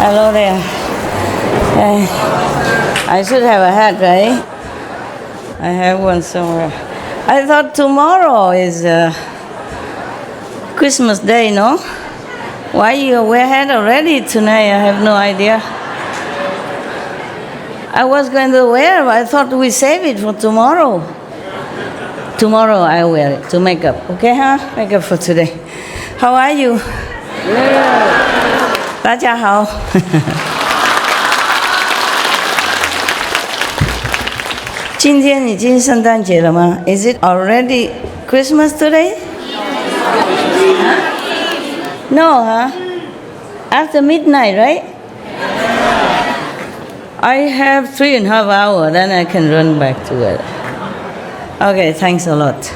Hello there. I should have a hat, right? I have one somewhere. I thought tomorrow is Christmas Day, no? Why you wear hat already tonight? I have no idea. I was going to wear, but I thought we save it for tomorrow. Tomorrow I wear it to make up, okay, huh? Make up for today. How are you? Yeah. 大家好。今天已经圣诞节了吗？ Is it already Christmas today? No, huh? After midnight, right? I have 3.5 hours, then I can run back to it. Okay, thanks a lot.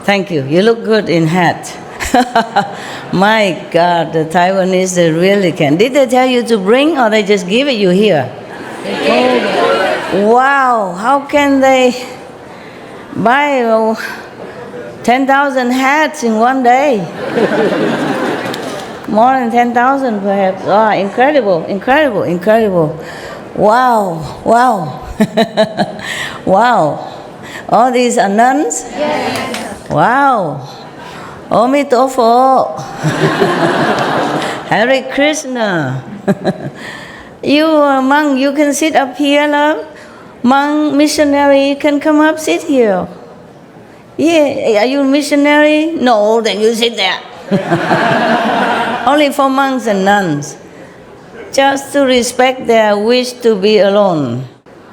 Thank you. You look good in hat. My God, the Taiwanese, they really can. Did they tell you to bring, or they just give it you here? Wow, how can they buy 10,000 hats in one day? More than 10,000 perhaps. Oh, incredible, incredible, incredible. Wow, wow. Wow. All these are nuns? Yes. Wow. Omitofo. Hare Krishna. You are monk, you can sit up here, love. Monk, missionary, you can come up, sit here. Yeah, are you a missionary? No, then you sit there. Only for monks and nuns. Just to respect their wish to be alone.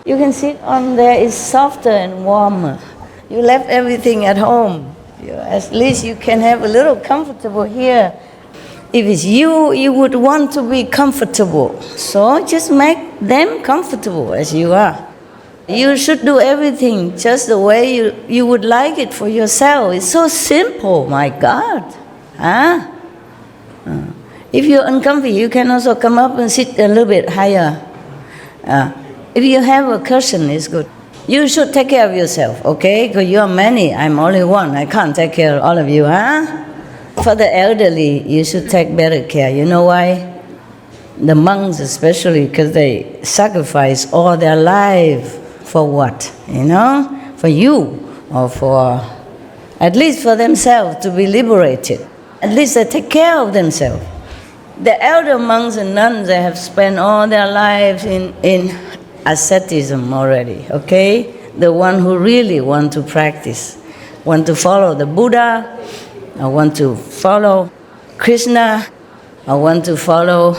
You can sit on there, it's softer and warmer. You left everything at home. At least you can have a little comfortable here. If it's you, you would want to be comfortable. So just make them comfortable as you are. You should do everything just the way you would like it for yourself. It's so simple, my God. Huh? If you're uncomfy, you can also come up and sit a little bit higher. If you have a cushion, it's good. You should take care of yourself, okay? Because you are many, I'm only one. I can't take care of all of you, huh? For the elderly, you should take better care. You know why? The monks especially, because they sacrifice all their life for what? You know? For you, or for, at least for themselves, to be liberated. At least they take care of themselves. The elder monks and nuns, they have spent all their lives in asceticism already, okay? The one who really want to practice, want to follow the Buddha, or want to follow Krishna, or want to follow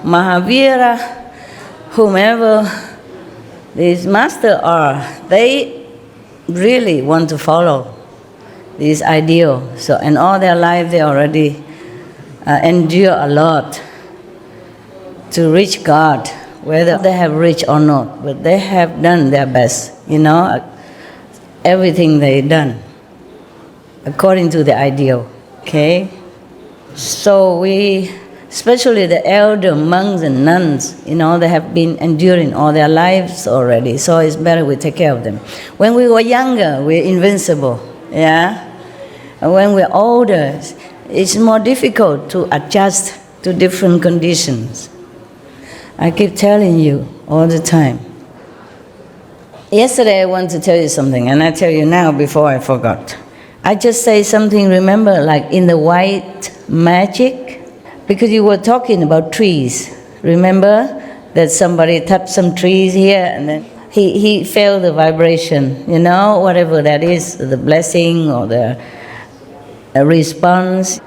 Mahavira, whomever these masters are, they really want to follow this ideal. So in all their life, they already endure a lot to reach God, whether they have reached or not, but they have done their best, you know, everything they've done according to the ideal, okay? So we, especially the elder monks and nuns, you know, they have been enduring all their lives already, so it's better we take care of them. When we were younger, we're invincible, yeah? And when we're older, it's more difficult to adjust to different conditions. I keep telling you all the time. Yesterday I want to tell you something, and I tell you now before I forgot. I just say something, remember, like in the white magic? Because you were talking about trees. Remember that somebody touched some trees here, and then he felt the vibration, you know, whatever that is, the blessing or the response,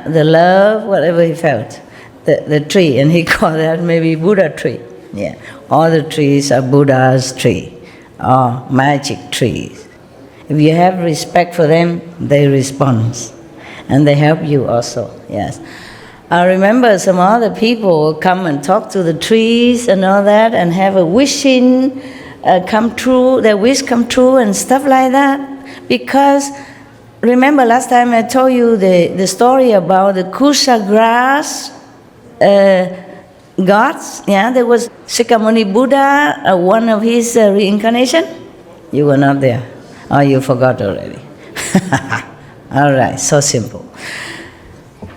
the love, whatever he felt. The tree, and he called that maybe Buddha tree. Yeah, all the trees are Buddha's tree, or magic trees. If you have respect for them, they respond, and they help you also, yes. I remember some other people will come and talk to the trees and all that, and have a wishing come true, their wish come true and stuff like that. Because, remember last time I told you the story about the kusha grass, gods, yeah, there was Shakyamuni Buddha, one of his reincarnation. You were not there. Oh, you forgot already. All right, so simple.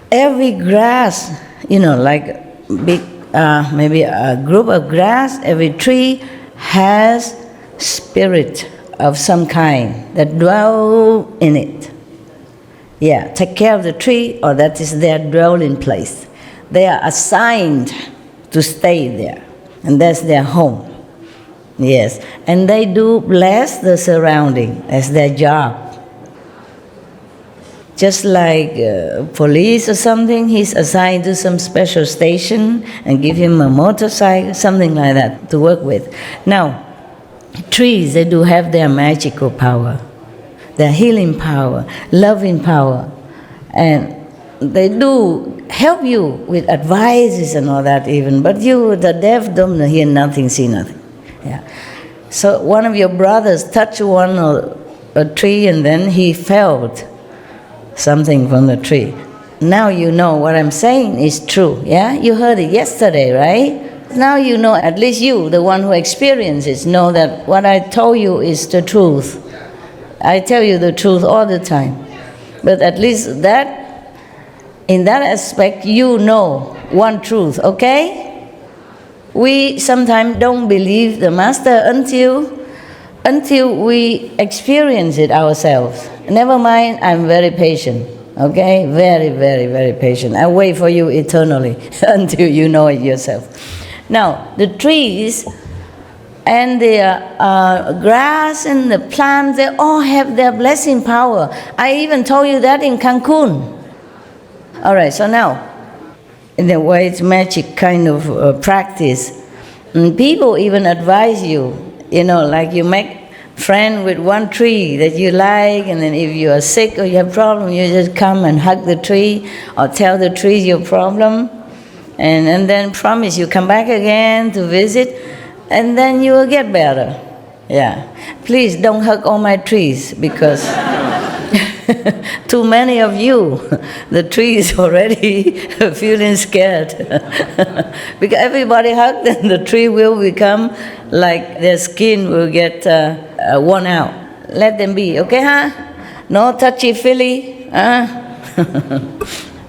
Every grass, you know, like big maybe a group of grass, every tree has spirit of some kind that dwell in it. Yeah, take care of the tree, or that is their dwelling place. They are assigned to stay there, and that's their home. Yes, and they do bless the surrounding as their job. Just like police or something, he's assigned to some special station and give him a motorcycle, something like that, to work with. Now, trees, they do have their magical power, their healing power, loving power, and they do help you with advices and all that even, but you, the deaf, don't hear nothing, see nothing. Yeah. So one of your brothers touched a tree and then he felt something from the tree. Now you know what I'm saying is true, yeah? You heard it yesterday, right? Now you know, at least you, the one who experiences, know that what I told you is the truth. I tell you the truth all the time. But at least that, in that aspect, you know one truth, okay? We sometimes don't believe the Master until we experience it ourselves. Never mind, I'm very patient, okay? Very, very, very patient. I wait for you eternally until you know it yourself. Now, the trees and the grass and the plants, they all have their blessing power. I even told you that in Cancun. All right, so now, in the way it's magic kind of practice, people even advise you, like you make friend with one tree that you like, and then if you are sick or you have problem, you just come and hug the tree or tell the tree your problem, and then promise you come back again to visit, and then you will get better. Yeah. Please don't hug all my trees, because too many of you, the tree is already feeling scared. Because everybody hugged, then the tree will become like their skin will get worn out. Let them be, okay, huh? No touchy-feely, huh?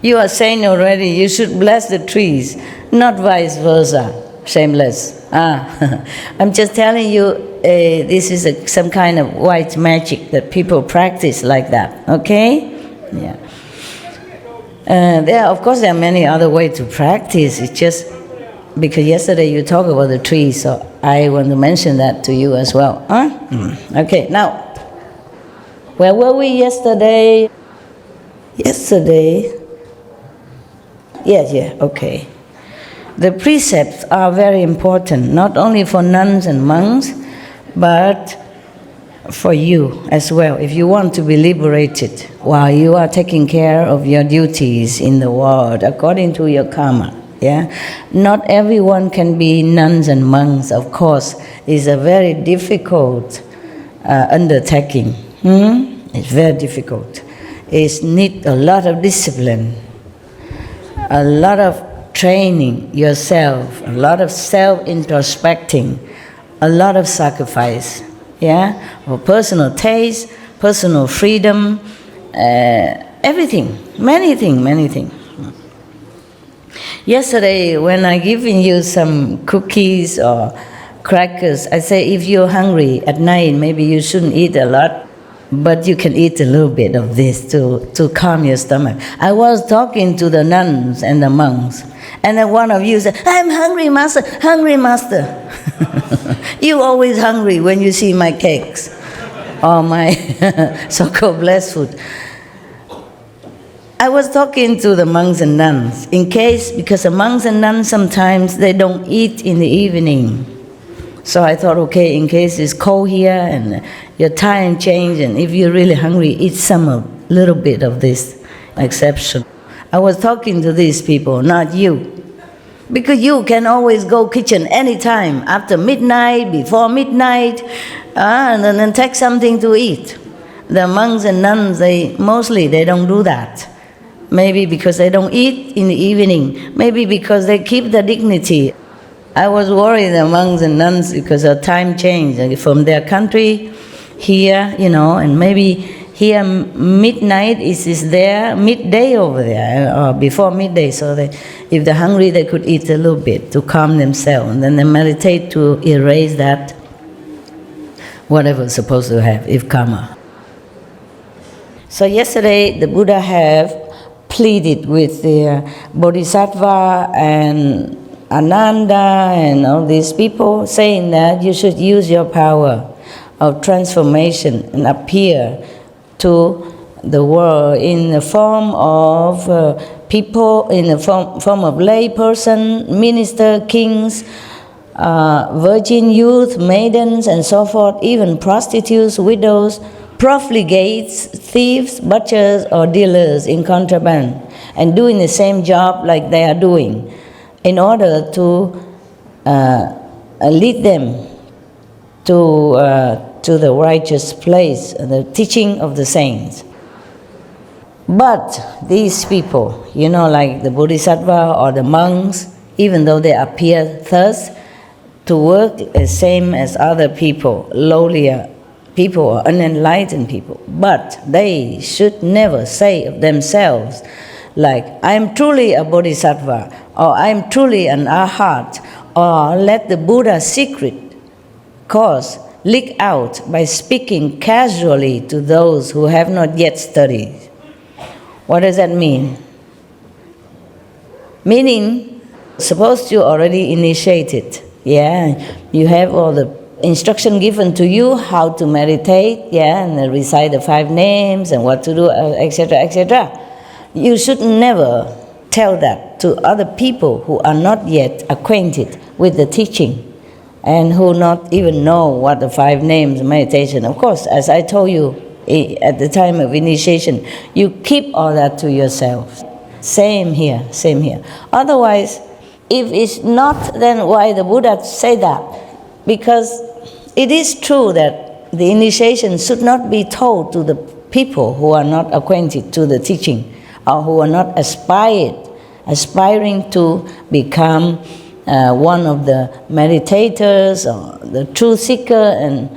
You are saying already you should bless the trees, not vice versa. Shameless. I'm just telling you, this is some kind of white magic that people practice like that, okay? Yeah. Of course, there are many other ways to practice. It's just because yesterday you talked about the tree, so I want to mention that to you as well. Huh? Okay, now, where were we yesterday? Yeah, okay. The precepts are very important, not only for nuns and monks, but for you as well, if you want to be liberated while you are taking care of your duties in the world according to your karma. Yeah, not everyone can be nuns and monks, of course. It's a very difficult undertaking. It's very difficult. It needs a lot of discipline, a lot of training yourself, a lot of self-introspecting, a lot of sacrifice, yeah, for personal taste, personal freedom, everything, many things. Yesterday, when I given you some cookies or crackers, I say if you're hungry at night, maybe you shouldn't eat a lot, but you can eat a little bit of this to calm your stomach. I was talking to the nuns and the monks, and then one of you said, I'm hungry, Master, hungry, Master. You always hungry when you see my cakes or my so-called blessed food. I was talking to the monks and nuns, because the monks and nuns sometimes they don't eat in the evening. So I thought, okay, in case it's cold here and your time change, and if you're really hungry, eat a little bit of this exception. I was talking to these people, not you. Because you can always go kitchen anytime, after midnight, before midnight, and then take something to eat. The monks and nuns, they don't do that. Maybe because they don't eat in the evening. Maybe because they keep the dignity. I was worried, the monks and nuns, because of time change from their country here, and maybe Here midnight is there, midday over there, or before midday, so that if they're hungry they could eat a little bit to calm themselves, and then they meditate to erase that, whatever is supposed to have, if karma. So yesterday the Buddha have pleaded with the Bodhisattva and Ananda and all these people, saying that you should use your power of transformation and appear to the world in the form of people, in the form of lay person, minister, kings, virgin youth, maidens, and so forth, even prostitutes, widows, profligates, thieves, butchers, or dealers in contraband, and doing the same job like they are doing, in order to lead them to the righteous place, the teaching of the saints. But these people, like the Bodhisattva or the monks, even though they appear thus to work the same as other people, lowlier people or unenlightened people, but they should never say of themselves, like, I am truly a Bodhisattva, or I am truly an Arhat, or let the Buddha's secret cause leak out by speaking casually to those who have not yet studied. What does that mean? Meaning, suppose you already initiated, you have all the instruction given to you how to meditate, and recite the 5 names and what to do, etc., etc. You should never tell that to other people who are not yet acquainted with the teaching and who not even know what the 5 names meditation. Of course, as I told you at the time of initiation, you keep all that to yourself. Same here. Otherwise, if it's not, then why the Buddha say that? Because it is true that the initiation should not be told to the people who are not acquainted to the teaching, or who are not aspiring to become one of the meditators or the truth seeker, and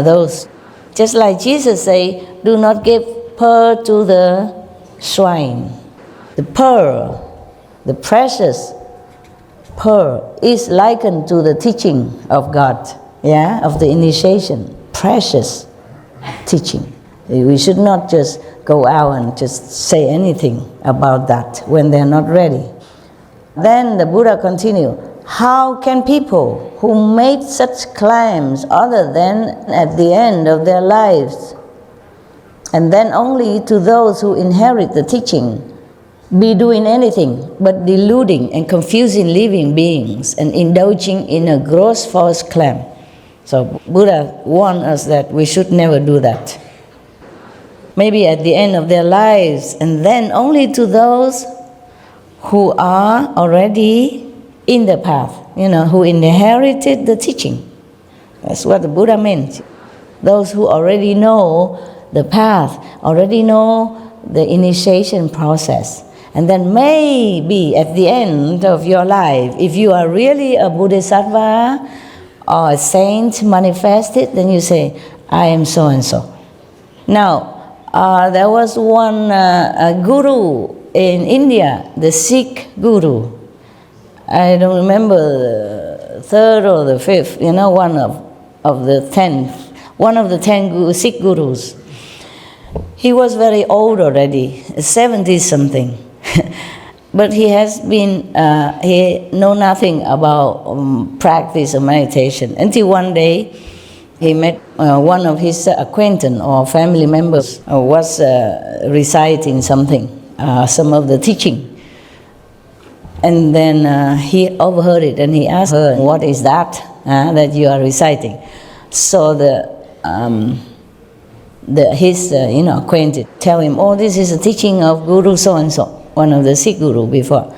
those. Just like Jesus say, do not give pearl to the swine. The pearl, the precious pearl, is likened to the teaching of God, of the initiation. Precious teaching. We should not just go out and just say anything about that when they're not ready. Then the Buddha continued, how can people who made such claims other than at the end of their lives, and then only to those who inherit the teaching, be doing anything but deluding and confusing living beings and indulging in a gross false claim? So Buddha warned us that we should never do that. Maybe at the end of their lives, and then only to those who are already in the path, who inherited the teaching. That's what the Buddha meant. Those who already know the path, already know the initiation process. And then maybe at the end of your life, if you are really a Bodhisattva or a saint manifested, then you say, I am so and so. Now, there was one guru in India, the Sikh guru. I don't remember the 3rd or the 5th, one of the 10. One of the 10 Sikh gurus. He was very old already, 70-something. But he has been, he know nothing about practice of meditation. Until one day, he met one of his acquaintance or family members was reciting something, some of the teaching. And then he overheard it, and he asked her, what is that that you are reciting? So his acquaintance tell him, oh, this is a teaching of Guru so-and-so, one of the Sikh guru before.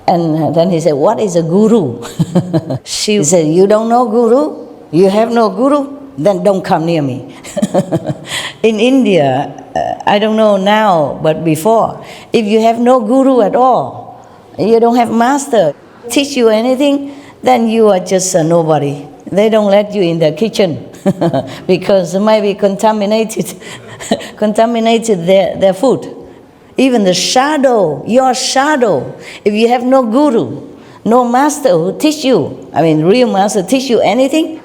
And then he said, what is a guru? She said, you don't know guru? You have no guru? Then don't come near me. In India, I don't know now, but before, if you have no guru at all, you don't have master, teach you anything, then you are just a nobody. They don't let you in their kitchen because it might be contaminated their food. Even the shadow, your shadow, if you have no guru, no master who teach you, real master teach you anything,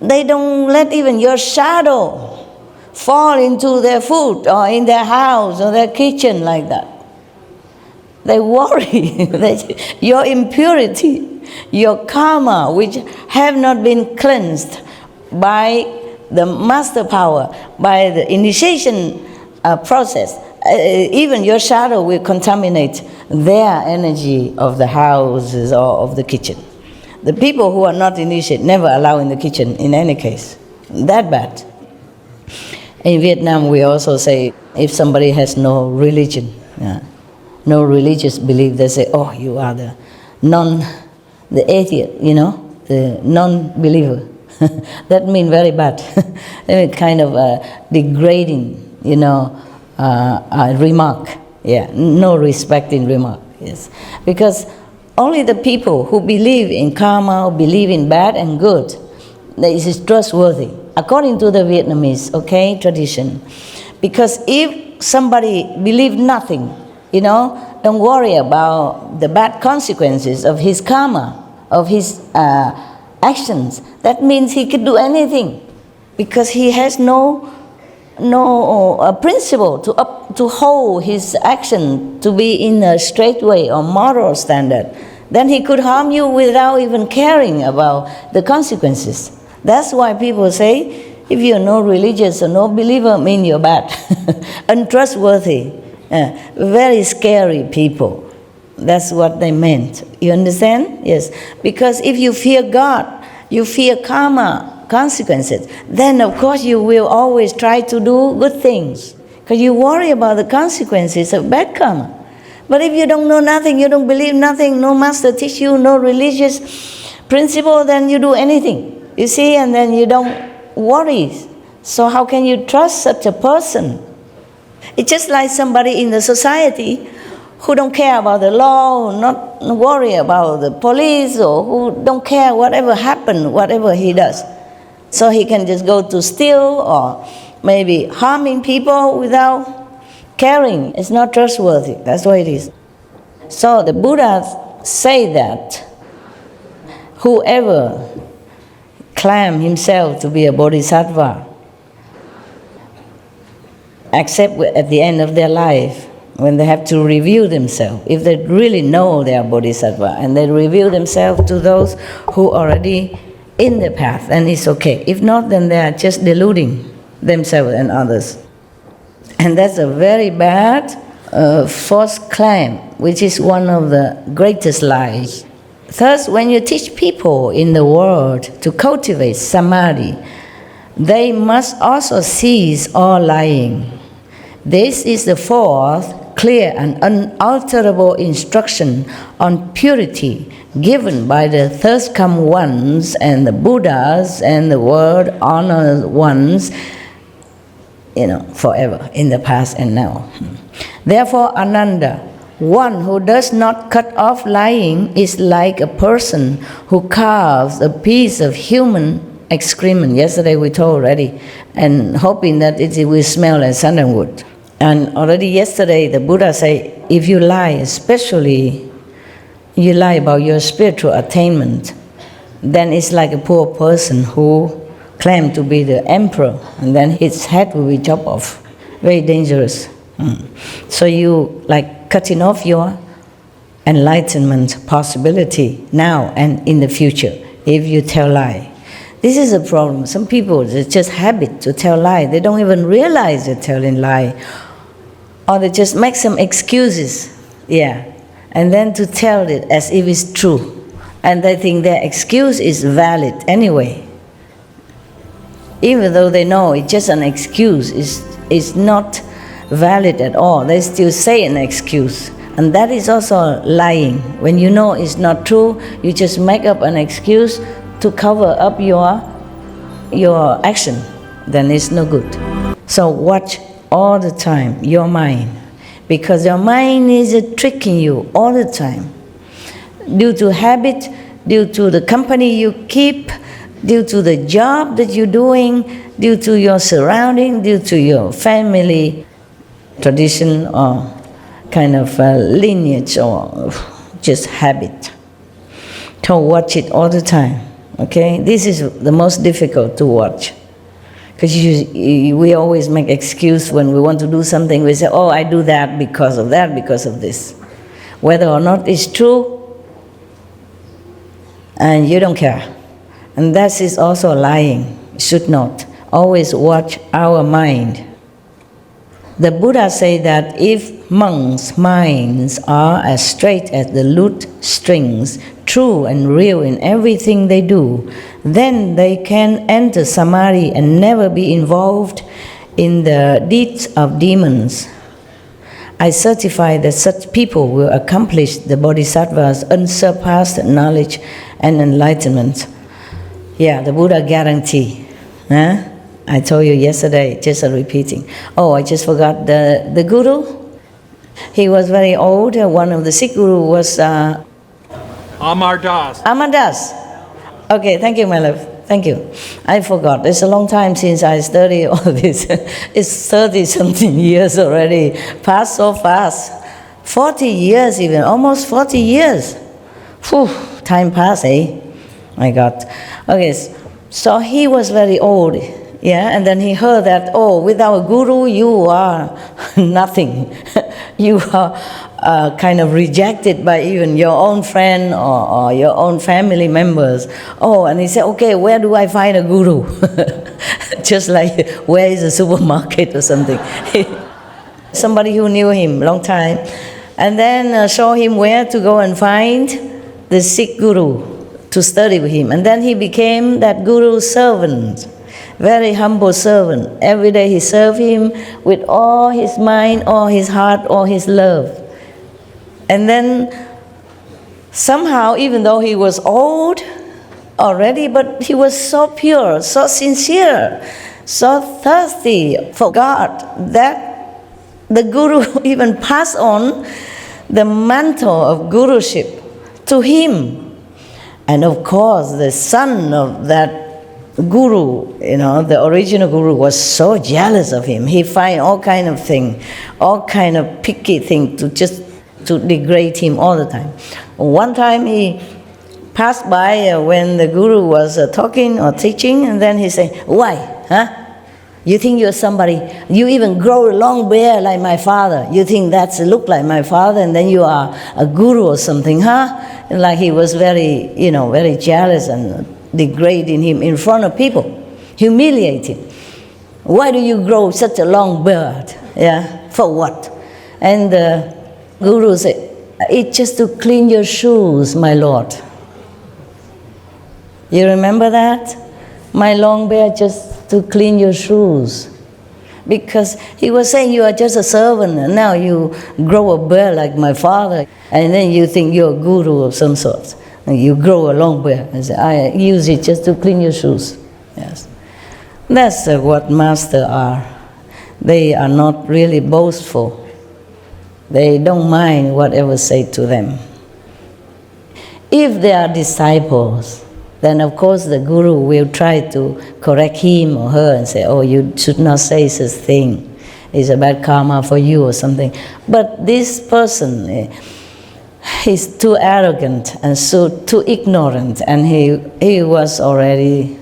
they don't let even your shadow fall into their food or in their house or their kitchen like that. They worry that your impurity, your karma, which have not been cleansed by the master power, by the initiation process, even your shadow will contaminate their energy of the houses or of the kitchen. The people who are not initiated never allow in the kitchen in any case. That bad. In Vietnam, we also say if somebody has no religion, no religious belief, they say, oh, you are the atheist, the non-believer. That means very bad. Kind of degrading, remark. Yeah, no respecting remark. Yes, because only the people who believe in karma, who believe in bad and good, this is trustworthy, according to the Vietnamese, tradition. Because if somebody believes nothing, don't worry about the bad consequences of his karma, of his actions. That means he could do anything, because he has no principle to hold his action to be in a straight way or moral standard. Then he could harm you without even caring about the consequences. That's why people say, if you're no religious or no believer, mean you're bad, untrustworthy, very scary people. That's what they meant. You understand? Yes. Because if you fear God, you fear karma, consequences, then of course you will always try to do good things, because you worry about the consequences of bad karma. But if you don't know nothing, you don't believe nothing, no master teach you, no religious principle, then you do anything. You see, and then you don't worry. So how can you trust such a person? It's just like somebody in the society who don't care about the law, not worry about the police, or who don't care whatever happened, whatever he does. So he can just go to steal or maybe harming people without caring. It's not trustworthy. That's what it is. So the Buddha say that whoever claim himself to be a bodhisattva, except at the end of their life, when they have to review themselves, if they really know they are bodhisattva, and they reveal themselves to those who already in the path, then it's okay. If not, then they are just deluding themselves and others. And that's a very bad false claim, which is one of the greatest lies. Thus, when you teach people in the world to cultivate samadhi, they must also cease all lying. This is the fourth clear and unalterable instruction on purity given by the first come ones and the Buddhas and the world honored ones, forever, in the past and now. Therefore, Ananda, one who does not cut off lying is like a person who carves a piece of human excrement. Yesterday we told already, and hoping that it will smell like sandalwood. And already yesterday the Buddha said, if you lie, especially you lie about your spiritual attainment, then it's like a poor person who claimed to be the emperor, and then his head will be chopped off. Very dangerous. So you like cutting off your enlightenment possibility now and in the future if you tell lie. This is a problem. Some people, it's just habit to tell lie. They don't even realize they're telling lie. Or they just make some excuses, and then to tell it as if it's true. And they think their excuse is valid anyway. Even though they know it's just an excuse, it's not valid at all. They still say an excuse. And that is also lying. When you know it's not true, you just make up an excuse to cover up your action. Then it's no good. So watch all the time your mind, because your mind is tricking you all the time. Due to habit, due to the company you keep, due to the job that you're doing, due to your surrounding, due to your family tradition or kind of lineage or just habit. So watch it all the time, okay? This is the most difficult to watch. Because we always make excuse when we want to do something. We say, oh, I do that, because of this. Whether or not it's true, and you don't care. And that is also lying. Should not. Always watch our mind. The Buddha said that if monks' minds are as straight as the lute strings, true and real in everything they do, then they can enter samadhi and never be involved in the deeds of demons. I certify that such people will accomplish the Bodhisattva's unsurpassed knowledge and enlightenment. Yeah, the Buddha guarantee. Huh? I told you yesterday, just repeating. Oh, I just forgot the guru. He was very old. One of the Sikh guru was Amar Das. Amar Das. Okay, thank you, my love. Thank you. I forgot. It's a long time since I studied all this. It's 30-something years already. Passed so fast. 40 years even. Almost 40 years. Whew, time passed, eh? My God. Okay, so he was very old. Yeah, and then he heard that, oh, without a guru, you are nothing. You are kind of rejected by even your own friend or your own family members. Oh, and he said, okay, where do I find a guru? Just like, where is a supermarket or something? Somebody who knew him long time. And then show him where to go and find the Sikh guru to study with him. And then he became that guru's servant. Very humble servant. Every day he served him with all his mind, all his heart, all his love. And then somehow, even though he was old already, but he was so pure, so sincere, so thirsty for God, that the guru even passed on the mantle of guruship to him. And of course, the son of that guru, the original guru, was so jealous of him. He find all kind of thing, all kind of picky thing to degrade him all the time. One time he passed by when the guru was talking or teaching, and then he said, why, huh? You think you're somebody, you even grow a long beard like my father. You think that's look like my father, and then you are a guru or something, huh? And like he was very, very jealous and degrading him in front of people, humiliating. Why do you grow such a long beard? Yeah, for what? And the guru said, it's just to clean your shoes, my lord. You remember that? My long beard just to clean your shoes. Because he was saying you are just a servant, and now you grow a beard like my father, and then you think you're a guru of some sort. And you grow a long beard. And say, I use it just to clean your shoes. Yes. That's what masters are. They are not really boastful. They don't mind whatever said to them. If they are disciples, then of course the guru will try to correct him or her and say, oh, you should not say such thing. It's a bad karma for you or something. But this person, he's too arrogant and so too ignorant, and he was already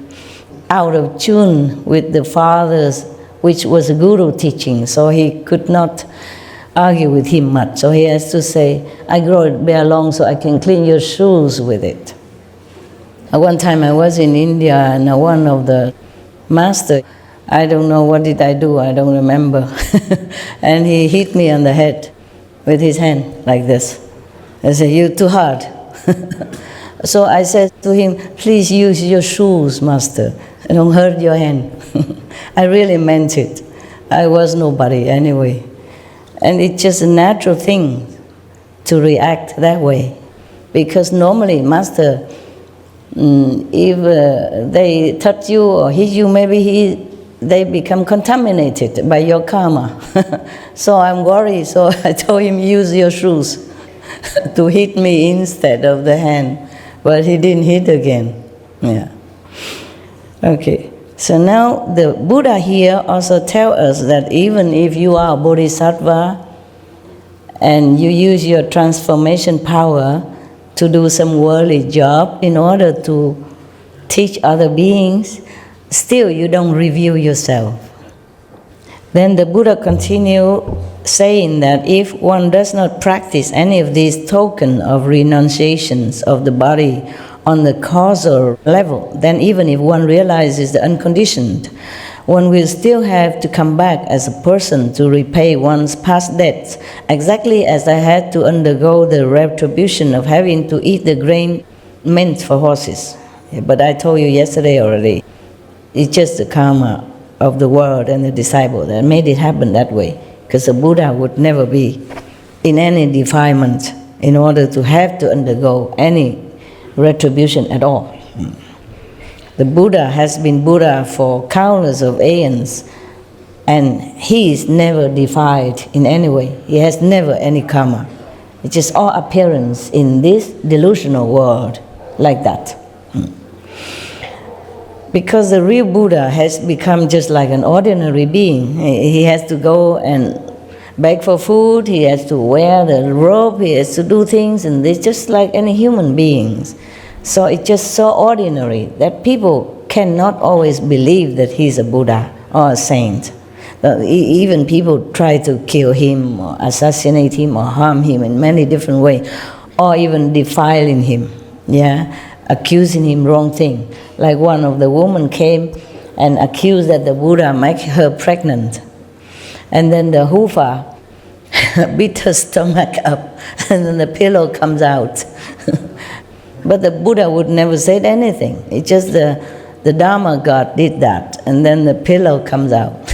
out of tune with the fathers, which was a guru teaching, so he could not argue with him much. So he has to say, I grow it bare long so I can clean your shoes with it. One time I was in India, and one of the master, I don't know what did I do, I don't remember. And he hit me on the head with his hand like this. I said, you're too hard. So I said to him, please use your shoes, master. Don't hurt your hand. I really meant it. I was nobody anyway. And it's just a natural thing to react that way. Because normally, master, if they touch you or hit you, maybe they become contaminated by your karma. So I'm worried, so I told him, use your shoes to hit me instead of the hand. But he didn't hit again. Yeah. Okay, so now the Buddha here also tells us that even if you are a bodhisattva and you use your transformation power to do some worldly job in order to teach other beings, still you don't review yourself. Then the Buddha continued saying that if one does not practice any of these tokens of renunciations of the body on the causal level, then even if one realizes the unconditioned, one will still have to come back as a person to repay one's past debts, exactly as I had to undergo the retribution of having to eat the grain meant for horses. But I told you yesterday already, it's just the karma of the world and the disciple that made it happen that way, because the Buddha would never be in any defilement in order to have to undergo any retribution at all. The Buddha has been Buddha for countless of aeons, and he is never defied in any way. He has never any karma. It's just all appearance in this delusional world like that. Because the real Buddha has become just like an ordinary being. He has to go and beg for food, he has to wear the robe, he has to do things, and it's just like any human beings. So it's just so ordinary that people cannot always believe that he's a Buddha or a saint. Even people try to kill him or assassinate him or harm him in many different ways, or even defiling him, accusing him wrong thing. Like one of the women came and accused that the Buddha make her pregnant. And then the Hufa beat her stomach up, and then the pillow comes out. But the Buddha would never say anything. It's just the Dharma God did that, and then the pillow comes out.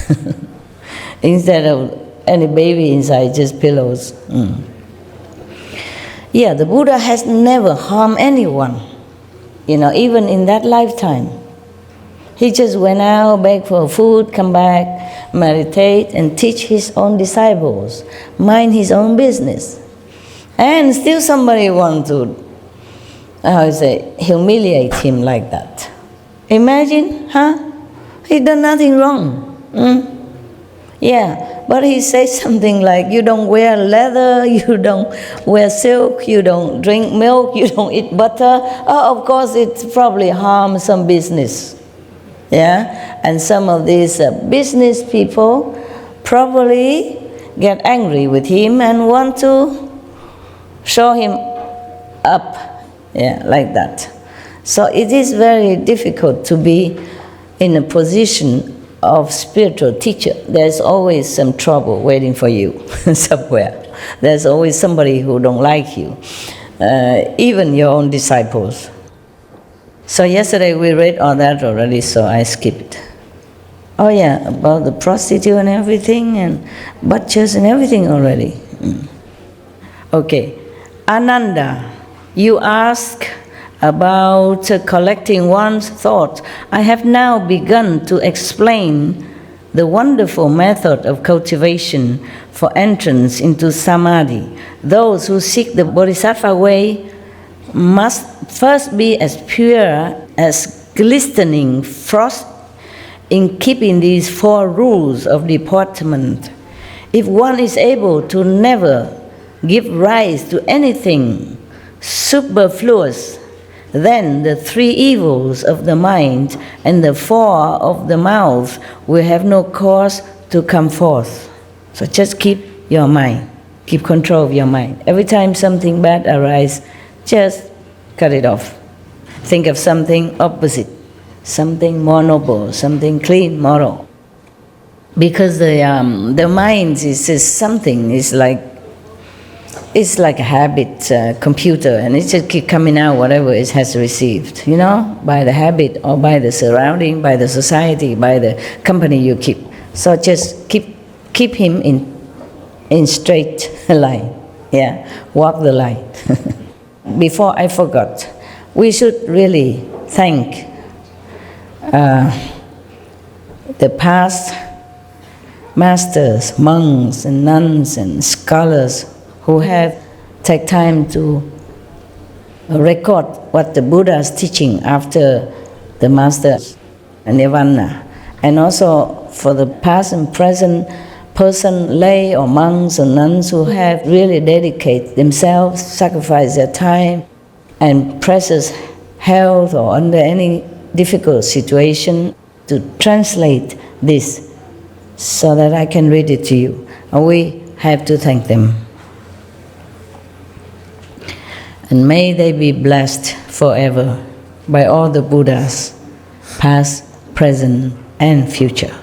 Instead of any baby inside, just pillows. Yeah, the Buddha has never harmed anyone, even in that lifetime. He just went out, begged for food, come back, meditate, and teach his own disciples, mind his own business. And still somebody want to, humiliate him like that. Imagine, He done nothing wrong. Yeah, but he says something like, you don't wear leather, you don't wear silk, you don't drink milk, you don't eat butter. Oh, of course, it probably harms some business. And some of these business people probably get angry with him and want to show him up, like that. So it is very difficult to be in a position of spiritual teacher. There's always some trouble waiting for you somewhere. There's always somebody who don't like you, even your own disciples. So yesterday we read all that already, so I skip it. Oh yeah, about the prostitute and everything, and butchers and everything already. Okay, Ananda, you ask about collecting one's thoughts. I have now begun to explain the wonderful method of cultivation for entrance into samadhi. Those who seek the bodhisattva way must first be as pure as glistening frost in keeping these 4 rules of deportment. If one is able to never give rise to anything superfluous, then the 3 evils of the mind and the 4 of the mouth will have no cause to come forth. So just keep your mind, keep control of your mind. Every time something bad arises, just cut it off. Think of something opposite, something more noble, something clean, moral. Because the mind is just something, it's like a habit computer, and it just keep coming out whatever it has received, by the habit or by the surrounding, by the society, by the company you keep. So just keep him in straight line, walk the line. Before I forgot, we should really thank the past masters, monks and nuns and scholars who have taken time to record what the Buddha is teaching after the masters nirvana. And also for the past and present person, lay or monks or nuns who have really dedicated themselves, sacrificed their time and precious health or under any difficult situation to translate this so that I can read it to you. And we have to thank them. And may they be blessed forever by all the Buddhas, past, present, and future.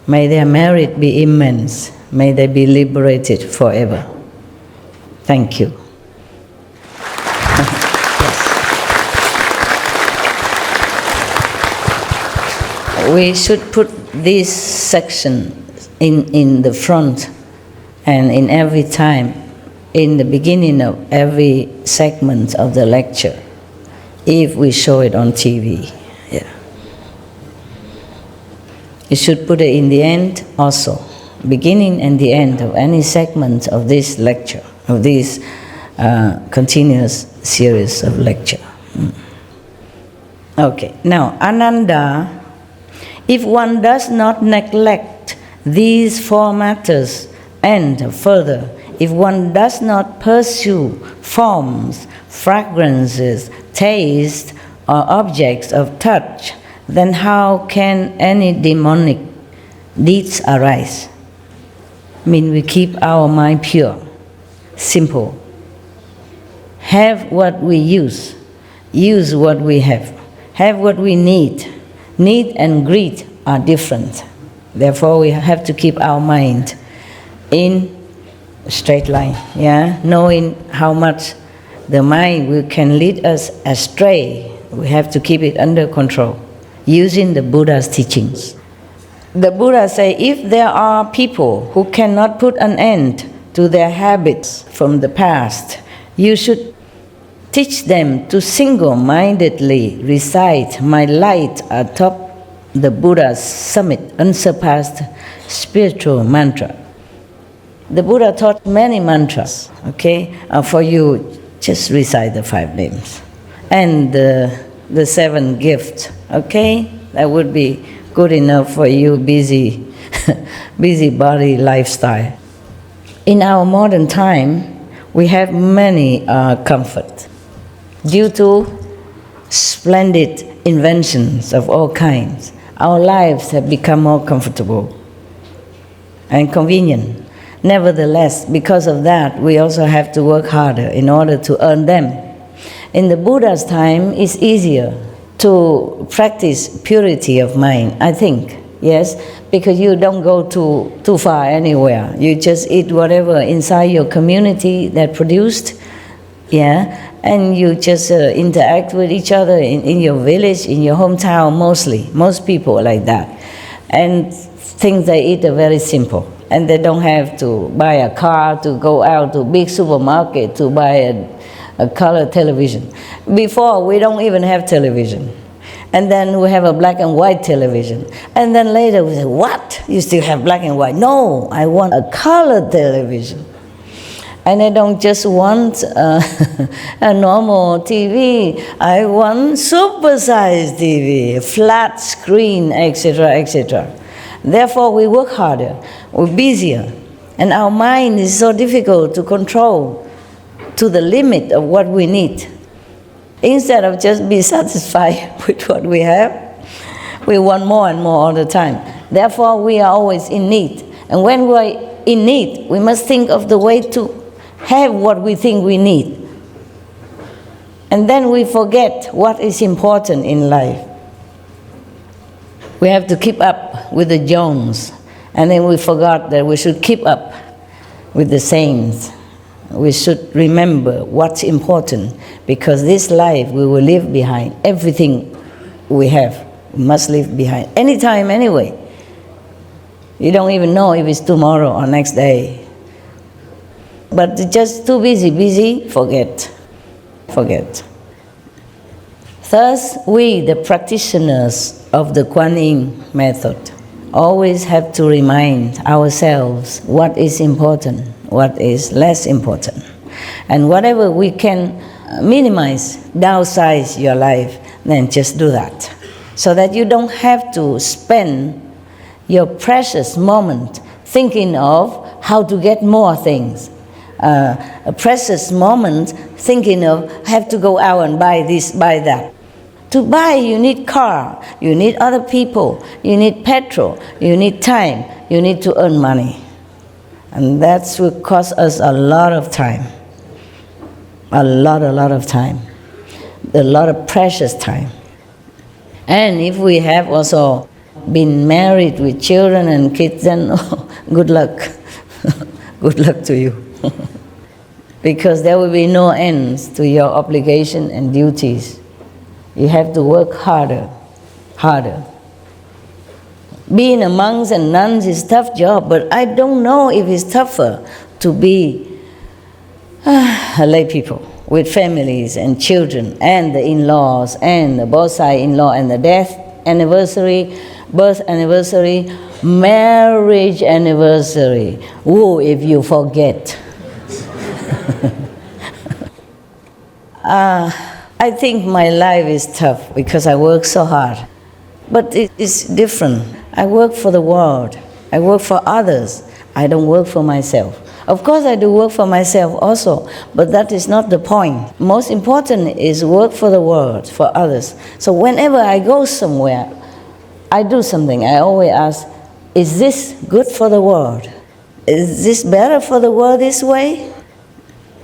May their merit be immense. May they be liberated forever. Thank you. We should put this section in the front and in every time, in the beginning of every segment of the lecture, if we show it on TV. Yeah. You should put it in the end also, beginning and the end of any segment of this lecture, of this continuous series of lecture. Okay, now Ananda, if one does not neglect these four matters, and further, if one does not pursue forms, fragrances, taste, or objects of touch, then how can any demonic deeds arise? I mean, we keep our mind pure, simple. Have what we use what we have what we need. Need and greed are different. Therefore, we have to keep our mind in a straight line, knowing how much the mind can lead us astray. We have to keep it under control, using the Buddha's teachings. The Buddha say, if there are people who cannot put an end to their habits from the past, you should teach them to single-mindedly recite my light atop the Buddha's summit, unsurpassed spiritual mantra. The Buddha taught many mantras, okay? For you, just recite the 5 names. And the 7 gifts, okay? That would be good enough for you, busybody lifestyle. In our modern time, we have many comfort due to splendid inventions of all kinds. Our lives have become more comfortable and convenient. Nevertheless, because of that, we also have to work harder in order to earn them. In the Buddha's time, it's easier to practice purity of mind, I think, yes, because you don't go too far anywhere. You just eat whatever inside your community that produced, and you just interact with each other in your village, in your hometown mostly. Most people are like that. And things they eat are very simple. And they don't have to buy a car to go out to big supermarket to buy a color television. Before, we don't even have television. And then we have a black and white television. And then later we say, what? You still have black and white? No, I want a color television. And I don't just want a normal TV. I want super-sized TV, a flat screen, etc., etc. Therefore, we work harder, we're busier, and our mind is so difficult to control to the limit of what we need. Instead of just be satisfied with what we have, we want more and more all the time. Therefore, we are always in need. And when we're in need, we must think of the way to have what we think we need. And then we forget what is important in life. We have to keep up with the Jones, and then we forgot that we should keep up with the saints. We should remember what's important, because this life we will leave behind. Everything we have, we must leave behind. Anytime, anyway. You don't even know if it's tomorrow or next day. But just too busy, forget. Thus, we, the practitioners of the Kuan Yin method, always have to remind ourselves what is important, what is less important. And whatever we can minimize, downsize your life, then just do that. so that you don't have to spend your precious moment thinking of how to get more things. A precious moment thinking of have to go out and buy this, buy that. To buy, you need car, you need other people, you need petrol, you need time, you need to earn money. And that will cost us a lot of time. A lot of time. A lot of precious time. And if we have also been married with children and kids, then good luck. Good luck to you. Because there will be no ends to your obligation and duties. You have to work harder. Being a monks and nuns is a tough job, but I don't know if it's tougher to be lay people with families and children and the in-laws and the both side in-law and the death anniversary, birth anniversary, marriage anniversary. Whoa, if you forget. I think my life is tough because I work so hard. But it is different. I work for the world. I work for others. I don't work for myself. Of course I do work for myself also, but that is not the point. Most important is work for the world, for others. So whenever I go somewhere, I do something. I always ask, is this good for the world? Is this better for the world this way?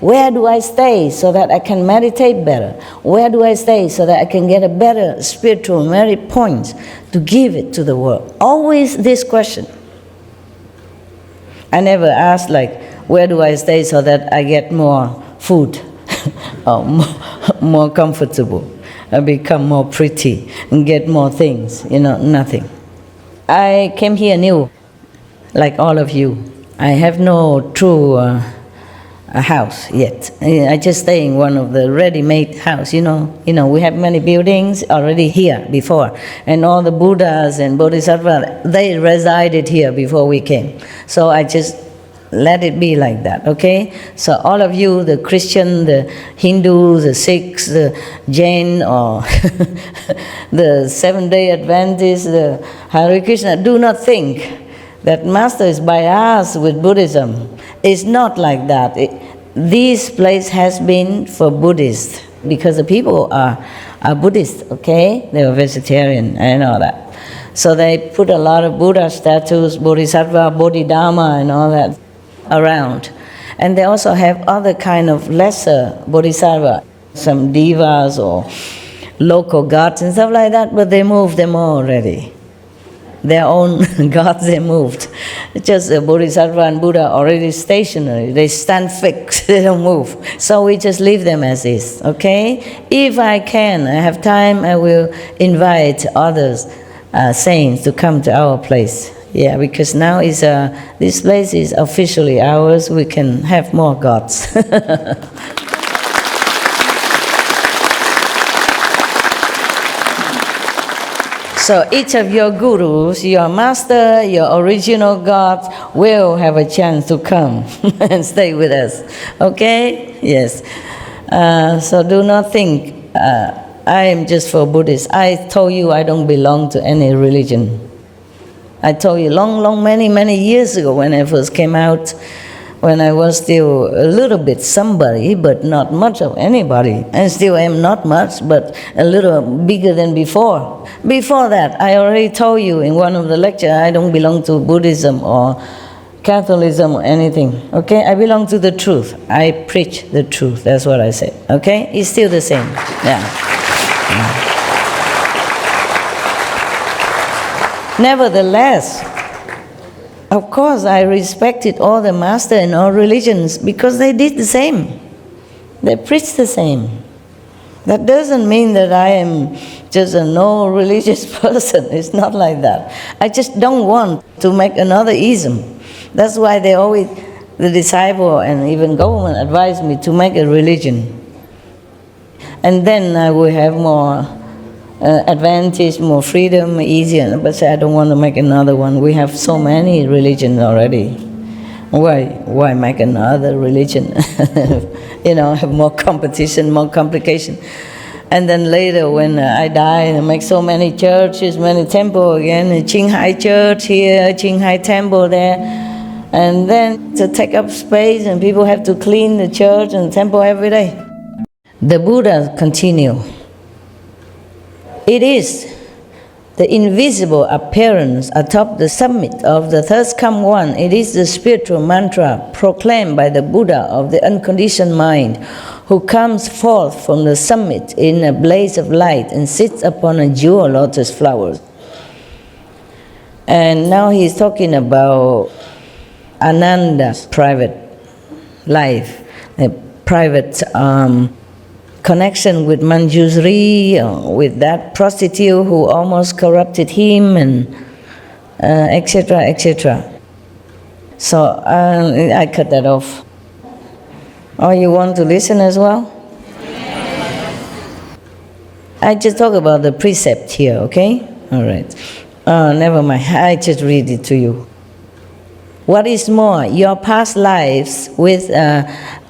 Where do I stay so that I can meditate better? Where do I stay so that I can get a better spiritual merit points to give it to the world? Always this question. I never ask like, where do I stay so that I get more food or more comfortable, I become more pretty and get more things, nothing. I came here new, like all of you. I have no true a house yet. I just stay in one of the ready-made house. We have many buildings already here before, and all the Buddhas and Bodhisattvas, they resided here before we came. So I just let it be like that, okay? So all of you, the Christian, the Hindu, the Sikhs, the Jain, or the Seventh-day Adventists, the Hare Krishna, do not think that Master is biased with Buddhism. It's not like that. This place has been for Buddhists because the people are Buddhist, okay? They are vegetarian and all that. So they put a lot of Buddha statues, Bodhisattva, Bodhidharma and all that around. And they also have other kind of lesser Bodhisattva, some divas or local gods and stuff like that, but they moved them all already. Their own gods they moved. It's just the Bodhisattva and Buddha already stationary. They stand fixed, they don't move. So we just leave them as is, okay? If I can, I have time, I will invite others, saints, to come to our place. Yeah, because now this place is officially ours. We can have more gods. So each of your gurus, your master, your original gods will have a chance to come and stay with us. Okay? Yes. So do not think I am just for Buddhists. I told you I don't belong to any religion. I told you many years ago when I first came out, when I was still a little bit somebody, but not much of anybody. I still am not much, but a little bigger than before. Before that, I already told you in one of the lectures, I don't belong to Buddhism or Catholicism or anything. Okay, I belong to the truth. I preach the truth. That's what I said. Okay, it's still the same. Yeah. Nevertheless, of course, I respected all the masters and all religions because they did the same. They preached the same. That doesn't mean that I am just a no-religious person. It's not like that. I just don't want to make another ism. That's why the disciple and even government advised me to make a religion. And then I will have more advantage, more freedom, easier. But I don't want to make another one. We have so many religions already. Why make another religion? Have more competition, more complication. And then later, when I die, they make so many churches, many temples again. Qinghai Church here, Qinghai Temple there. And then to take up space, and people have to clean the church and temple every day. The Buddha continue. It is the invisible appearance atop the summit of the third come one. It is the spiritual mantra proclaimed by the Buddha of the unconditioned mind, who comes forth from the summit in a blaze of light and sits upon a jewel lotus flower. And now he's talking about Ananda's private life, a private connection with Manjusri, with that prostitute who almost corrupted him, and etc., etc. So I cut that off. Oh, you want to listen as well? I just talk about the precept here, okay? All right. Never mind, I just read it to you. What is more, your past lives with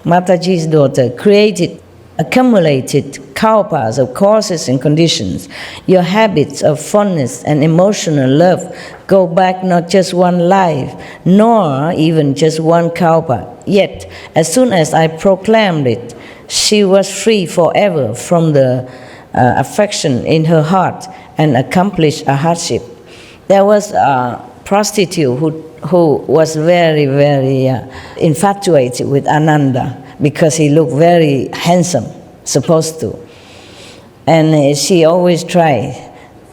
Mataji's daughter accumulated kalpas of causes and conditions. Your habits of fondness and emotional love go back not just one life, nor even just one kalpa. Yet, as soon as I proclaimed it, she was free forever from the affection in her heart and accomplished a hardship. There was a prostitute who was very, very infatuated with Ananda, because he looked very handsome, supposed to. And she always tried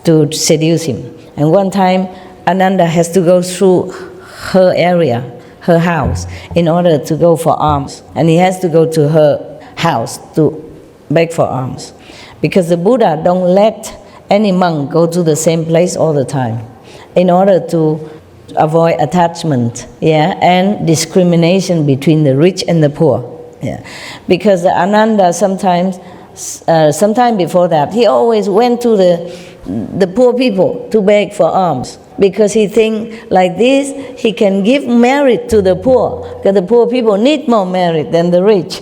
to seduce him. And one time, Ananda has to go through her area, her house, in order to go for alms. And he has to go to her house to beg for alms. Because the Buddha don't let any monk go to the same place all the time, in order to avoid attachment, and discrimination between the rich and the poor. Because Ananda sometime before that, he always went to the poor people to beg for alms, because he think like this he can give merit to the poor, because the poor people need more merit than the rich.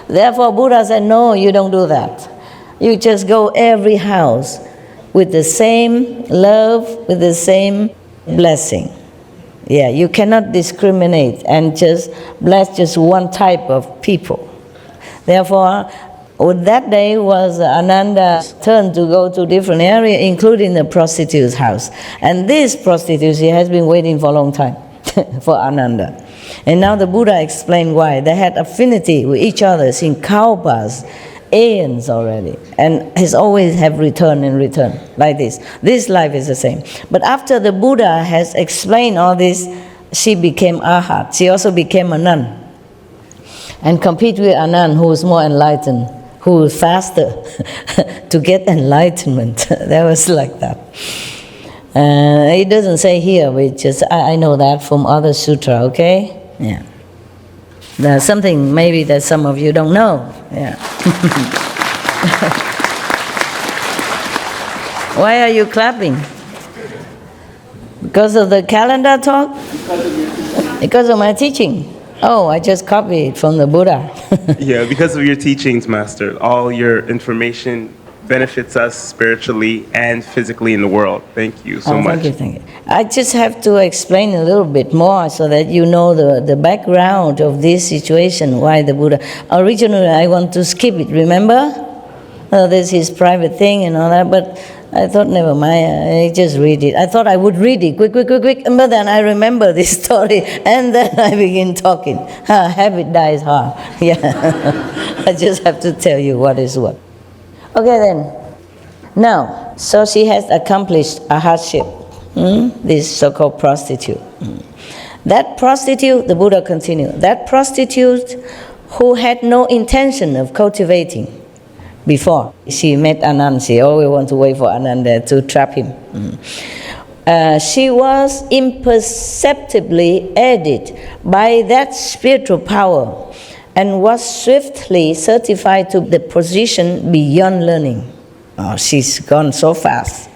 Therefore Buddha said, no, you don't do that. You just go every house with the same love, with the same blessing. You cannot discriminate and just bless just one type of people. Therefore, that day was Ananda's turn to go to different areas, including the prostitute's house. And this prostitute, she has been waiting for a long time for Ananda. And now the Buddha explained why. They had affinity with each other in kalpas, aeons already, and has always have return and return like this. This life is the same. But after the Buddha has explained all this, she became arhat. She also became a nun, and compete with a nun who is more enlightened, who is faster to get enlightenment. That was like that. It doesn't say here, but just I know that from other sutra. Okay, There's something maybe that some of you don't know. Why are you clapping? Because of the calendar talk? Because of my teaching. Oh, I just copied from the Buddha. Because of your teachings, Master. All your information benefits us spiritually and physically in the world. Thank you so much. Thank you. I just have to explain a little bit more so that you know the background of this situation, why the Buddha. Originally, I want to skip it, remember? This is his private thing and all that, but I thought, never mind, I just read it. I thought I would read it, quick, but then I remember this story, and then I begin talking. Habit dies hard. I just have to tell you what is what. Okay then, now, so she has accomplished a hardship, this so-called prostitute. That prostitute, the Buddha continued, that prostitute who had no intention of cultivating before she met Ananda, she always wanted to wait for Ananda to trap him. She was imperceptibly aided by that spiritual power and was swiftly certified to the position beyond learning. She's gone so fast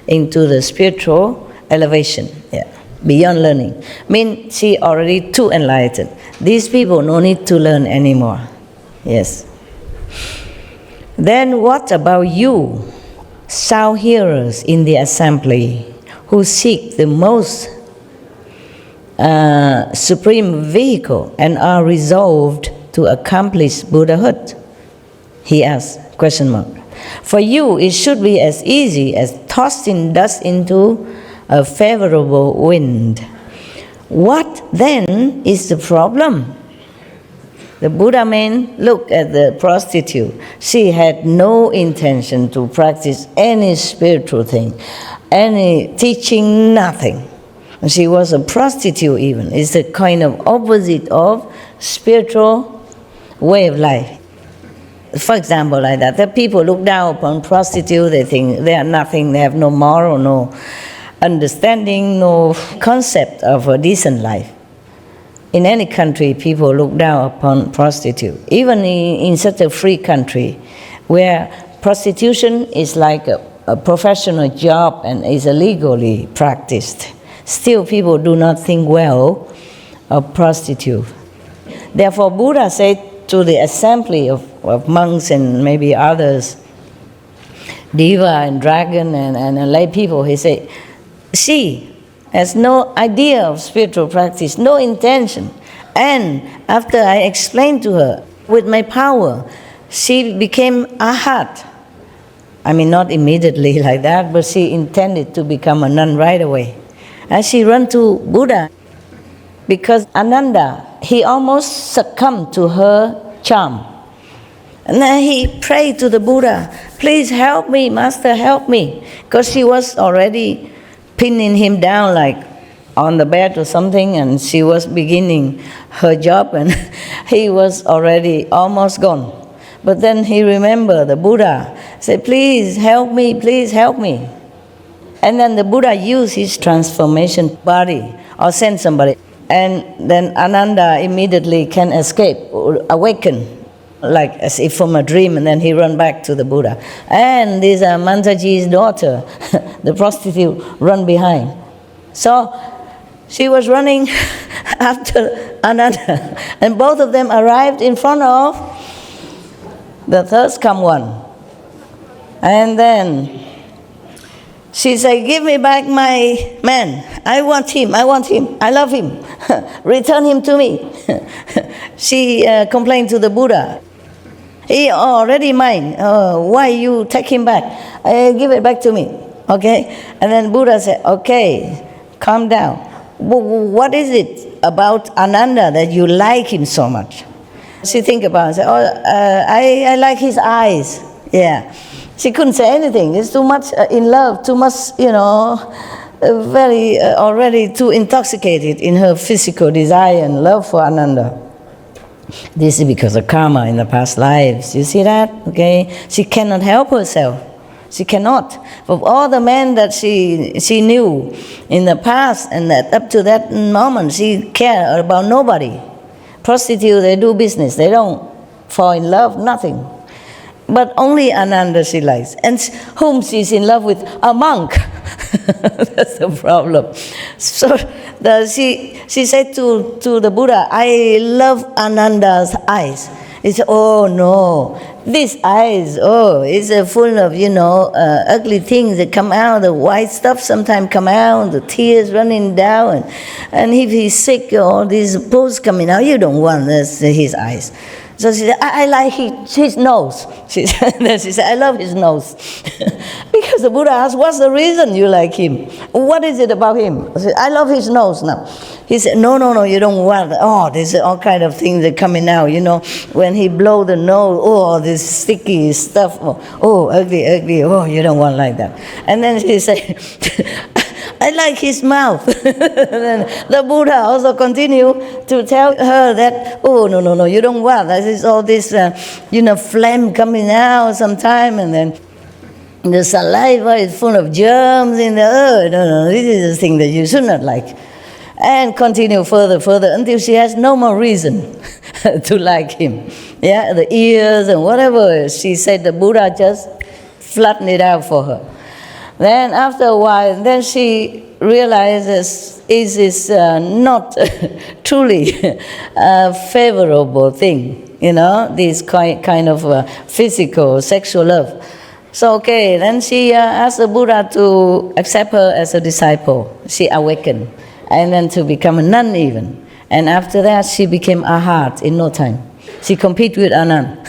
into the spiritual elevation, beyond learning. Means she already too enlightened. These people no need to learn anymore. Yes. Then what about you, sound hearers in the assembly, who seek the most supreme vehicle and are resolved to accomplish Buddhahood? He asked, question mark. For you, it should be as easy as tossing dust into a favorable wind. What then is the problem? The Buddha man looked at the prostitute. She had no intention to practice any spiritual thing, any teaching, nothing. She was a prostitute even. It's a kind of opposite of spiritual way of life. For example, like that, the people look down upon prostitutes, they think they are nothing, they have no moral, no understanding, no concept of a decent life. In any country, people look down upon prostitutes. Even in such a free country where prostitution is like a professional job and is illegally practiced, still people do not think well of prostitutes. Therefore, Buddha said to the assembly of monks and maybe others, Deva and Dragon and lay people, he said, she has no idea of spiritual practice, no intention. And after I explained to her, with my power, she became Arhat. I mean, not immediately like that, but she intended to become a nun right away. And she ran to Buddha because Ananda, he almost succumbed to her charm. And then he prayed to the Buddha, please help me, Master, help me. Because she was already pinning him down like on the bed or something, and she was beginning her job, and he was already almost gone. But then he remembered the Buddha, said, please help me, please help me. And then the Buddha used his transformation body or sent somebody. And then Ananda immediately can escape, or awaken, like as if from a dream, and then he ran back to the Buddha. And this Mantaji's daughter, the prostitute, run behind. So she was running after Ananda, and both of them arrived in front of the third come one. And then she said, give me back my man. I want him, I love him. Return him to me. She complained to the Buddha. He already mine. Why you take him back? Give it back to me. Okay? And then Buddha said, okay, calm down. What is it about Ananda that you like him so much? She think about it. Said, I like his eyes. Yeah. She couldn't say anything. It's too much in love, too much, very already too intoxicated in her physical desire and love for Ananda. This is because of karma in the past lives. You see that? Okay? She cannot help herself. She cannot. Of all the men that she knew in the past, and that up to that moment, she cared about nobody. Prostitutes, they do business. They don't fall in love, nothing. But only Ananda she likes. And whom she's in love with? A monk. That's the problem. So she said to the Buddha, I love Ananda's eyes. He said, oh no, these eyes, it's full of, ugly things that come out, the white stuff sometimes come out, the tears running down. And if he's sick, all these pores coming out, you don't want his eyes. So she said, I like his nose. She said, I love his nose. Because the Buddha asked, what's the reason you like him? What is it about him? I said, I love his nose now. He said, no, you don't want, there's all kind of things that coming out, when he blow the nose, this sticky stuff, ugly, you don't want like that. And then she said, I like his mouth. Then the Buddha also continued to tell her that, no, you don't want. There's all this, phlegm coming out sometime, and then the saliva is full of germs in the no, this is the thing that you should not like. And continue further until she has no more reason to like him. Yeah, the ears and whatever. She said the Buddha just flattened it out for her. Then after a while, then she realizes it is not truly a favorable thing. this kind of physical, sexual love. So, okay, then she asked the Buddha to accept her as a disciple. She awakened, and then to become a nun even. And after that, she became Arhat in no time. She competed with Anand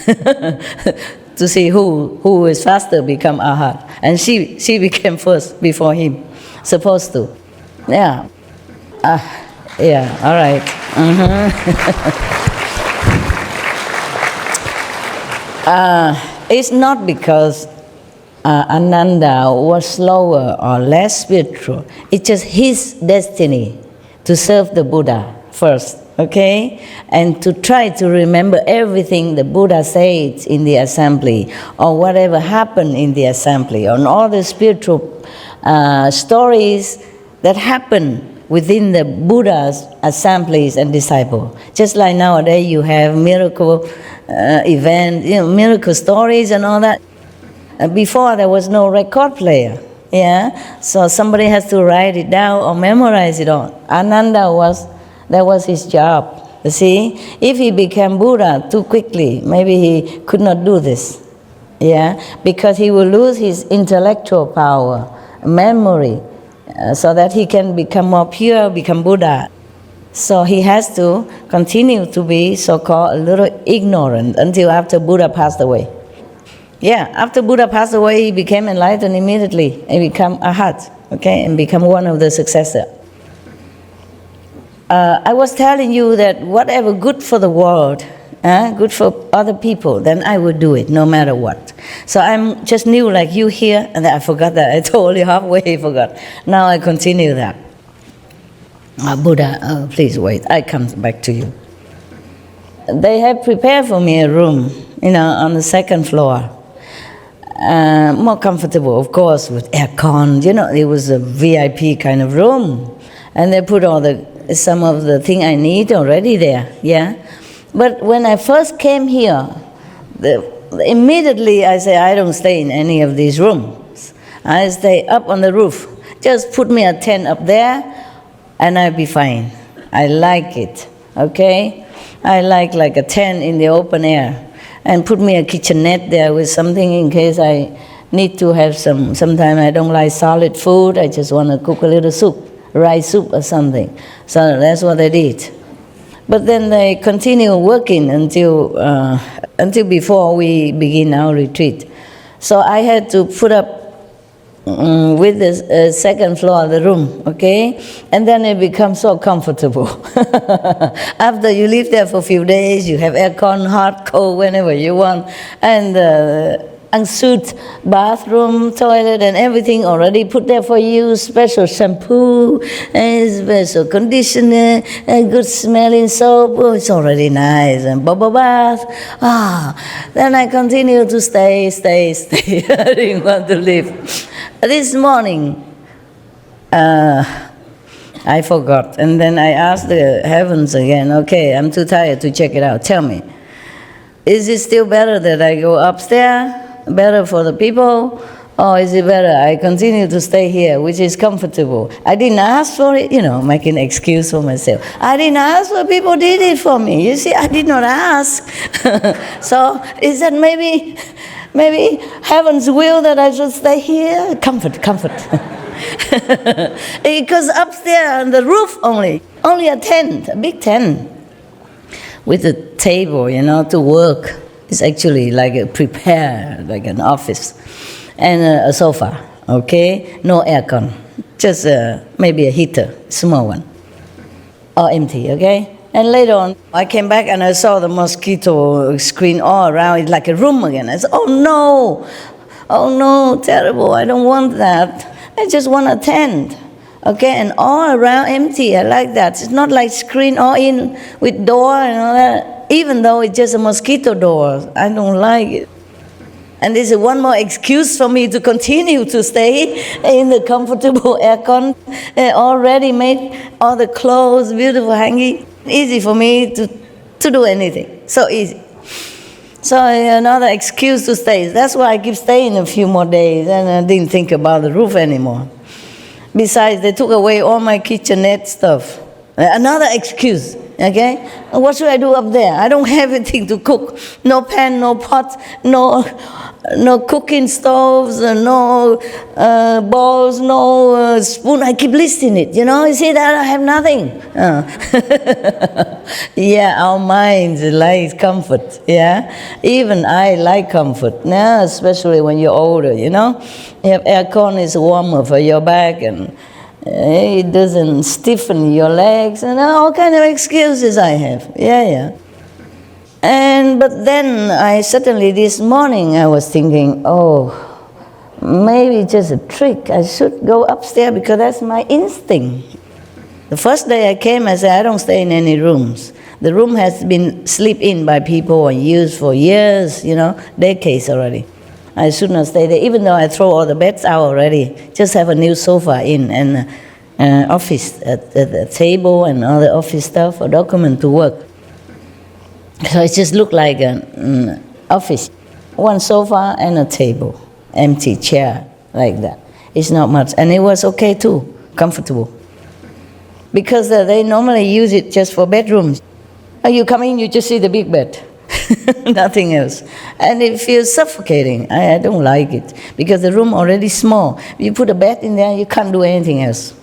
to see who is faster become Arhat. And she became first before him, supposed to. Yeah. Yeah, all right. It's not because Ananda was slower or less spiritual. It's just his destiny to serve the Buddha first, okay? And to try to remember everything the Buddha said in the assembly, or whatever happened in the assembly, on all the spiritual stories that happen within the Buddha's assemblies and disciples. Just like nowadays you have miracle events, miracle stories and all that. Before there was no record player, so somebody has to write it down or memorize it all. Ananda that was his job. You see, if he became Buddha too quickly, maybe he could not do this, because he will lose his intellectual power, memory, so that he can become more pure, become Buddha. So he has to continue to be so-called a little ignorant until after Buddha passed away. Yeah, after Buddha passed away, he became enlightened immediately and become Arhat, okay, and become one of the successors. I was telling you that whatever good for the world, good for other people, then I would do it no matter what. So I'm just new like you here, and I forgot that. I totally halfway forgot. Now I continue that. Buddha, please wait, I come back to you. They have prepared for me a room, on the second floor. More comfortable, of course, with aircon. It was a VIP kind of room. And they put some of the thing I need already there, But when I first came here, immediately I say, I don't stay in any of these rooms. I stay up on the roof. Just put me a tent up there, and I'll be fine. I like it, okay? I like a tent in the open air. And put me a kitchenette there with something in case I need to have sometimes I don't like solid food, I just want to cook a little soup, rice soup or something. So that's what I did. But then they continue working until before we begin our retreat. So I had to put up with the second floor of the room, okay? And then it becomes so comfortable. After you live there for a few days, you have aircon, hot, cold, whenever you want, and ensuite bathroom, toilet, and everything already put there for you, special shampoo, and special conditioner, and good smelling soap. Oh, it's already nice, and bubble bath. Then I continue to stay. I didn't want to leave. This morning, I forgot, and then I asked the heavens again, okay, I'm too tired to check it out. Tell me, is it still better that I go upstairs, better for the people, or is it better I continue to stay here, which is comfortable? I didn't ask for it, making an excuse for myself. I didn't ask for people did it for me. You see, I did not ask. So is that maybe heaven's will that I should stay here? Comfort. Because upstairs on the roof only a tent, a big tent, with a table, to work. It's actually like like an office, and a sofa, okay? No aircon, just maybe a heater, small one, or empty, okay? And later on, I came back and I saw the mosquito screen all around. It's like a room again. I said, oh no, terrible, I don't want that. I just want a tent, okay? And all around empty, I like that. It's not like screen all in with door and all that. Even though it's just a mosquito door, I don't like it. And this is one more excuse for me to continue to stay in the comfortable aircon, already made, all the clothes, beautiful hanging. Easy for me to do anything, so easy. So another excuse to stay. That's why I keep staying a few more days, and I didn't think about the roof anymore. Besides, they took away all my kitchenette stuff. Another excuse. Okay? And what should I do up there? I don't have anything to cook. No pan, no pot, no cooking stoves, no bowls, no spoon. I keep listing it, You see that? I have nothing. Yeah, our minds like comfort, yeah? Even I like comfort, yeah? Especially when you're older, You have aircon, it's warmer for your back, and it doesn't stiffen your legs, and all kind of excuses I have. Yeah. But then suddenly this morning I was thinking, maybe just a trick. I should go upstairs because that's my instinct. The first day I came, I said, I don't stay in any rooms. The room has been slept in by people and used for years, decades already. I should not stay there, even though I throw all the beds out already. Just have a new sofa in and office, a table and all the office stuff, a document to work. So it just looked like an office. One sofa and a table, empty chair, like that. It's not much. And it was okay too, comfortable. Because they normally use it just for bedrooms. You come in, you just see the big bed. Nothing else. And it feels suffocating. I don't like it. Because the room already small. You put a bed in there, you can't do anything else.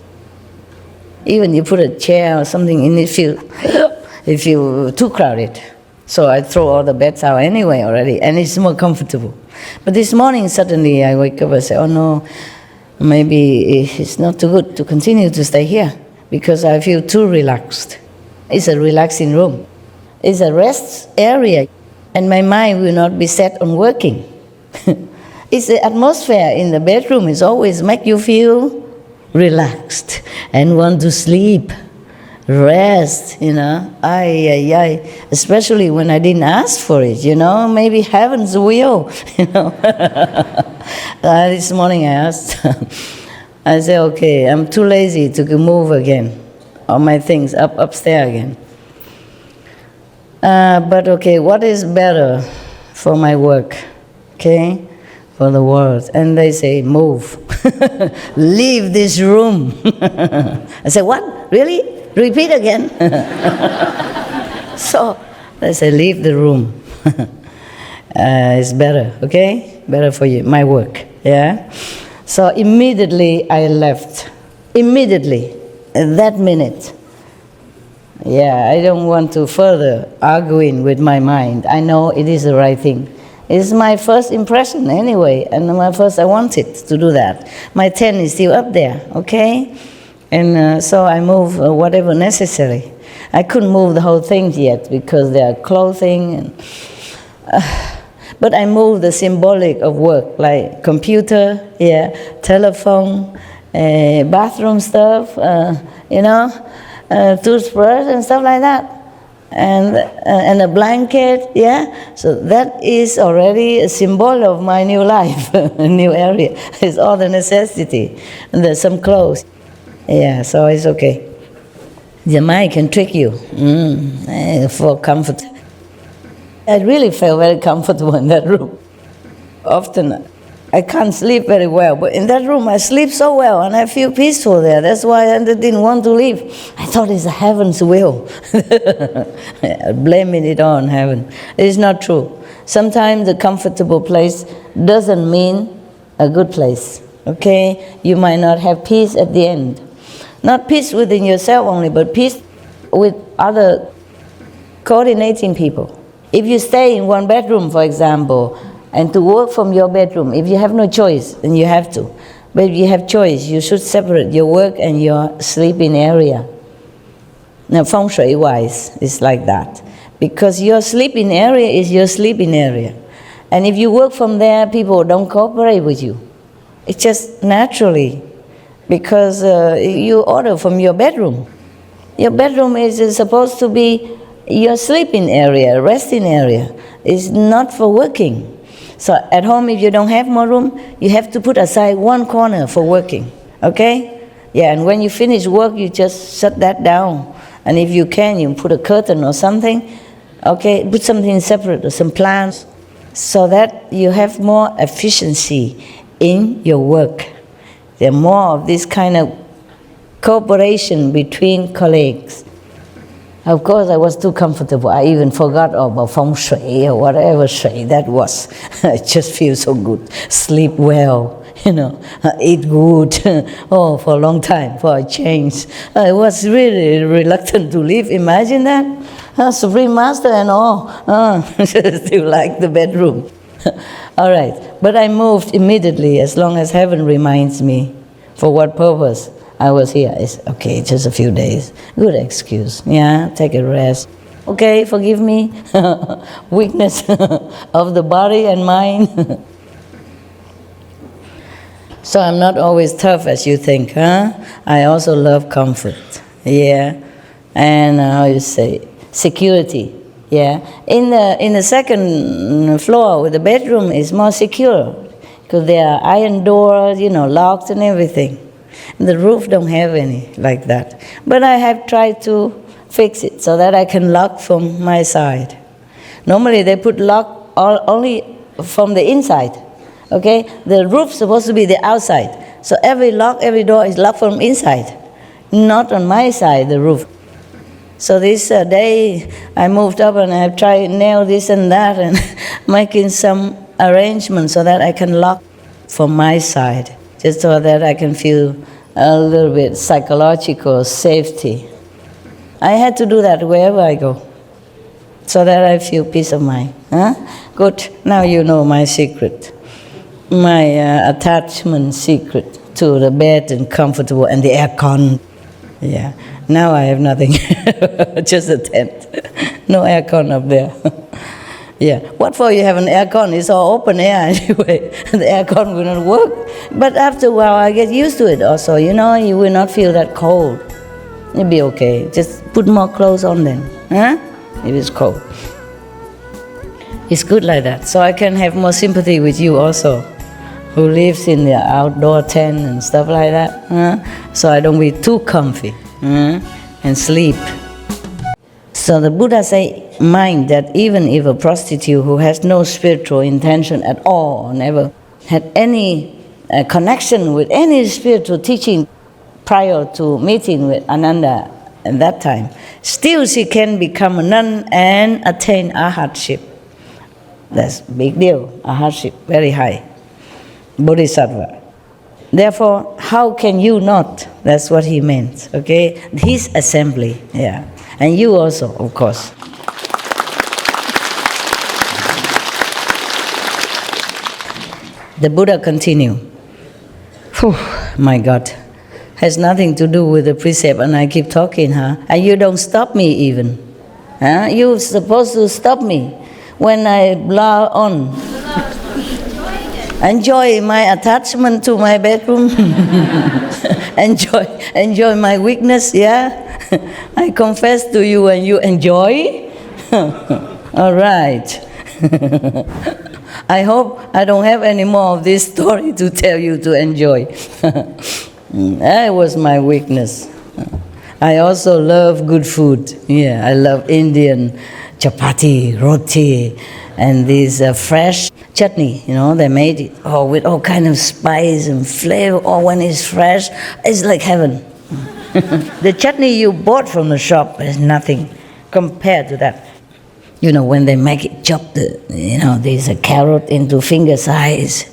Even you put a chair or something in it, it feels too crowded. So I throw all the beds out anyway already, and it's more comfortable. But this morning, suddenly I wake up and say, oh no, maybe it's not too good to continue to stay here, because I feel too relaxed. It's a relaxing room. It's a rest area, and my mind will not be set on working. It's the atmosphere in the bedroom is always make you feel relaxed and want to sleep, rest, especially when I didn't ask for it, maybe heaven's will, This morning I asked, I said, okay, I'm too lazy to move again, all my things upstairs again. But okay, what is better for my work, okay, for the world? And they say, move, leave this room. I said, what, really? Repeat again. So they say, leave the room. It's better, okay? Better for you, my work, yeah? So immediately I left. Immediately, at that minute. Yeah, I don't want to further arguing with my mind. I know it is the right thing. It's my first impression anyway, and I wanted to do that. My 10 is still up there, okay? And so I move whatever necessary. I couldn't move the whole thing yet because there are clothing. But I moved the symbolic of work, like computer, telephone, bathroom stuff, toothbrush and stuff like that. And a blanket, So that is already a symbol of my new life, a new area. It's all the necessity. And there's some clothes. So it's okay. The mind can trick you for comfort. I really felt very comfortable in that room. Often I can't sleep very well, but in that room I sleep so well and I feel peaceful there. That's why I didn't want to leave. I thought it's heaven's will. Blaming it on heaven. It's not true. Sometimes the comfortable place doesn't mean a good place. Okay? You might not have peace at the end. Not peace within yourself only, but peace with other coordinating people. If you stay in one bedroom, for example, and to work from your bedroom, if you have no choice, then you have to. But if you have choice, you should separate your work and your sleeping area. Now, feng shui-wise, it's like that. Because your sleeping area is your sleeping area. And if you work from there, people don't cooperate with you. It's just naturally. Because you order from your bedroom. Your bedroom is supposed to be your sleeping area, resting area. It's not for working. So at home, if you don't have more room, you have to put aside one corner for working, okay? And when you finish work, you just shut that down. And if you can, you put a curtain or something, okay? Put something separate or some plants so that you have more efficiency in your work. There are more of this kind of cooperation between colleagues. Of course, I was too comfortable. I even forgot about feng shui or whatever shui that was. I just feel so good. Sleep well, eat good. For a long time, for a change. I was really reluctant to leave. Imagine that. Supreme Master and all. Still like the bedroom. All right. But I moved immediately as long as heaven reminds me for what purpose I was here. It's okay, just a few days. Good excuse. Yeah, take a rest. Okay, forgive me. Weakness of the body and mind. So I'm not always tough as you think, huh? I also love comfort. Yeah. And how you say, security. Yeah. In the second floor with the bedroom is more secure because there are iron doors, locked and everything. The roof don't have any like that. But I have tried to fix it so that I can lock from my side. Normally they put lock only from the inside. Okay? The roof's supposed to be the outside. So every door is locked from inside. Not on my side, the roof. So this day I moved up and I have tried nail this and that and making some arrangements so that I can lock from my side. Just so that I can feel a little bit psychological safety. I had to do that wherever I go, so that I feel peace of mind. Huh? Good. Now you know my secret, my attachment secret to the bed and comfortable and the aircon. Yeah. Now I have nothing, just a tent. No aircon up there. Yeah, what for you have an aircon? It's all open air anyway. The aircon will not work. But after a while, I get used to it also. You will not feel that cold. It'll be okay. Just put more clothes on then. Huh? If it's cold. It's good like that. So I can have more sympathy with you also, who lives in the outdoor tent and stuff like that. Huh? So I don't be too comfy and sleep. So the Buddha say, mind that even if a prostitute who has no spiritual intention at all, or never had any connection with any spiritual teaching prior to meeting with Ananda at that time, still she can become a nun and attain arhatship. That's a big deal, arhatship, very high. Bodhisattva. Therefore, how can you not? That's what he meant, okay? His assembly, yeah. And you also, of course. The Buddha continued. My God, has nothing to do with the precept, and I keep talking, huh? And you don't stop me even. Huh? You're supposed to stop me when I blah on. Enjoy my attachment to my bedroom. enjoy my weakness, yeah? I confess to you and you enjoy. All right. I hope I don't have any more of this story to tell you to enjoy. That was my weakness. I also love good food. Yeah, I love Indian chapati, roti, and this fresh chutney, they made it with all kind of spice and flavor. When it's fresh, it's like heaven. The chutney you bought from the shop is nothing compared to that. When they make it, chop there's a carrot into finger size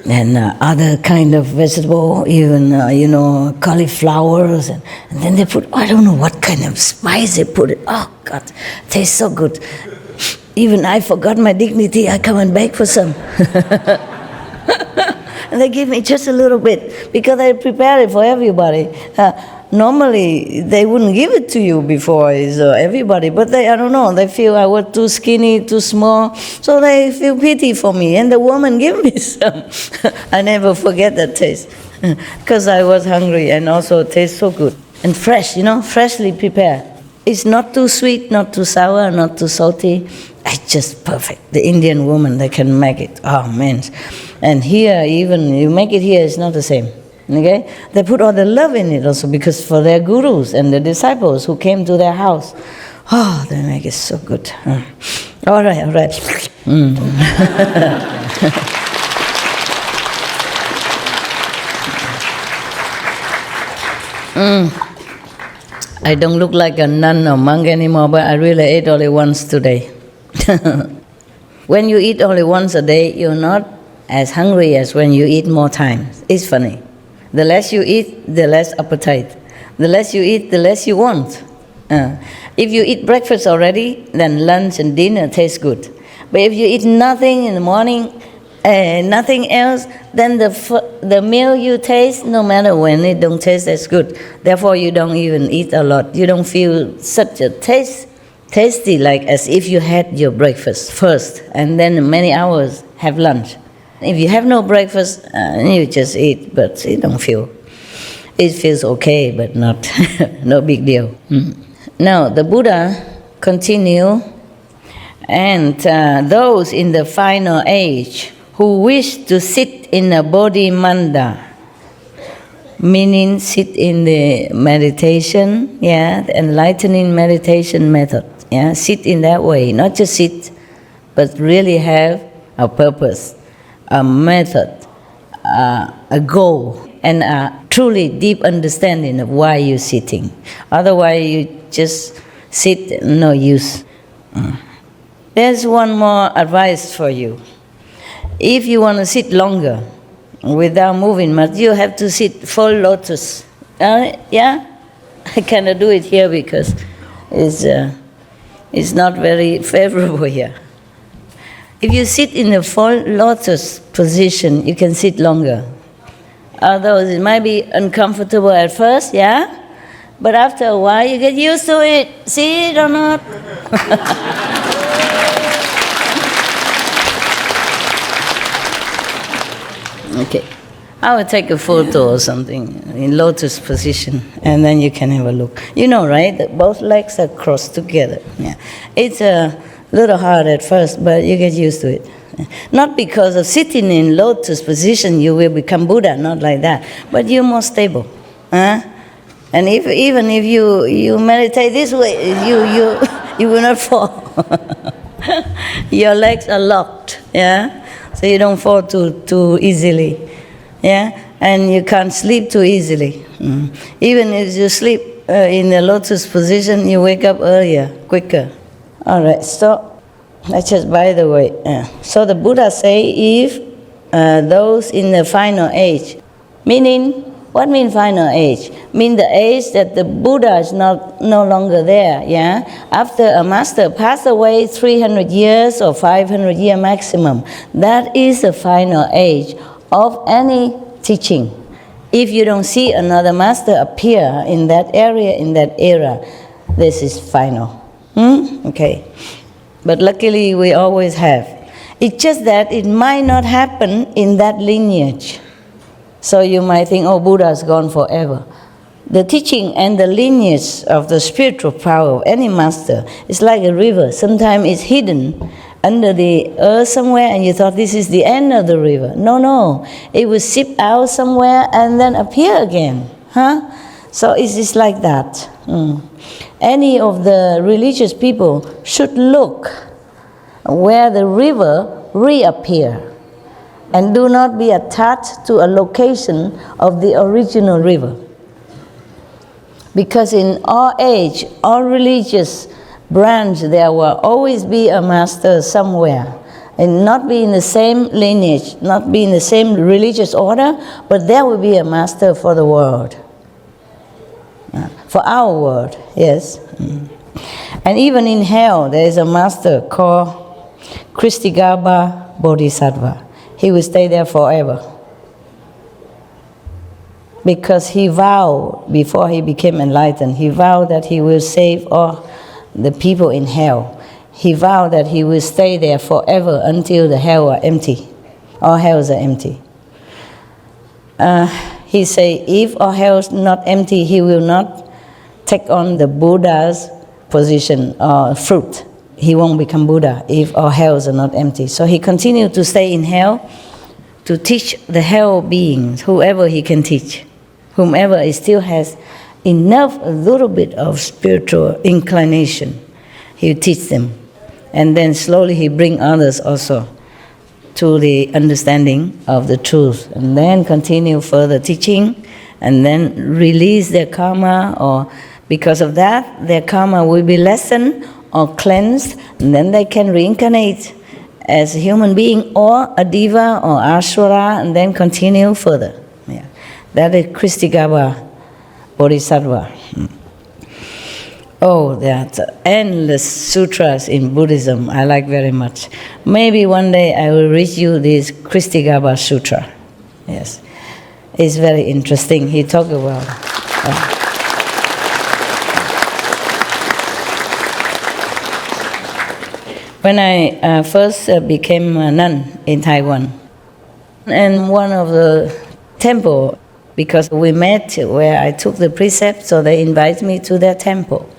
and other kind of vegetable, even, cauliflowers. And then they put, I don't know what kind of spice they put it. Oh, God, tastes so good. Even I forgot my dignity, I come and beg for some. And they give me just a little bit because I prepare it for everybody. Normally, they wouldn't give it to you before everybody, but I don't know, they feel I was too skinny, too small, so they feel pity for me, and the woman gave me some. I never forget that taste, because I was hungry, and also it tastes so good. And fresh, freshly prepared. It's not too sweet, not too sour, not too salty. It's just perfect. The Indian woman, they can make it. Oh, man. And here, even you make it here, it's not the same. Okay? They put all the love in it also because for their gurus and the disciples who came to their house. Oh, they make it so good. All right. I don't look like a nun or monk anymore, but I really ate only once today. When you eat only once a day, you're not as hungry as when you eat more times. It's funny. The less you eat, the less appetite. The less you eat, the less you want. If you eat breakfast already, then lunch and dinner taste good. But if you eat nothing in the morning, nothing else, then the meal you taste, no matter when, it don't taste as good. Therefore, you don't even eat a lot. You don't feel such a tasty like as if you had your breakfast first, and then many hours have lunch. If you have no breakfast, you just eat, but you don't feel. It feels okay, but not no big deal. Now, the Buddha continue, and those in the final age who wish to sit in a bodhi manda, meaning sit in the meditation, the enlightening meditation method. Sit in that way, not just sit, but really have a purpose, a method, a goal, and a truly deep understanding of why you're sitting. Otherwise, you just sit, no use. There's one more advice for you. If you want to sit longer without moving much, you have to sit full lotus. I cannot do it here because it's not very favorable here. If you sit in a full lotus position, you can sit longer. Although it might be uncomfortable at first, but after a while you get used to it. See it or not? Okay, I will take a photo or something in lotus position, and then you can have a look. You know, right? That both legs are crossed together. It's a little hard at first, but you get used to it. Not because of sitting in lotus position you will become Buddha, not like that, but you're more stable. And even if you meditate this way, you will not fall. Your legs are locked, so you don't fall too easily, and you can't sleep too easily. Even if you sleep in the lotus position, you wake up earlier, quicker. All right, so that's just by the way. So the Buddha say, if those in the final age, meaning, what means final age? Mean the age that the Buddha is no longer there, After a master passed away 300 years or 500 years maximum, that is the final age of any teaching. If you don't see another master appear in that area, in that era, this is final. Okay. But luckily we always have. It's just that it might not happen in that lineage. So you might think, Buddha's gone forever. The teaching and the lineage of the spiritual power of any master is like a river. Sometimes it's hidden under the earth somewhere, and you thought this is the end of the river. No. It will seep out somewhere and then appear again. So it's just like that. Any of the religious people should look where the river reappear, and do not be attached to a location of the original river. Because in all age, all religious branch, there will always be a master somewhere, and not be in the same lineage, not be in the same religious order, but there will be a master for the world. For our world, yes. And even in hell, there is a master called Kristigaba Bodhisattva. He will stay there forever. Because he vowed, before he became enlightened, he vowed that he will save all the people in hell. He vowed that he will stay there forever until the hell are empty. All hells are empty. He said, if all hells not empty, he will not take on the Buddha's position or fruit. He won't become Buddha if all hells are not empty. So he continued to stay in hell to teach the hell beings, whoever he can teach. Whomever still has enough, a little bit of spiritual inclination, he will teach them. And then slowly he bring others also to the understanding of the truth. And then continue further teaching, and then release their karma or Because of that, their karma will be lessened or cleansed, and then they can reincarnate as a human being or a diva or asura, and then continue further. Yeah. That is Kristigaba Bodhisattva. Oh, there are endless sutras in Buddhism I like very much. Maybe one day I will read you this Kristigaba Sutra. Yes. It's very interesting. He talked about... When I first became a nun in Taiwan, and one of the temple, because we met where I took the precept, so they invited me to their temple.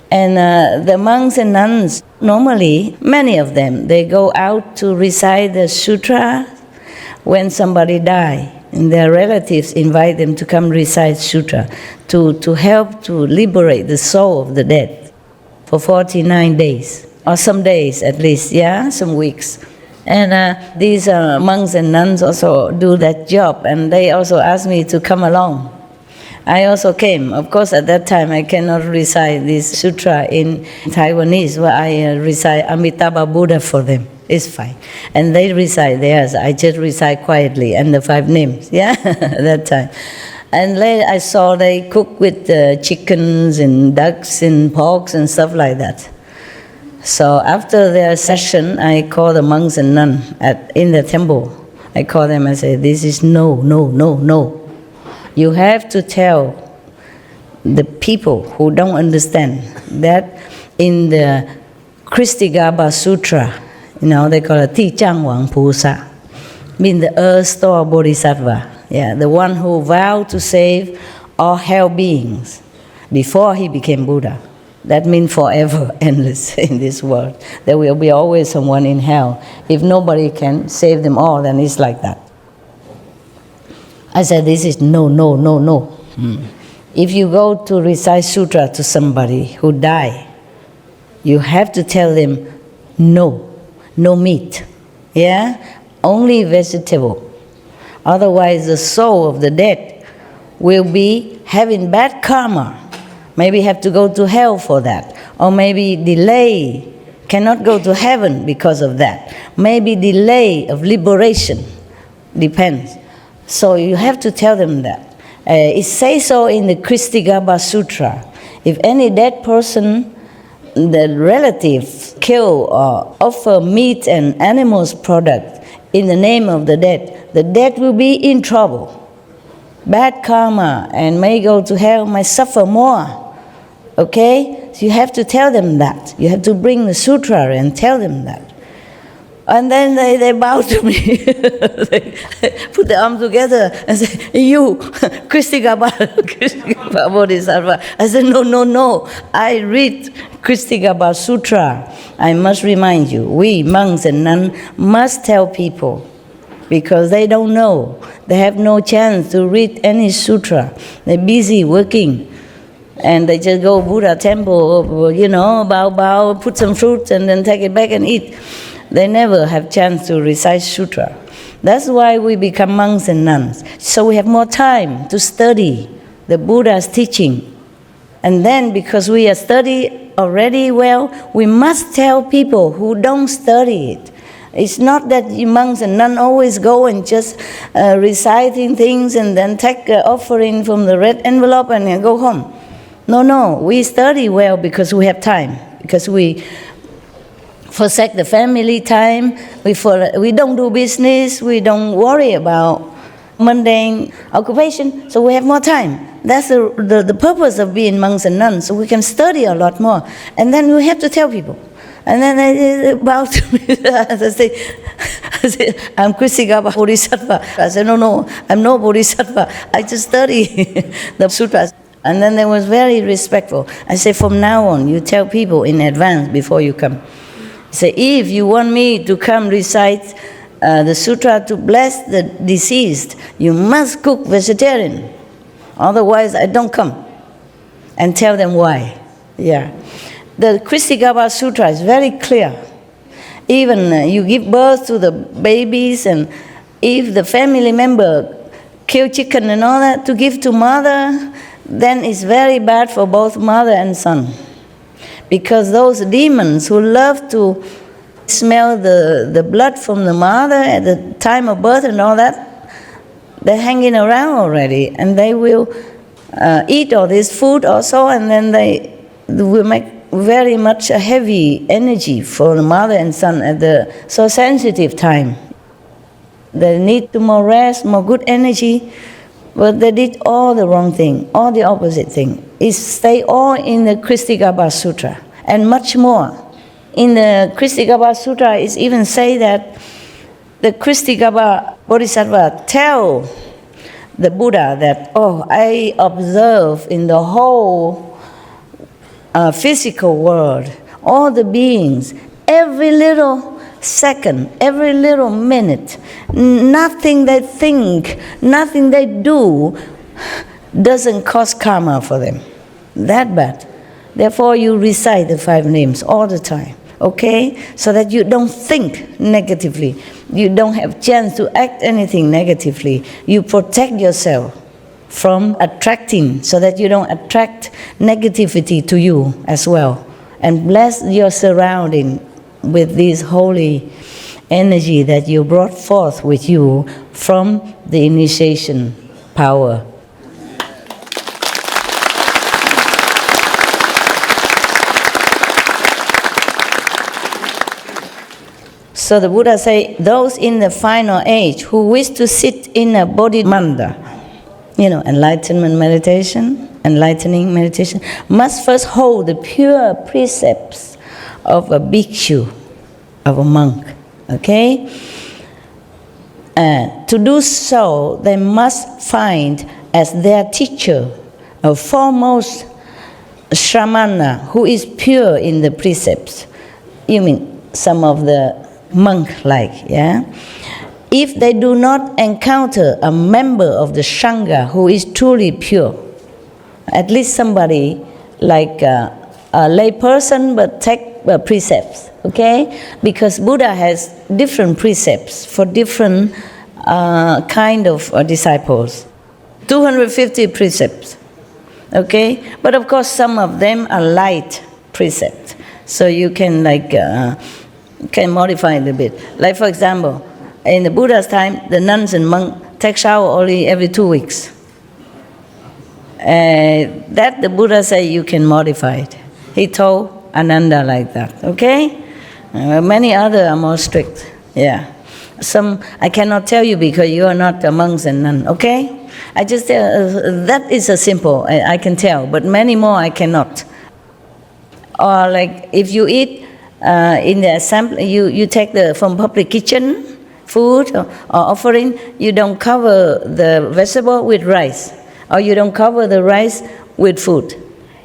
And the monks and nuns, normally, many of them, they go out to recite the sutra when somebody dies. And their relatives invite them to come recite sutra to help to liberate the soul of the dead for 49 days. Or some days at least, yeah, some weeks. And these monks and nuns also do that job, and they also asked me to come along. I also came. Of course, at that time, I cannot recite this sutra in Taiwanese, but I recite Amitabha Buddha for them. It's fine. And they recite theirs. I just recite quietly, and the 5 names, yeah, at that time. And later I saw they cook with chickens and ducks and porks and stuff like that. So after their session, I called the monks and nuns in the temple. I called them and said, this is no. You have to tell the people who don't understand that in the Kristigaba Sutra, they call it Ti Chang Wang Pusa, means the earth store bodhisattva, the one who vowed to save all hell beings before he became Buddha. That means forever, endless in this world. There will be always someone in hell. If nobody can save them all, then it's like that. I said, this is no. If you go to recite sutra to somebody who died, you have to tell them, no meat, only vegetable. Otherwise, the soul of the dead will be having bad karma. Maybe have to go to hell for that. Or maybe delay, cannot go to heaven because of that. Maybe delay of liberation, depends. So you have to tell them that. It says so in the Kristigaba Sutra. If any dead person, the relative kill or offer meat and animals product in the name of the dead will be in trouble. Bad karma and may go to hell, may suffer more. Okay? So you have to tell them that. You have to bring the sutra and tell them that. And then they bow to me. They put their arms together and say, you, Kristigaba Bodhisattva. I said, no. I read Kristigaba Sutra. I must remind you, we monks and nuns must tell people because they don't know. They have no chance to read any sutra. They're busy working. And they just go Buddha temple, bow, put some fruit and then take it back and eat. They never have chance to recite sutra. That's why we become monks and nuns. So we have more time to study the Buddha's teaching. And then because we are study already well, we must tell people who don't study it. It's not that you monks and nuns always go and just reciting things and then take offering from the red envelope and then go home. No, we study well because we have time, because we forsake the family time, we don't do business, we don't worry about mundane occupation, so we have more time. That's the purpose of being monks and nuns, so we can study a lot more. And then we have to tell people. And then they bow to me. I say, I'm Kristigaba Bodhisattva. I said, no, I'm no Bodhisattva. I just study the sutras. And then they was very respectful. I said, from now on, you tell people in advance before you come. Say, if you want me to come recite the sutra to bless the deceased, you must cook vegetarian. Otherwise, I don't come. And tell them why. The Kristigaba Sutra is very clear. Even you give birth to the babies, and if the family member kill chicken and all that to give to mother, then it's very bad for both mother and son. Because those demons who love to smell the blood from the mother at the time of birth and all that, they're hanging around already, and they will eat all this food also, and then they will make very much a heavy energy for the mother and son at the so sensitive time. They need to more rest, more good energy, but they did all the wrong thing, all the opposite thing. It's they all in the Kristigabha Sutra, and much more. In the Kristigabha Sutra, it's even say that the Kristigabha Bodhisattva tell the Buddha that, oh, I observe in the whole physical world, all the beings, every little second, every little minute, nothing they think, nothing they do doesn't cause karma for them. That bad. Therefore, you recite the 5 names all the time, okay? So that you don't think negatively. You don't have chance to act anything negatively. You protect yourself from attracting, so that you don't attract negativity to you as well. And bless your surrounding with this holy energy that you brought forth with you from the initiation power. So the Buddha say, those in the final age who wish to sit in a bodhimanda, enlightenment meditation, enlightening meditation, must first hold the pure precepts of a bhikshu, of a monk, okay? To do so, they must find as their teacher a foremost shramana who is pure in the precepts. You mean some of the monk-like, yeah? If they do not encounter a member of the Sangha who is truly pure, at least somebody like a lay person but take precepts, okay? Because Buddha has different precepts for different kind of disciples. 250 precepts, okay? But of course some of them are light precepts, so you can can modify it a bit. Like for example, in the Buddha's time, the nuns and monks take shower only every 2 weeks. That the Buddha said you can modify it. He told Ananda like that, okay? Many other are more strict, yeah. Some I cannot tell you because you are not a monks and nuns, okay? I just that is a simple, I can tell, but many more I cannot. Or like if you eat in the assembly, you take from public kitchen, food or offering, you don't cover the vegetable with rice, or you don't cover the rice with food.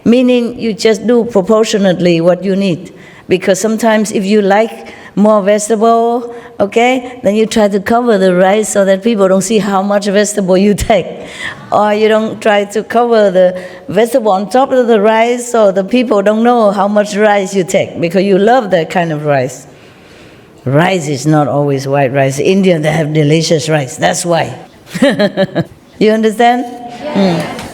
Meaning you just do proportionately what you need. Because sometimes if you like more vegetable, okay, then you try to cover the rice so that people don't see how much vegetable you take. Or you don't try to cover the vegetable on top of the rice so the people don't know how much rice you take, because you love that kind of rice. Rice is not always white rice. India, they have delicious rice. That's why. You understand? Yeah.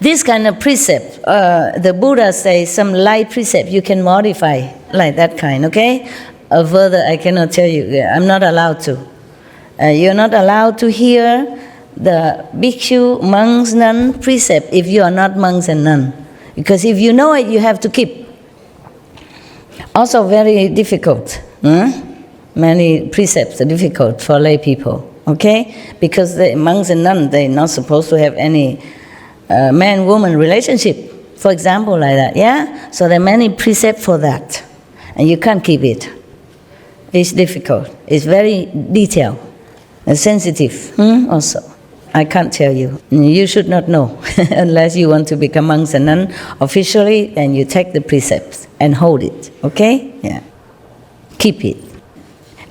This kind of precept, the Buddha says some light precept you can modify like that kind, okay? Further, I cannot tell you. I'm not allowed to. You're not allowed to hear the bhikshu, monks, nun precept if you are not monks and nun. Because if you know it, you have to keep. Also very difficult. Many precepts are difficult for lay people, okay? Because the monks and nuns, they're not supposed to have any man-woman relationship, for example, like that, yeah? So there are many precepts for that, and you can't keep it. It's difficult. It's very detailed and sensitive also. I can't tell you. You should not know unless you want to become monks and nuns officially, and you take the precepts and hold it, okay? Yeah. Keep it.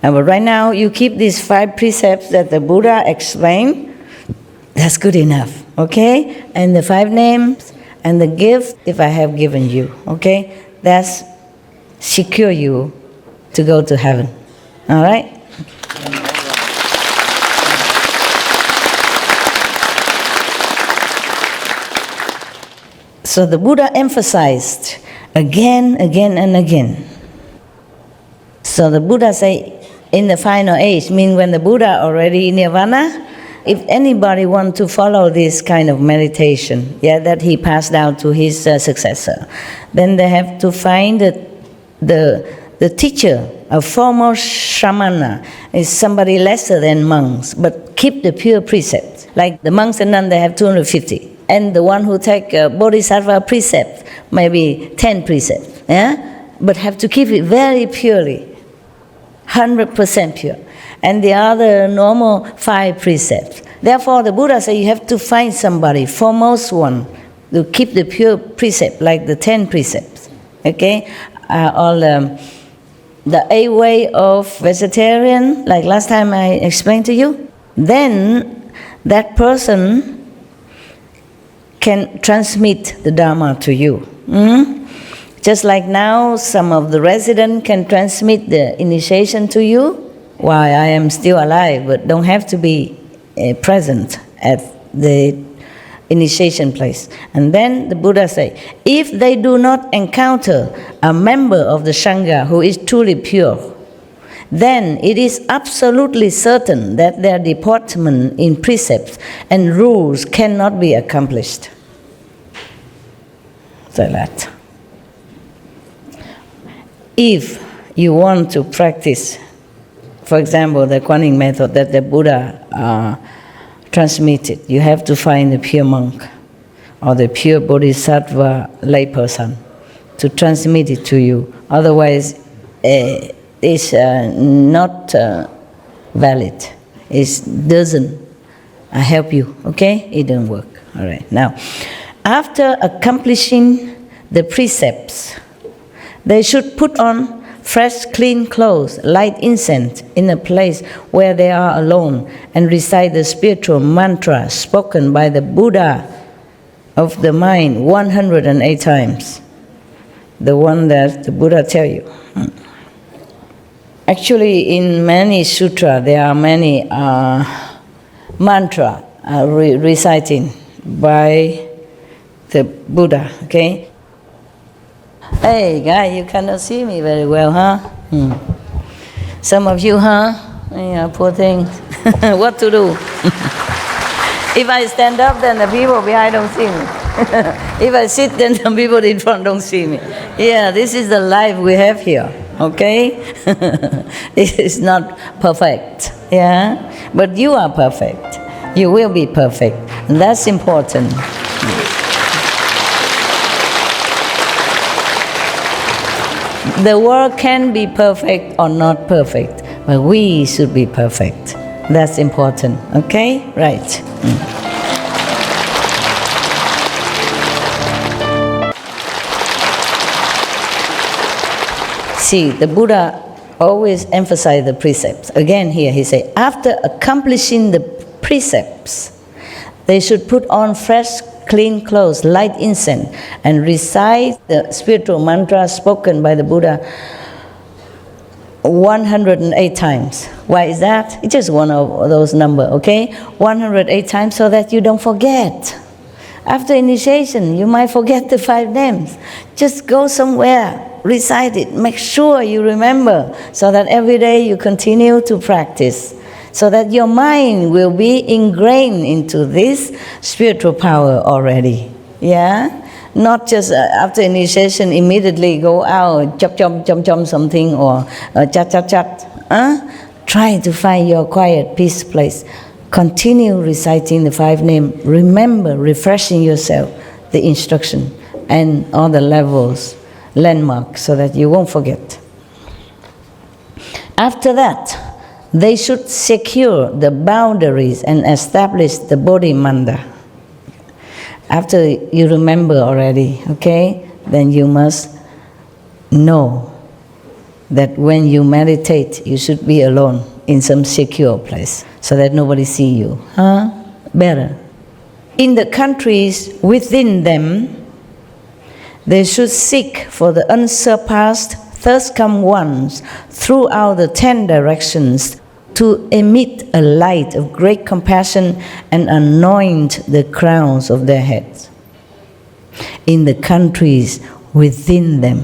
But right now, you keep these 5 precepts that the Buddha explained. That's good enough, okay? And the 5 names and the gift, if I have given you, okay? That's secure you to go to heaven, all right? So the Buddha emphasized again, and again. So the Buddha say, in the final age, mean when the Buddha already nirvana, if anybody want to follow this kind of meditation, that he passed down to his successor, then they have to find the teacher, a foremost shamana, is somebody lesser than monks, but keep the pure precepts. Like the monks and nuns, they have 250. And the one who take bodhisattva precept, maybe 10 precepts, but have to keep it very purely, 100% pure. And the other normal 5 precepts. Therefore, the Buddha said you have to find somebody, foremost one, to keep the pure precept, like the 10 precepts. Okay? All the 8 way of vegetarian, like last time I explained to you. Then that person can transmit the Dharma to you. Just like now, some of the residents can transmit the initiation to you. Why I am still alive, but don't have to be present at the initiation place. And then the Buddha say, if they do not encounter a member of the Sangha who is truly pure, then it is absolutely certain that their deportment in precepts and rules cannot be accomplished. So that. If you want to practice, for example, the Kuan method that the Buddha transmitted, you have to find a pure monk or the pure bodhisattva layperson to transmit it to you. Otherwise, it's not valid. It doesn't help you, okay? It doesn't work. All right. Now, after accomplishing the precepts, they should put on fresh, clean clothes, light incense in a place where they are alone, and recite the spiritual mantra spoken by the Buddha of the mind 108 times. The one that the Buddha tell you. Actually, in many sutra, there are many mantra reciting by the Buddha, okay? Hey, guy, you cannot see me very well, huh? Some of you, huh? Yeah, poor thing. What to do? If I stand up, then the people behind don't see me. If I sit, then the people in front don't see me. Yeah, this is the life we have here, okay? This is not perfect, yeah? But you are perfect. You will be perfect. And that's important. The world can be perfect or not perfect, but we should be perfect. That's important, okay? Right. See, the Buddha always emphasized the precepts. Again here he said, after accomplishing the precepts, they should put on fresh, clean clothes, light incense, and recite the spiritual mantra spoken by the Buddha 108 times. Why is that? It's just one of those numbers, okay? 108 times so that you don't forget. After initiation, you might forget the 5 names. Just go somewhere, recite it, make sure you remember, so that every day you continue to practice, so that your mind will be ingrained into this spiritual power already. Yeah? Not just after initiation immediately go out, chop something, or chat. Try to find your quiet, peace place. Continue reciting the 5 names. Remember, refreshing yourself, the instruction, and all the levels, landmarks, so that you won't forget. After that, they should secure the boundaries and establish the Bodhi Manda. After you remember already, okay, then you must know that when you meditate, you should be alone in some secure place so that nobody see you. Better. In the countries within them, they should seek for the unsurpassed thirst-come ones throughout the 10 directions to emit a light of great compassion and anoint the crowns of their heads. in the countries within them.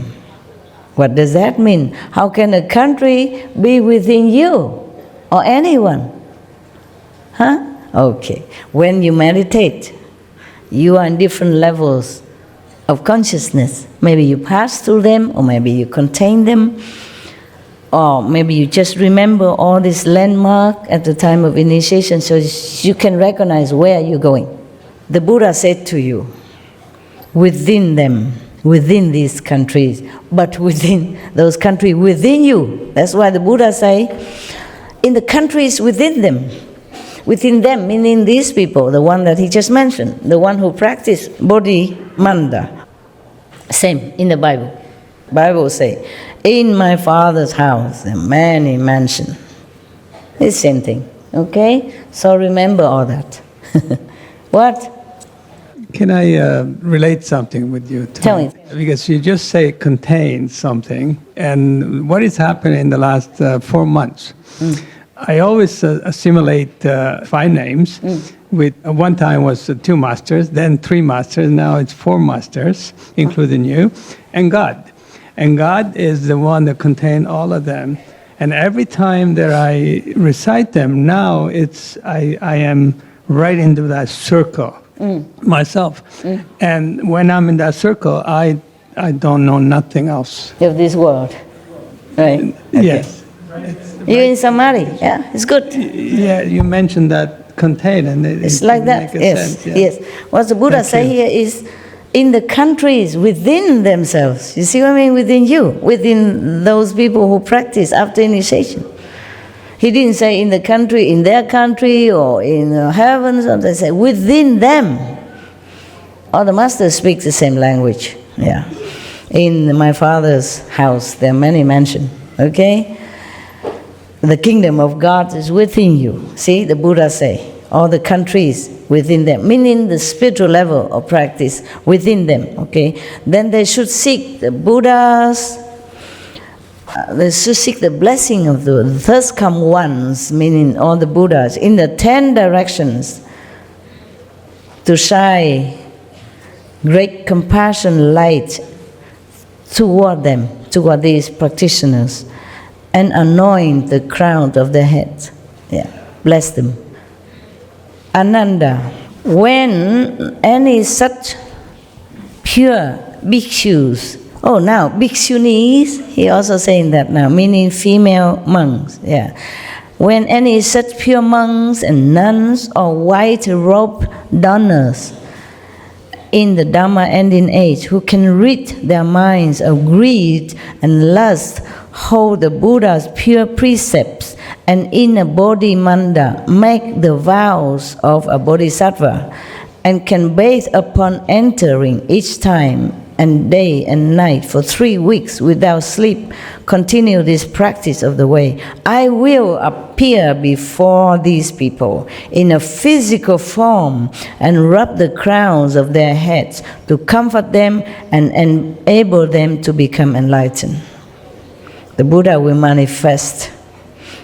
What does that mean? How can a country be within you or anyone? Huh? Okay. When you meditate, you are in different levels of consciousness. Maybe you pass through them, or maybe you contain them, or maybe you just remember all this landmark at the time of initiation so you can recognize where you're going. The Buddha said to you, within them, within these countries, but within those countries within you. That's why the Buddha say, in the countries within them. Within them, meaning these people, the one that he just mentioned, the one who practice Bodhi Manda. Same in the Bible. Bible say, in my Father's house there are many mansions. It's the same thing, okay? So remember all that. What? Can I relate something with you? Tell me. Because you just say contain something, and what has happened in the last 4 months? I always assimilate 5 names. With one time was 2 masters, then 3 masters, now it's 4 masters, including you, and God. And God is the one that contains all of them. And every time that I recite them, now I am right into that circle myself. And when I'm in that circle, I don't know nothing else. Of this world, right? Okay. Yes. You're in Samadhi, yeah? It's good. Yeah, you mentioned that contain, and It's like that, yes, sense, yeah. yes. What the Buddha Thank say you. here is, in the countries within themselves. You see what I mean? Within you, within those people who practice after initiation. He didn't say in the country, in their country, or in heaven, or they say within them. All the masters speak the same language, yeah. In my Father's house, there are many mansions, okay? The kingdom of God is within you. See, the Buddha say, all the countries within them, meaning the spiritual level of practice within them, okay? Then they should seek the Buddhas, they should seek the blessing of the first come ones, meaning all the Buddhas, in the 10 directions to shine great compassion light toward them, toward these practitioners, and anoint the crown of their heads. Yeah, bless them. Ananda, when any such pure bhikshus, now bhikshunis, he also saying that now, meaning female monks, yeah. When any such pure monks and nuns or white-robed donors in the Dhamma ending age who can rid their minds of greed and lust, hold the Buddha's pure precepts, and in a Bodhi Manda make the vows of a Bodhisattva, and can bathe upon entering each time and day and night for 3 weeks without sleep, continue this practice of the way, I will appear before these people in a physical form and rub the crowns of their heads to comfort them and enable them to become enlightened. The Buddha will manifest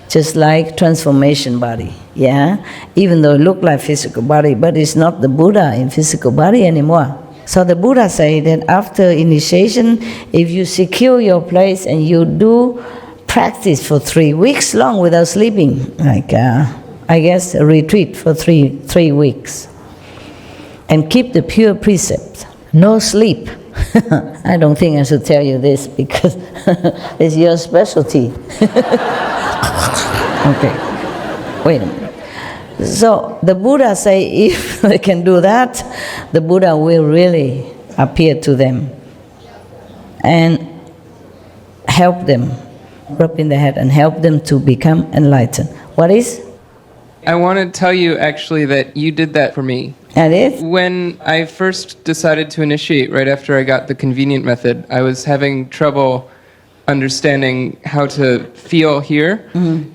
just like transformation body, yeah? Even though it looks like physical body, but it's not the Buddha in physical body anymore. So the Buddha say that after initiation, if you secure your place and you do practice for 3 weeks long without sleeping, like I guess a retreat for three weeks, and keep the pure precepts, no sleep. I don't think I should tell you this because it's your specialty. Okay, wait a minute. So the Buddha say if they can do that, the Buddha will really appear to them and help them, rub in the head and help them to become enlightened. What is? I want to tell you actually that you did that for me. That is? When I first decided to initiate, right after I got the convenient method, I was having trouble understanding how to feel here,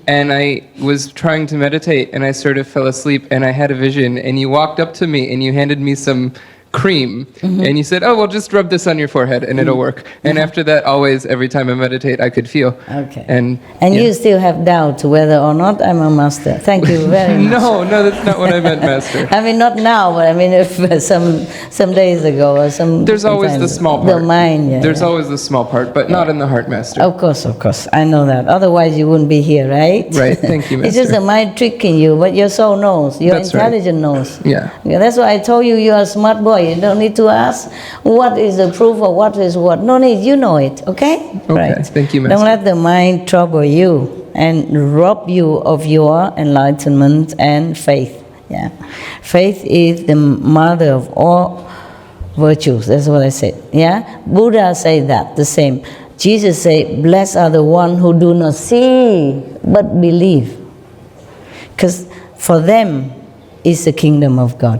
and I was trying to meditate, and I sort of fell asleep, and I had a vision, and you walked up to me, and you handed me some cream, and you said, "Oh, well, just rub this on your forehead, and it'll work." And after that, always, every time I meditate, I could feel. Okay. And you still have doubt whether or not I'm a master. Thank you very much. No, that's not what I meant, Master. I mean, not now, but I mean, if some days ago or some. There's always the small part. The mind, yeah. There's always the small part, but not in the heart, Master. Of course, I know that. Otherwise, you wouldn't be here, right? Right. Thank you, Master. It's just the mind tricking you, but your soul knows. Your That's intelligence knows. Yeah. That's why I told you you're a smart boy. You don't need to ask what is the proof or what is what. No need. You know it. Okay. Okay. Right. Thank you, Master. Don't let the mind trouble you and rob you of your enlightenment and faith. Yeah. Faith is the mother of all virtues. That's what I said. Yeah. Buddha said that the same. Jesus said, "Blessed are the ones who do not see but believe," because for them is the kingdom of God.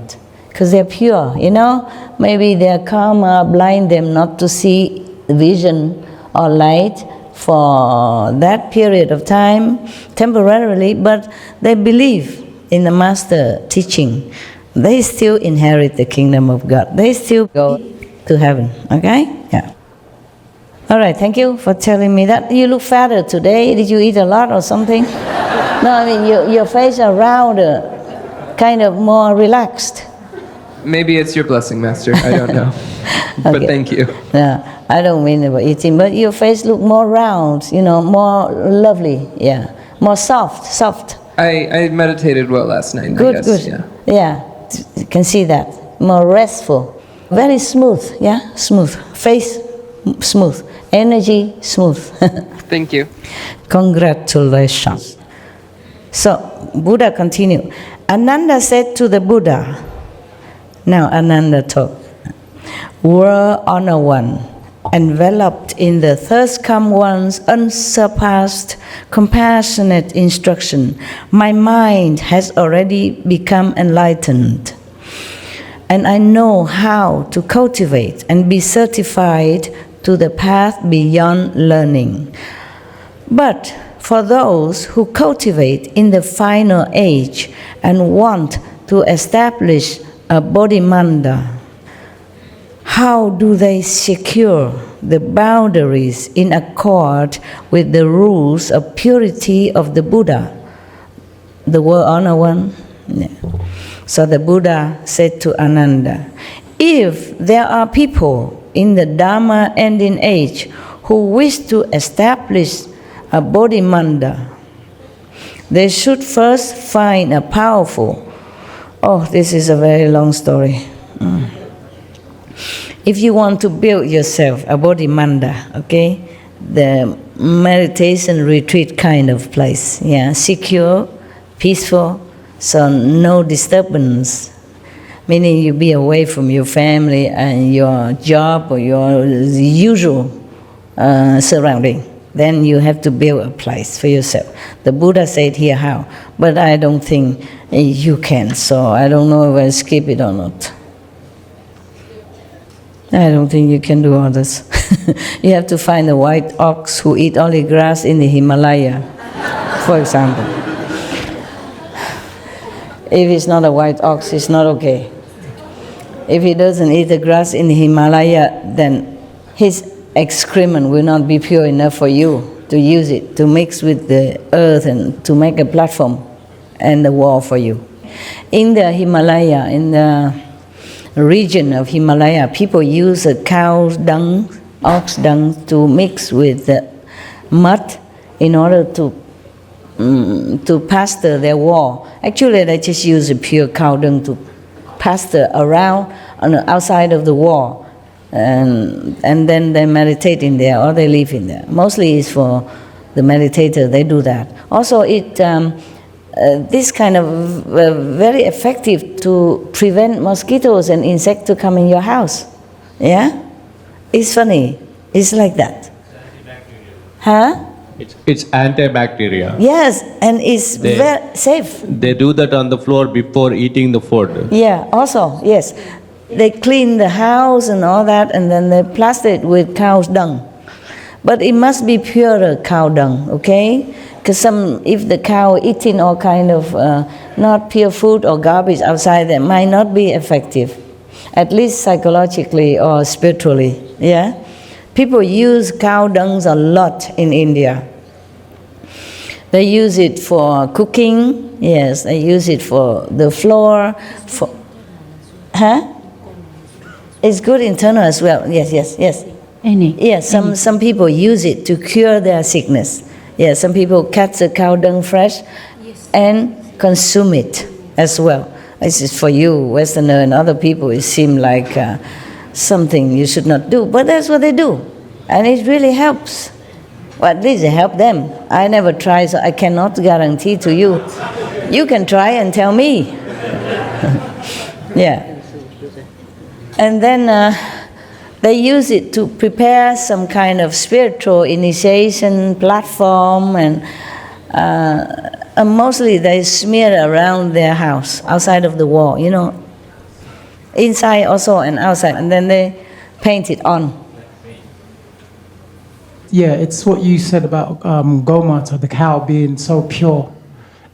Because they're pure, you know. Maybe their karma blind them not to see vision or light for that period of time, temporarily, but they believe in the master teaching. They still inherit the kingdom of God. They still go to heaven, okay? Yeah. All right, thank you for telling me that. You look fatter today. Did you eat a lot or something? No, I mean, your face are rounder, kind of more relaxed. Maybe it's your blessing, Master. I don't know. But Okay. thank you. No, I don't mean about eating, but your face look more round, you know, more lovely, yeah. More soft. I meditated well last night, Good, I guess. good. Yeah. Yeah, you can see that. More restful. Very smooth, yeah, smooth. Face smooth. Energy smooth. Thank you. Congratulations. So, Buddha continued. Ananda said to the Buddha, now Ananda talk, "Were Honor One, enveloped in the Thirst Come One's unsurpassed, compassionate instruction, my mind has already become enlightened, and I know how to cultivate and be certified to the path beyond learning. But for those who cultivate in the final age and want to establish a bodhimanda, how do they secure the boundaries in accord with the rules of purity of the Buddha?" The word honor one. Yeah. So the Buddha said to Ananda, "If there are people in the Dharma ending age who wish to establish a bodhimanda, they should first find a powerful..." Oh, this is a very long story. If you want to build yourself a bodhimanda, okay, the meditation retreat kind of place, yeah, secure, peaceful, so no disturbance, meaning you be away from your family and your job or your usual surrounding. Then you have to build a place for yourself. The Buddha said here how, but I don't think you can, so I don't know if I skip it or not. I don't think you can do all this. You have to find a white ox who eat only grass in the Himalaya, for example. If it's not a white ox, it's not okay. If he doesn't eat the grass in the Himalaya, then his excrement will not be pure enough for you to use it, to mix with the earth and to make a platform and a wall for you. In the Himalaya, in the region of Himalaya, people use a cow's dung, ox dung, to mix with the mud in order to pasture their wall. Actually, they just use a pure cow dung to pasture around on the outside of the wall, and then they meditate in there or they live in there. Mostly it's for the meditator, they do that. Also, this kind of very effective to prevent mosquitoes and insects to come in your house. Yeah? It's funny. It's like that. Huh? It's antibacterial. Yes, and it's very safe. They do that on the floor before eating the food. Yeah, also, yes. They clean the house and all that, and then they plaster it with cow's dung. But it must be purer cow dung, okay? Because if the cow eating all kind of not pure food or garbage outside, that might not be effective. at least psychologically or spiritually. Yeah, people use cow dung a lot in India. They use it for cooking. Yes, they use it for the floor. It's good internal as well. Yes. Yes, some people use it to cure their sickness. Yes, some people cut the cow dung fresh and consume it as well. This is for you, Westerner, and other people. It seems like something you should not do, but that's what they do, and it really helps. Well, at least it helps them. I never tried, so I cannot guarantee to you. You can try and tell me. Yeah. And then they use it to prepare some kind of spiritual initiation platform, and mostly they smear around their house, outside of the wall, inside also and outside, and then they paint it on. Yeah, it's what you said about Gomata, the cow being so pure.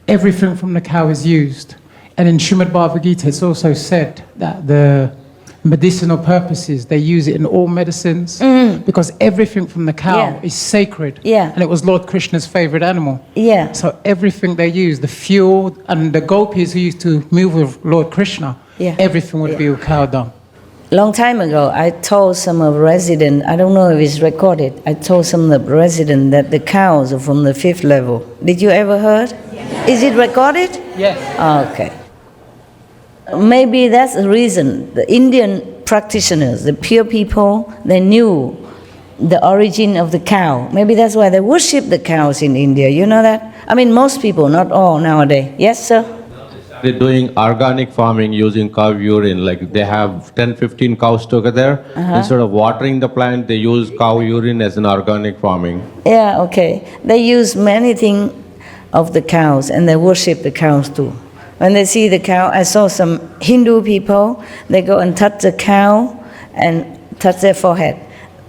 Everything from the cow is used. And in Srimad Bhagavad Gita, it's also said that the medicinal purposes, they use it in all medicines because everything from the cow is sacred. Yeah. And it was Lord Krishna's favorite animal. Yeah. So everything they use, the fuel, and the gopis who used to move with Lord Krishna, everything would be with cow dung. Long time ago, I told some of residents, I don't know if it's recorded, I told some of the residents that the cows are from the 5th level. Did you ever heard? Yes. Is it recorded? Yes. Okay. Maybe that's the reason. The Indian practitioners, the pure people, they knew the origin of the cow. Maybe that's why they worship the cows in India. You know that? I mean, most people, not all nowadays. Yes, sir? They're doing organic farming using cow urine. Like they have 10-15 cows together. Instead of watering the plant, they use cow urine as an organic farming. Yeah, okay. They use many things of the cows, and they worship the cows too. When they see the cow, I saw some Hindu people, they go and touch the cow and touch their forehead.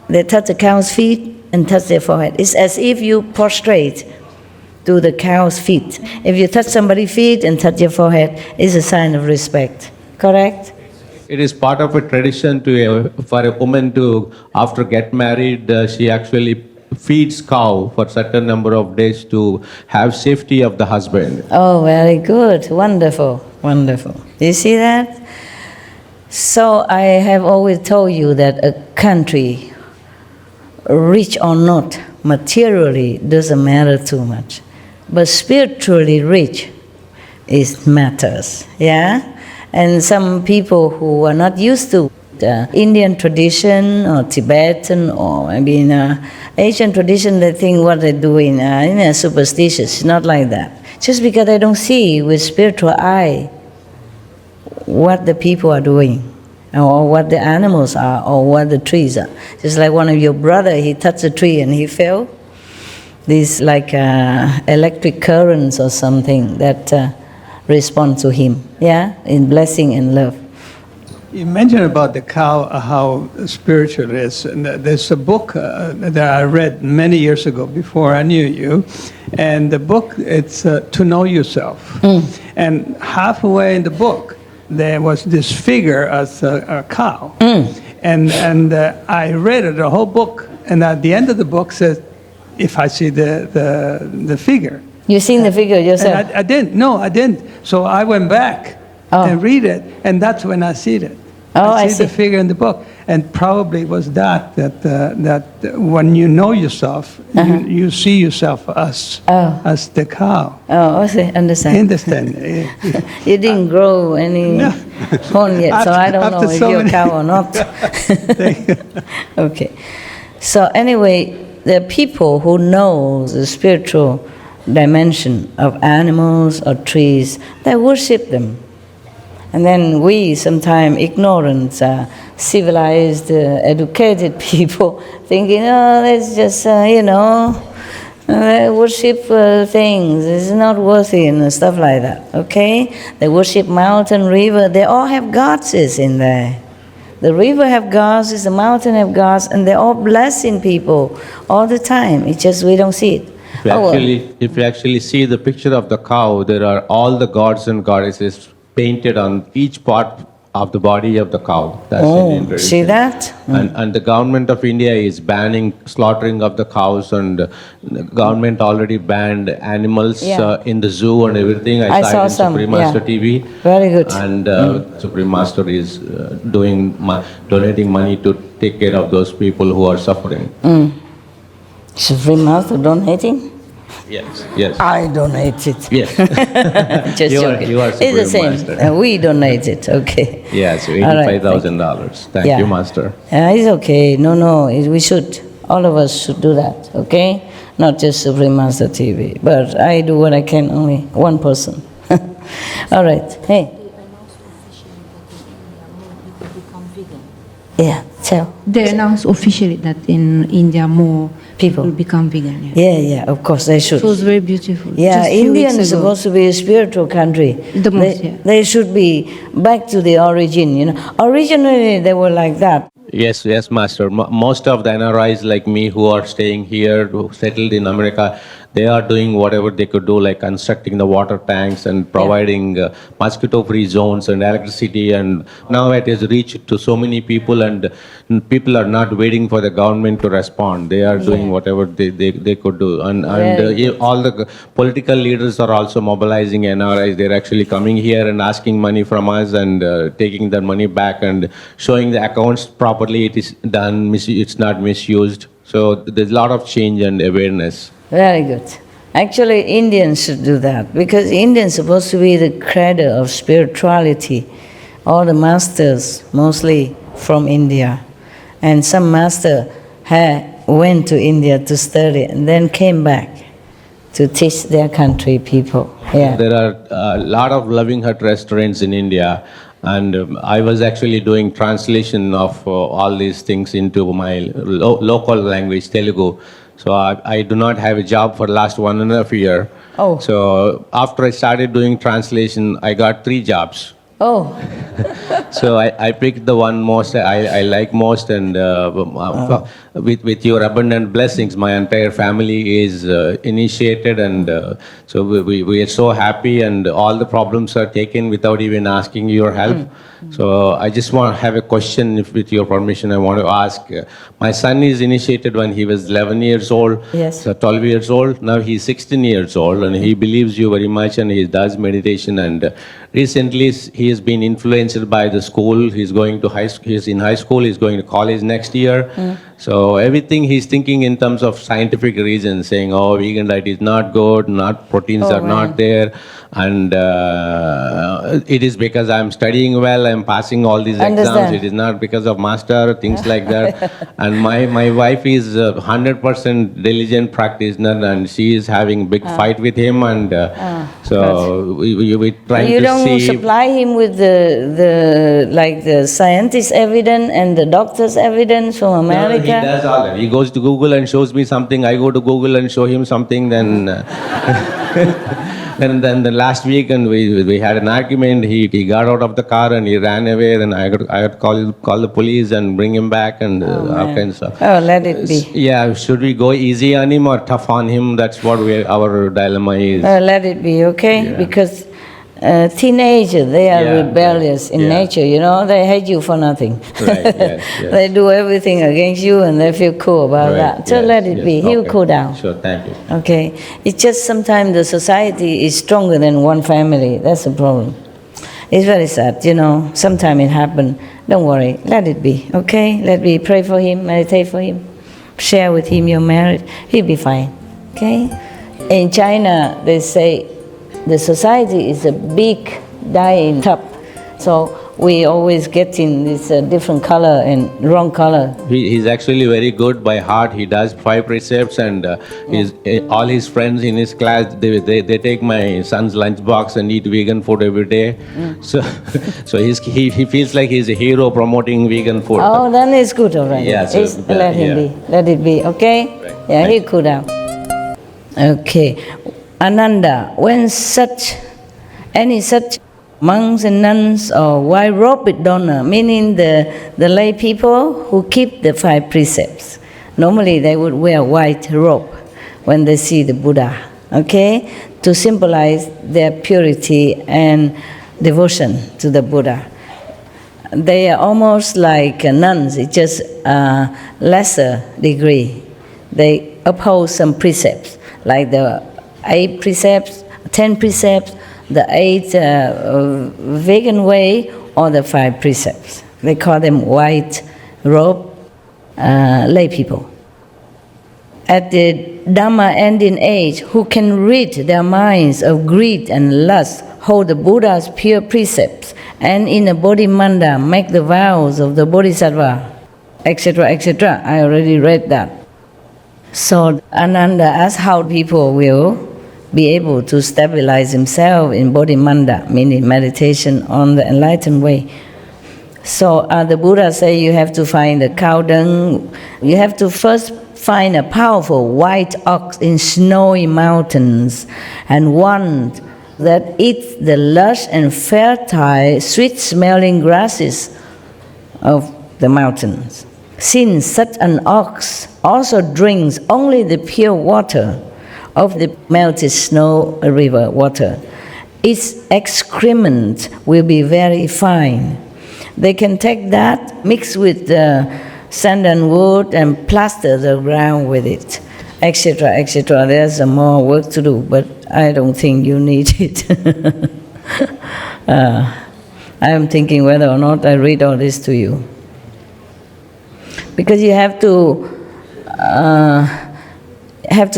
They touch the cow's feet and touch their forehead. It's as if you prostrate to the cow's feet. If you touch somebody's feet and touch your forehead, it's a sign of respect. Correct? It is part of a tradition for a woman to, after get married, she actually feeds cow for certain number of days to have safety of the husband. Oh, very good. Wonderful. Wonderful. You see that? So I have always told you that a country, rich or not, materially doesn't matter too much. But spiritually rich, it matters. Yeah? And some people who are not used to the Indian tradition or Tibetan or maybe in Asian tradition, they think what they're doing superstitious. It's not like that. Just because they don't see with spiritual eye what the people are doing or what the animals are or what the trees are. Just like one of your brother, he touched a tree and he fell. These like electric currents or something that respond to him, in blessing and love. You mentioned about the cow, how spiritual it is. And there's a book that I read many years ago before I knew you. And the book, it's To Know Yourself. And halfway in the book, there was this figure as a cow. And I read it, the whole book. And at the end of the book says, if I see the figure. You seen the figure yourself? And I didn't. No, I didn't. So I went back and read it, and that's when I see it. I see the figure in the book, and probably it was that when you know yourself, you see yourself as the cow. Oh, I understand. Understand? You didn't grow any horn yet, so I don't know if you're a cow or not. Okay. So anyway, there are people who know the spiritual dimension of animals or trees, they worship them. And then we, sometimes ignorant, civilized, educated people, thinking, that's just, they worship things, it's not worthy and stuff like that, okay? They worship mountain, river, they all have goddesses in there. The river have gods, the mountain have gods, and they're all blessing people all the time. It's just we don't see it. If you actually see the picture of the cow, there are all the gods and goddesses painted on each part of the body of the cow. That's Oh, Indian tradition. see that? And the government of India is banning slaughtering of the cows, and the government already banned animals Yeah. in the zoo and everything. I saw saw it in some, Supreme yeah. Master TV. Very good. And Supreme Master is donating money to take care of those people who are suffering. Supreme Master donating? Yes, yes. I donate it. Yes. Just You are- joking. you are It's the Supreme same. Master. We donate it. Okay. Yes, All right, $85,000. Thank Yeah. you, Master. It's okay. No. We should. All of us should do that. Okay. Not just Supreme Master TV, but I do what I can. Only one person. All right. Hey. Yeah. Tell. They announced officially that in India more People. will become vegan. Yeah. Yeah. Of course they should. It was very beautiful. Yeah, Just few India weeks is ago. supposed to be a spiritual country. The most, yeah. They should be back to the origin, you know. Originally, they were like that. Yes, Master. Most of the NRIs like me who are staying here, who settled in America, they are doing whatever they could do, like constructing the water tanks and providing mosquito-free zones and electricity. And now it has reached to so many people, and people are not waiting for the government to respond. They are doing whatever they could do. And all the political leaders are also mobilizing NRIs. They're actually coming here and asking money from us and taking their money back and showing the accounts properly. It is done. It's not misused. So there's a lot of change and awareness. Very good. Actually, Indians should do that because Indians are supposed to be the cradle of spirituality. All the masters, mostly from India. And some master went to India to study and then came back to teach their country people. Yeah. There are a lot of Loving Hut restaurants in India, and I was actually doing translation of all these things into my local language, Telugu. So I do not have a job for the last 1.5 years. Oh. So after I started doing translation, I got 3 jobs. Oh. So I picked the one most I like most, and with your abundant blessings, my entire family is initiated, and so we are so happy, and all the problems are taken without even asking your help. So I just want to have a question, if with your permission, I want to ask. My son is initiated when he was 11 years old, Yes. so 12 years old. Now he's 16 years old, and he believes you very much, and he does meditation. And recently he has been influenced by the school. He's going to he's in high school. He's going to college next year. So everything he's thinking in terms of scientific reasons, saying, "Oh, vegan diet is not good. Proteins are not there, and it is because I'm studying well. I'm passing all these exams. It is not because of master, things like that." And my wife is 100% diligent practitioner, and she is having big fight with him, and so we trying You to don't see. supply him with the scientist evidence and the doctor's evidence from America? No, he does all that. He goes to Google and shows me something. I go to Google and show him something. Then, and then the last week, and we had an argument. He got out of the car and he ran away. Then I got to call the police and bring him back, and all kinds of stuff. Oh, let it be. Yeah, should we go easy on him or tough on him? That's what our dilemma is. Let it be, okay? Yeah. Because teenagers, they are Yeah, rebellious in yeah. nature, you know, they hate you for nothing. Right, yes. They do everything against you and they feel cool about Right, that. So yes, let it yes. be, he'll Okay. cool down. Sure, thank you. Okay? It's just sometimes the society is stronger than one family. That's the problem. It's very sad, you know. Sometimes it happens. Don't worry. Let it be, okay? Let me pray for him, meditate for him, share with him your marriage. He'll be fine, okay? In China, they say the society is a big dyeing tub. So we always get in this different color and wrong color. He's actually very good by heart. He does 5 precepts, and all his friends in his class, they take my son's lunchbox and eat vegan food every day. So he feels like he's a hero promoting vegan food. Oh, then it's good already. Yeah, so, Let him be. Let it be, okay? Right. Yeah, he'll cool down. Okay. Ananda, when any such monks and nuns or white-robed donor, meaning the lay people who keep the 5 precepts, normally they would wear white robe when they see the Buddha, okay, to symbolize their purity and devotion to the Buddha. They are almost like nuns, it's just a lesser degree. They uphold some precepts, like the 8 precepts, 10 precepts, the 8 vegan way, or the 5 precepts. They call them white robe lay people. At the Dhamma ending age, who can rid their minds of greed and lust, hold the Buddha's pure precepts, and in a Bodhimanda make the vows of the Bodhisattva, etc., etc. I already read that. So Ananda asked how people will be able to stabilize themselves in Bodhimanda, meaning meditation on the enlightened way. So the Buddha say you have to find the cow dung. You have to first find a powerful white ox in snowy mountains, and one that eats the lush and fertile, sweet-smelling grasses of the mountains. Since such an ox also drinks only the pure water of the melted snow river water, its excrement will be very fine. They can take that, mix with the sandalwood and plaster the ground with it, etc., etc. There's more work to do, but I don't think you need it. I am thinking whether or not I read all this to you. Because you have to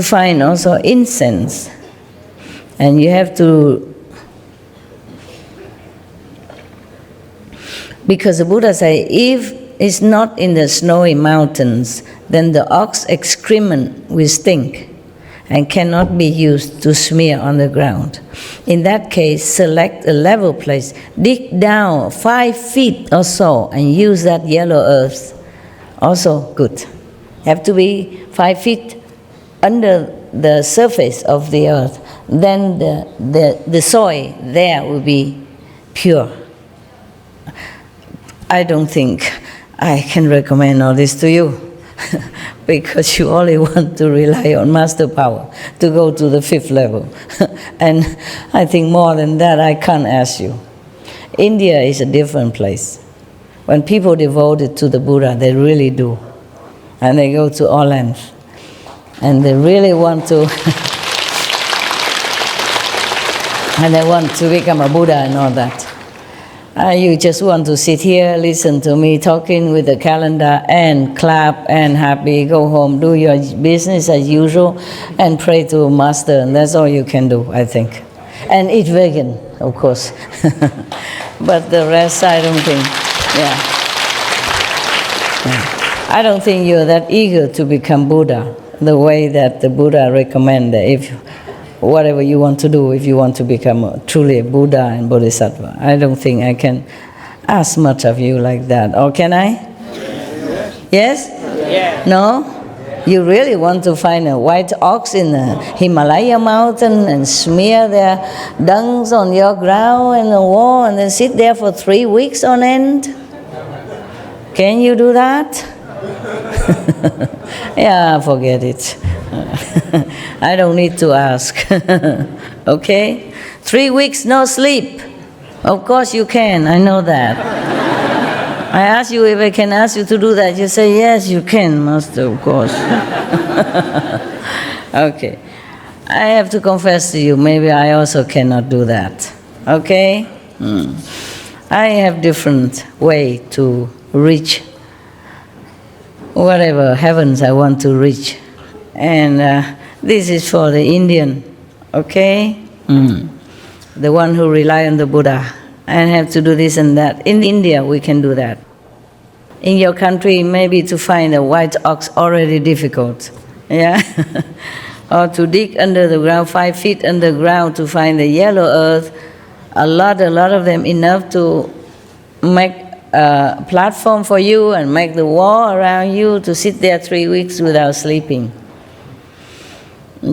find also incense, and you have to, because the Buddha say, if it's not in the snowy mountains, then the ox excrement will stink and cannot be used to smear on the ground. In that case, select a level place, dig down 5 feet or so, and use that yellow earth. Also good. Have to be 5 feet under the surface of the earth. Then the soil there will be pure. I don't think I can recommend all this to you because you only want to rely on master power to go to the 5th level. And I think more than that I can't ask you. India is a different place. When people devoted to the Buddha, they really do. And they go to all lengths. And they really want to and they want to become a Buddha and all that. You just want to sit here, listen to me talking with the calendar, and clap and happy, go home, do your business as usual, and pray to Master, and that's all you can do, I think. And eat vegan, of course. But the rest, I don't think, I don't think you're that eager to become Buddha, the way that the Buddha recommended. If whatever you want to do, if you want to become truly a Buddha and Bodhisattva. I don't think I can ask much of you like that. Or can I? Yes? Yes? No? You really want to find a white ox in the Himalaya mountain and smear their dungs on your ground and the wall and then sit there for 3 weeks on end? Can you do that? Yeah, forget it. I don't need to ask. Okay? 3 weeks, no sleep. Of course you can, I know that. I asked you if I can ask you to do that. You say, yes, you can, Master, of course. Okay. I have to confess to you, maybe I also cannot do that. Okay? I have different way to reach whatever heavens I want to reach. And this is for the Indian, okay? The one who rely on the Buddha and have to do this and that. In India, we can do that. In your country, maybe to find a white ox already difficult, yeah? Or to dig under the ground, 5 feet underground to find the yellow earth, a lot of them, enough to make a platform for you and make the wall around you to sit there 3 weeks without sleeping.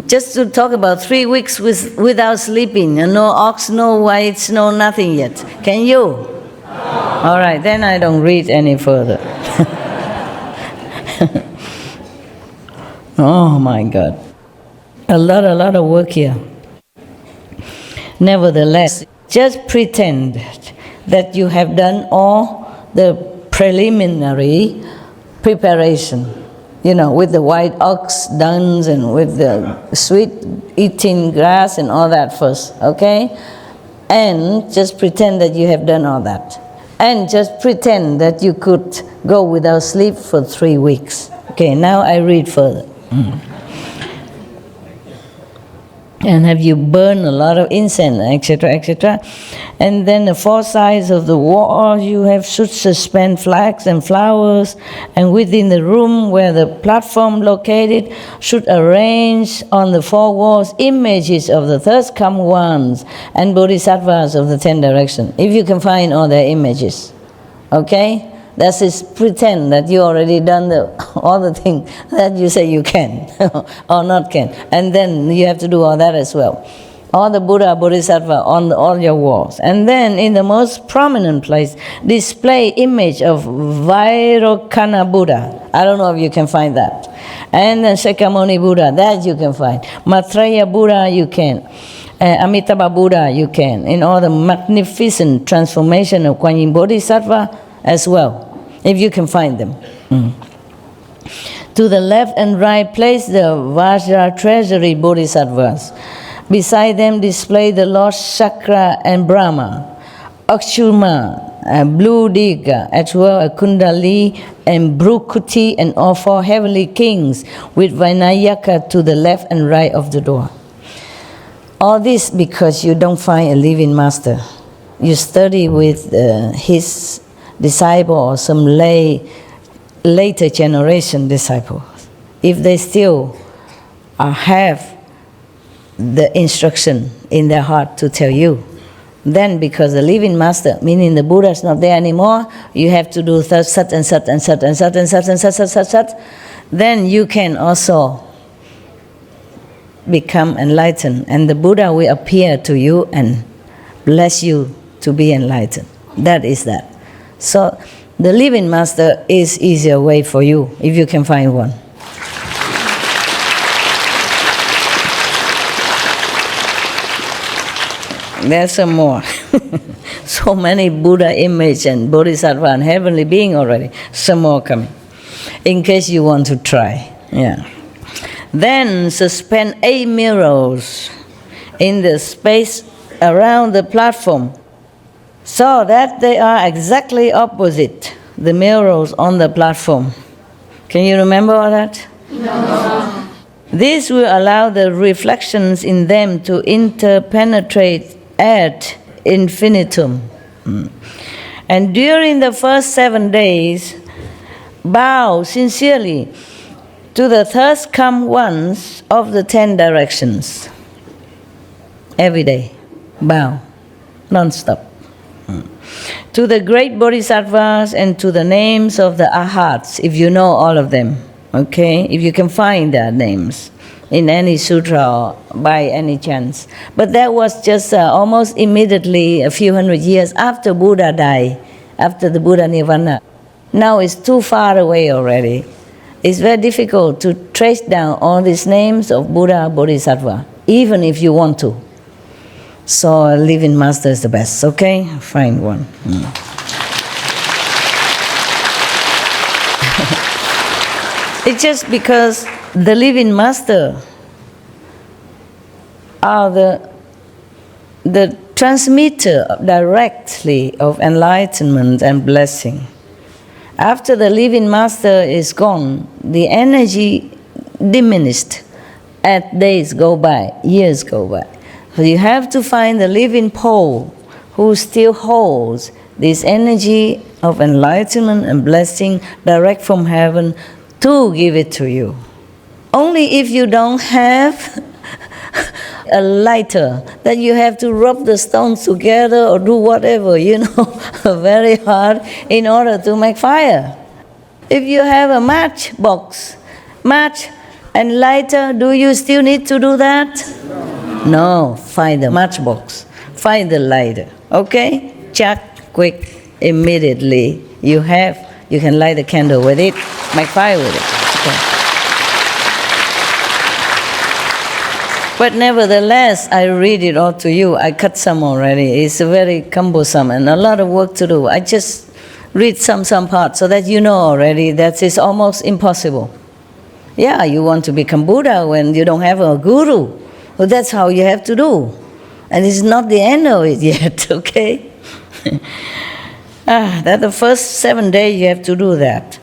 Just to talk about 3 weeks without sleeping, and no ox, no whites, no nothing yet. Can you? All right, then I don't read any further. Oh my God. A lot of work here. Nevertheless, just pretend that you have done all the preliminary preparation, with the white ox dung and with the sweet eating grass and all that first, okay? And just pretend that you have done all that. And just pretend that you could go without sleep for 3 weeks. Okay, now I read further. And have you burned a lot of incense, etc., etc. And then the 4 sides of the wall you should suspend flags and flowers, and within the room where the platform located should arrange on the 4 walls images of the third come ones and bodhisattvas of the 10 directions. If you can find all their images, okay? That is pretend that you already done all the things that you say you can or not can. And then you have to do all that as well. All the Buddha, Bodhisattva on all your walls. And then in the most prominent place, display image of Vairocana Buddha. I don't know if you can find that. And then Shakyamuni Buddha, that you can find. Maitreya Buddha, you can. Amitabha Buddha, you can. In all the magnificent transformation of Kuan Yin Bodhisattva as well, if you can find them. To the left and right, place the Vajra treasury Bodhisattvas. Beside them display the Lord Chakra and Brahma, Akshuma, Blue Diga, as well as Kundali and Bhrukuti, and all 4 heavenly kings with Vinayaka to the left and right of the door. All this because you don't find a living master. You study with his disciple or some later generation disciples. If they still have the instruction in their heart to tell you, then because the living master, meaning the Buddha is not there anymore, you have to do such and such and such and such and such and such and such, then you can also become enlightened, and the Buddha will appear to you and bless you to be enlightened. That is that. So the living master is easier way for you if you can find one. There's some more. So many Buddha image and Bodhisattva and heavenly being already. Some more coming. In case you want to try. Yeah. Then suspend 8 mirrors in the space around the platform, so that they are exactly opposite the mirrors on the platform. Can you remember all that? No. This will allow the reflections in them to interpenetrate ad infinitum. And during the first 7 days, bow sincerely to the third come ones of the 10 directions. Every day, bow, non-stop. To the great bodhisattvas and to the names of the arhats, if you know all of them, okay? If you can find their names in any sutra or by any chance. But that was just almost immediately, a few hundred years after Buddha died, after the Buddha Nirvana. Now it's too far away already. It's very difficult to trace down all these names of Buddha, Bodhisattva, even if you want to. So a living master is the best, okay? Find one. It's just because the living master are the transmitter directly of enlightenment and blessing. After the living master is gone, the energy diminished as days go by, years go by. So you have to find the living pole who still holds this energy of enlightenment and blessing direct from heaven to give it to you. Only if you don't have a lighter, that you have to rub the stones together or do whatever, very hard in order to make fire. If you have a match and lighter, do you still need to do that? No, find the matchbox, find the lighter, okay? Chuck, quick, immediately you can light the candle with it, make fire with it. Okay. But nevertheless, I read it all to you. I cut some already. It's very cumbersome and a lot of work to do. I just read some parts so that you know already that it's almost impossible. Yeah, you want to become Buddha when you don't have a guru. Well, that's how you have to do. And it's not the end of it yet, okay? That's the first 7 days you have to do that.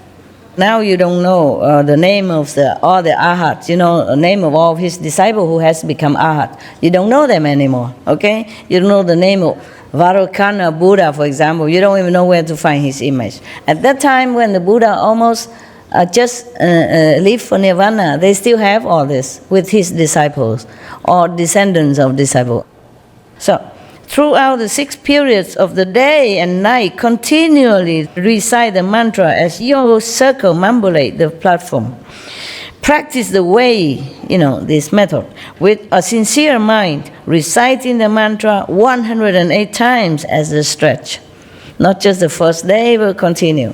Now you don't know the name of all the Arhats, you know, the name of all his disciples who has become Arhat. You don't know them anymore, okay? You don't know the name of Vairocana Buddha, for example. You don't even know where to find his image. At that time when the Buddha almost just leave for Nirvana, they still have all this with his disciples or descendants of disciples. So, throughout the 6 periods of the day and night, continually recite the mantra as you circumambulate the platform. Practice the way, this method, with a sincere mind, reciting the mantra 108 times as a stretch. Not just the first day, but continue.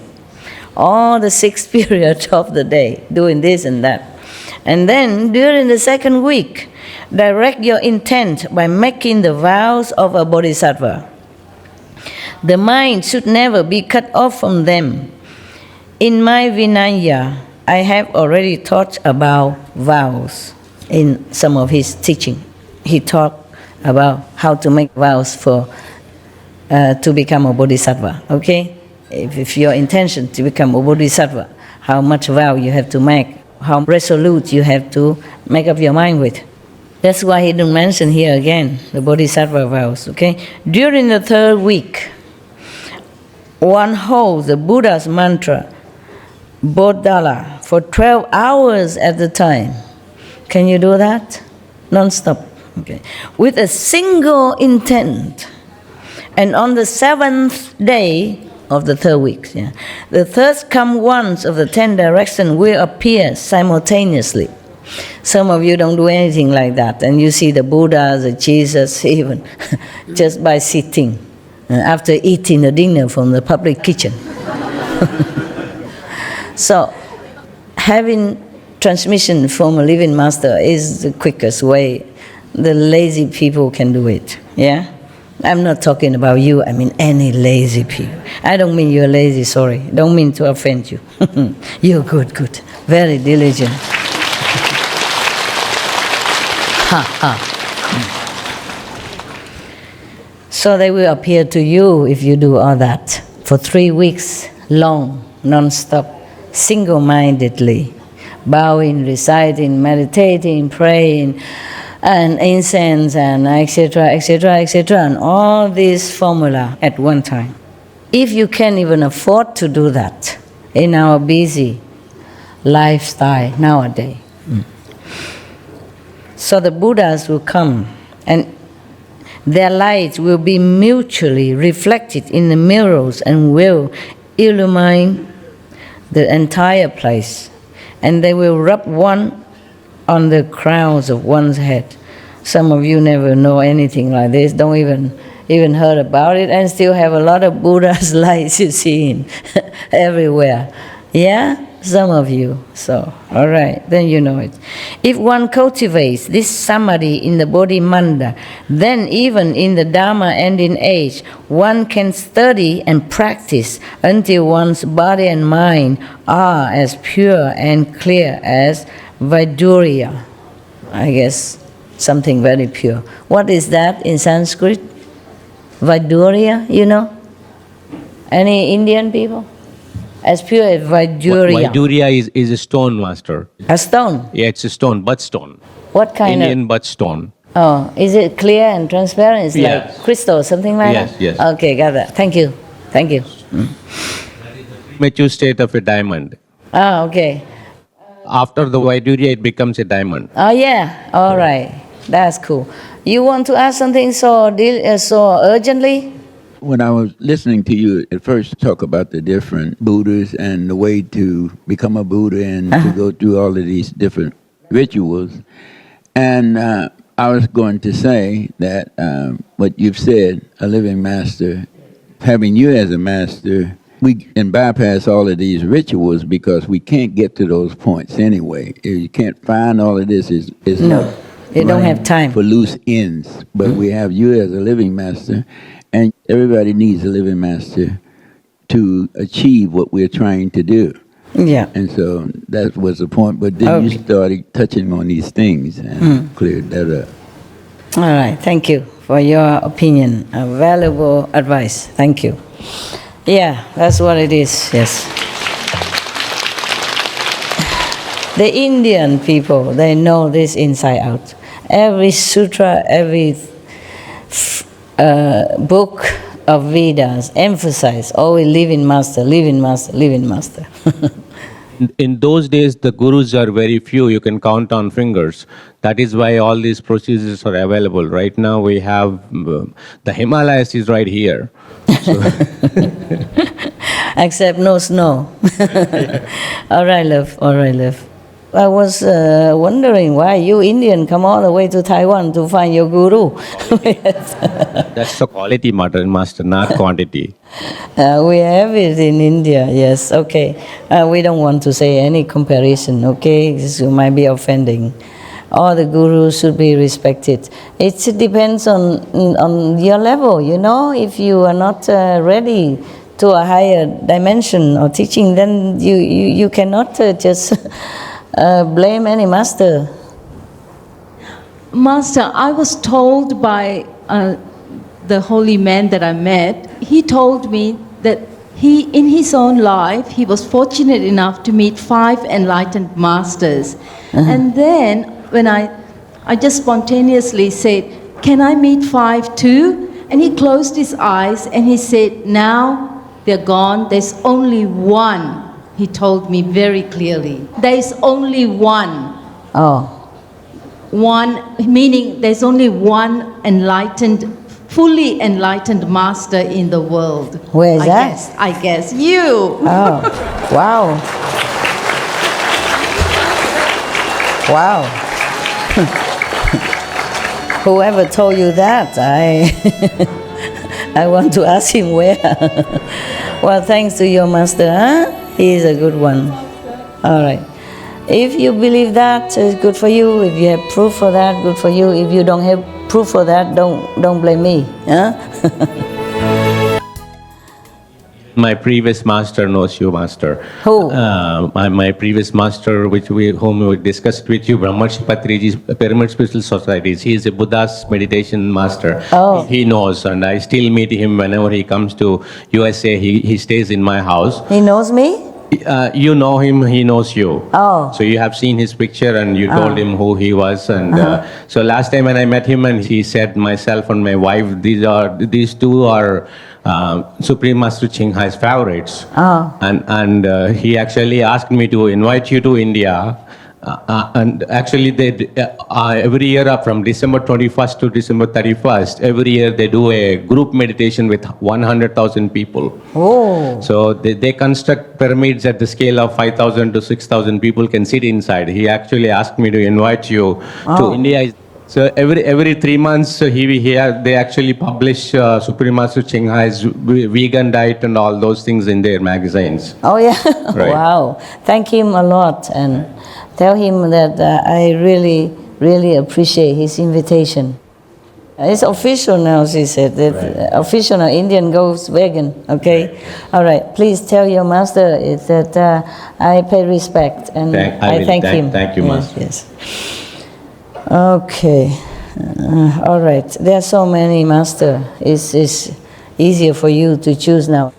All the 6 periods of the day, doing this and that. And then, during the second week, direct your intent by making the vows of a bodhisattva. The mind should never be cut off from them. In my Vinaya, I have already taught about vows in some of his teaching. He talked about how to make vows to become a bodhisattva, okay? If your intention to become a bodhisattva, how much vow you have to make, how resolute you have to make up your mind with. That's why he didn't mention here again, the bodhisattva vows, okay? During the 3rd week, one holds the Buddha's mantra, Bodhala, for 12 hours at a time. Can you do that? Non-stop, okay? With a single intent. And on the 7th day of the 3rd week, the third come once of the 10 directions will appear simultaneously. Some of you don't do anything like that, and you see the Buddha, the Jesus, even just by sitting after eating the dinner from the public kitchen. So, having transmission from a living master is the quickest way. The lazy people can do it, yeah? I'm not talking about you, I mean any lazy people. I don't mean you're lazy, sorry. Don't mean to offend you. You're good, very diligent. So they will appear to you if you do all that for 3 weeks long, non-stop, single-mindedly, bowing, reciting, meditating, praying, and incense, and etc., and all these formula at one time. If you can't even afford to do that in our busy lifestyle nowadays, so the Buddhas will come and their light will be mutually reflected in the mirrors and will illumine the entire place. And they will rub one on the crowns of one's head. Some of you never know anything like this, don't even heard about it, and still have a lot of Buddha's lights you see everywhere. Yeah? Some of you. So, all right, then you know it. If one cultivates this samadhi in the bodhimanda, then even in the Dharma ending age, one can study and practice until one's body and mind are as pure and clear as Vaidurya. I guess something very pure. What is that in Sanskrit? Vaidurya, you know? Any Indian people? As pure as Vaidurya. Vaidurya is a stone, Master. A stone? Yeah, it's a stone, butt stone. What kind Indian butt stone. Oh, is it clear and transparent? It's Yes. like crystal, something like that? Yes. Okay, got that. Thank you. Mature state of a diamond. Ah, okay. After the Vaidurya, it becomes a diamond. Oh, yeah. All right. That's cool. You want to ask something so urgently? When I was listening to you at first talk about the different Buddhas and the way to become a Buddha and to go through all of these different rituals, and I was going to say that what you've said, a living master, having you as a master, we can bypass all of these rituals because we can't get to those points anyway. If you can't find all of this, is no, you don't have time for loose ends. But we have you as a living master, and everybody needs a living master to achieve what we're trying to do. Yeah. And so that was the point. But then you started touching on these things and cleared that up. All right. Thank you for your opinion. A valuable advice. Thank you. Yeah, that's what it is. Yes. The Indian people, they know this inside out. Every sutra, every book of Vedas emphasize always living master, living master, living master. In those days, the gurus are very few. You can count on fingers. That is why all these procedures are available. Right now, we have the Himalayas is right here. So Except no snow. All right, love. All right, love. I was wondering why you Indian come all the way to Taiwan to find your guru. that's the quality matter, master, not quantity. We have it in India, yes, okay. We don't want to say any comparison, okay? This might be offending. All the gurus should be respected. It depends on your level, you know? If you are not ready to a higher dimension or teaching, then you cannot just blame any master. Master, I was told by the holy man that I met, he told me that he, in his own life, he was fortunate enough to meet 5 enlightened masters. And then when I just spontaneously said, can I meet 5 too? And he closed his eyes and he said, now they're gone, there's only one. He told me very clearly, there's only one. Oh. One, meaning there's only one enlightened, fully enlightened master in the world. Where is that? I guess you. Oh, wow. Wow. Whoever told you that, I want to ask him where. Well, thanks to your master, huh? He is a good one. All right. If you believe that, it's good for you. If you have proof for that, good for you. If you don't have proof for that, don't blame me. Huh? My previous master knows you, master. Who? My previous master, whom we discussed with you, Brahmarshi Patriji's Pyramid Spiritual Societies. He is a Buddha's meditation master. Oh. He knows, and I still meet him whenever he comes to USA. He stays in my house. He knows me? You know him, he knows you. Oh. So you have seen his picture and you told him who he was. And so last time when I met him, and he said, myself and my wife, these two are Supreme Master Ching Hai's favorites. Oh. And he actually asked me to invite you to India. And actually, every year from December 21st to December 31st, every year they do a group meditation with 100,000 people. Oh. So they construct pyramids at the scale of 5,000 to 6,000 people can sit inside. He actually asked me to invite you to India. So every 3 months, they actually publish Supreme Master Ching Hai's vegan diet and all those things in their magazines. Oh, yeah? Right. Wow. Thank him a lot and tell him that I really, really appreciate his invitation. It's official now, she said. That official now, Indian goes vegan, okay? All right. Please tell your master that I pay respect and I thank him. Thank you, Master. Yes. Okay. All right. There are so many, Master. It's easier for you to choose now.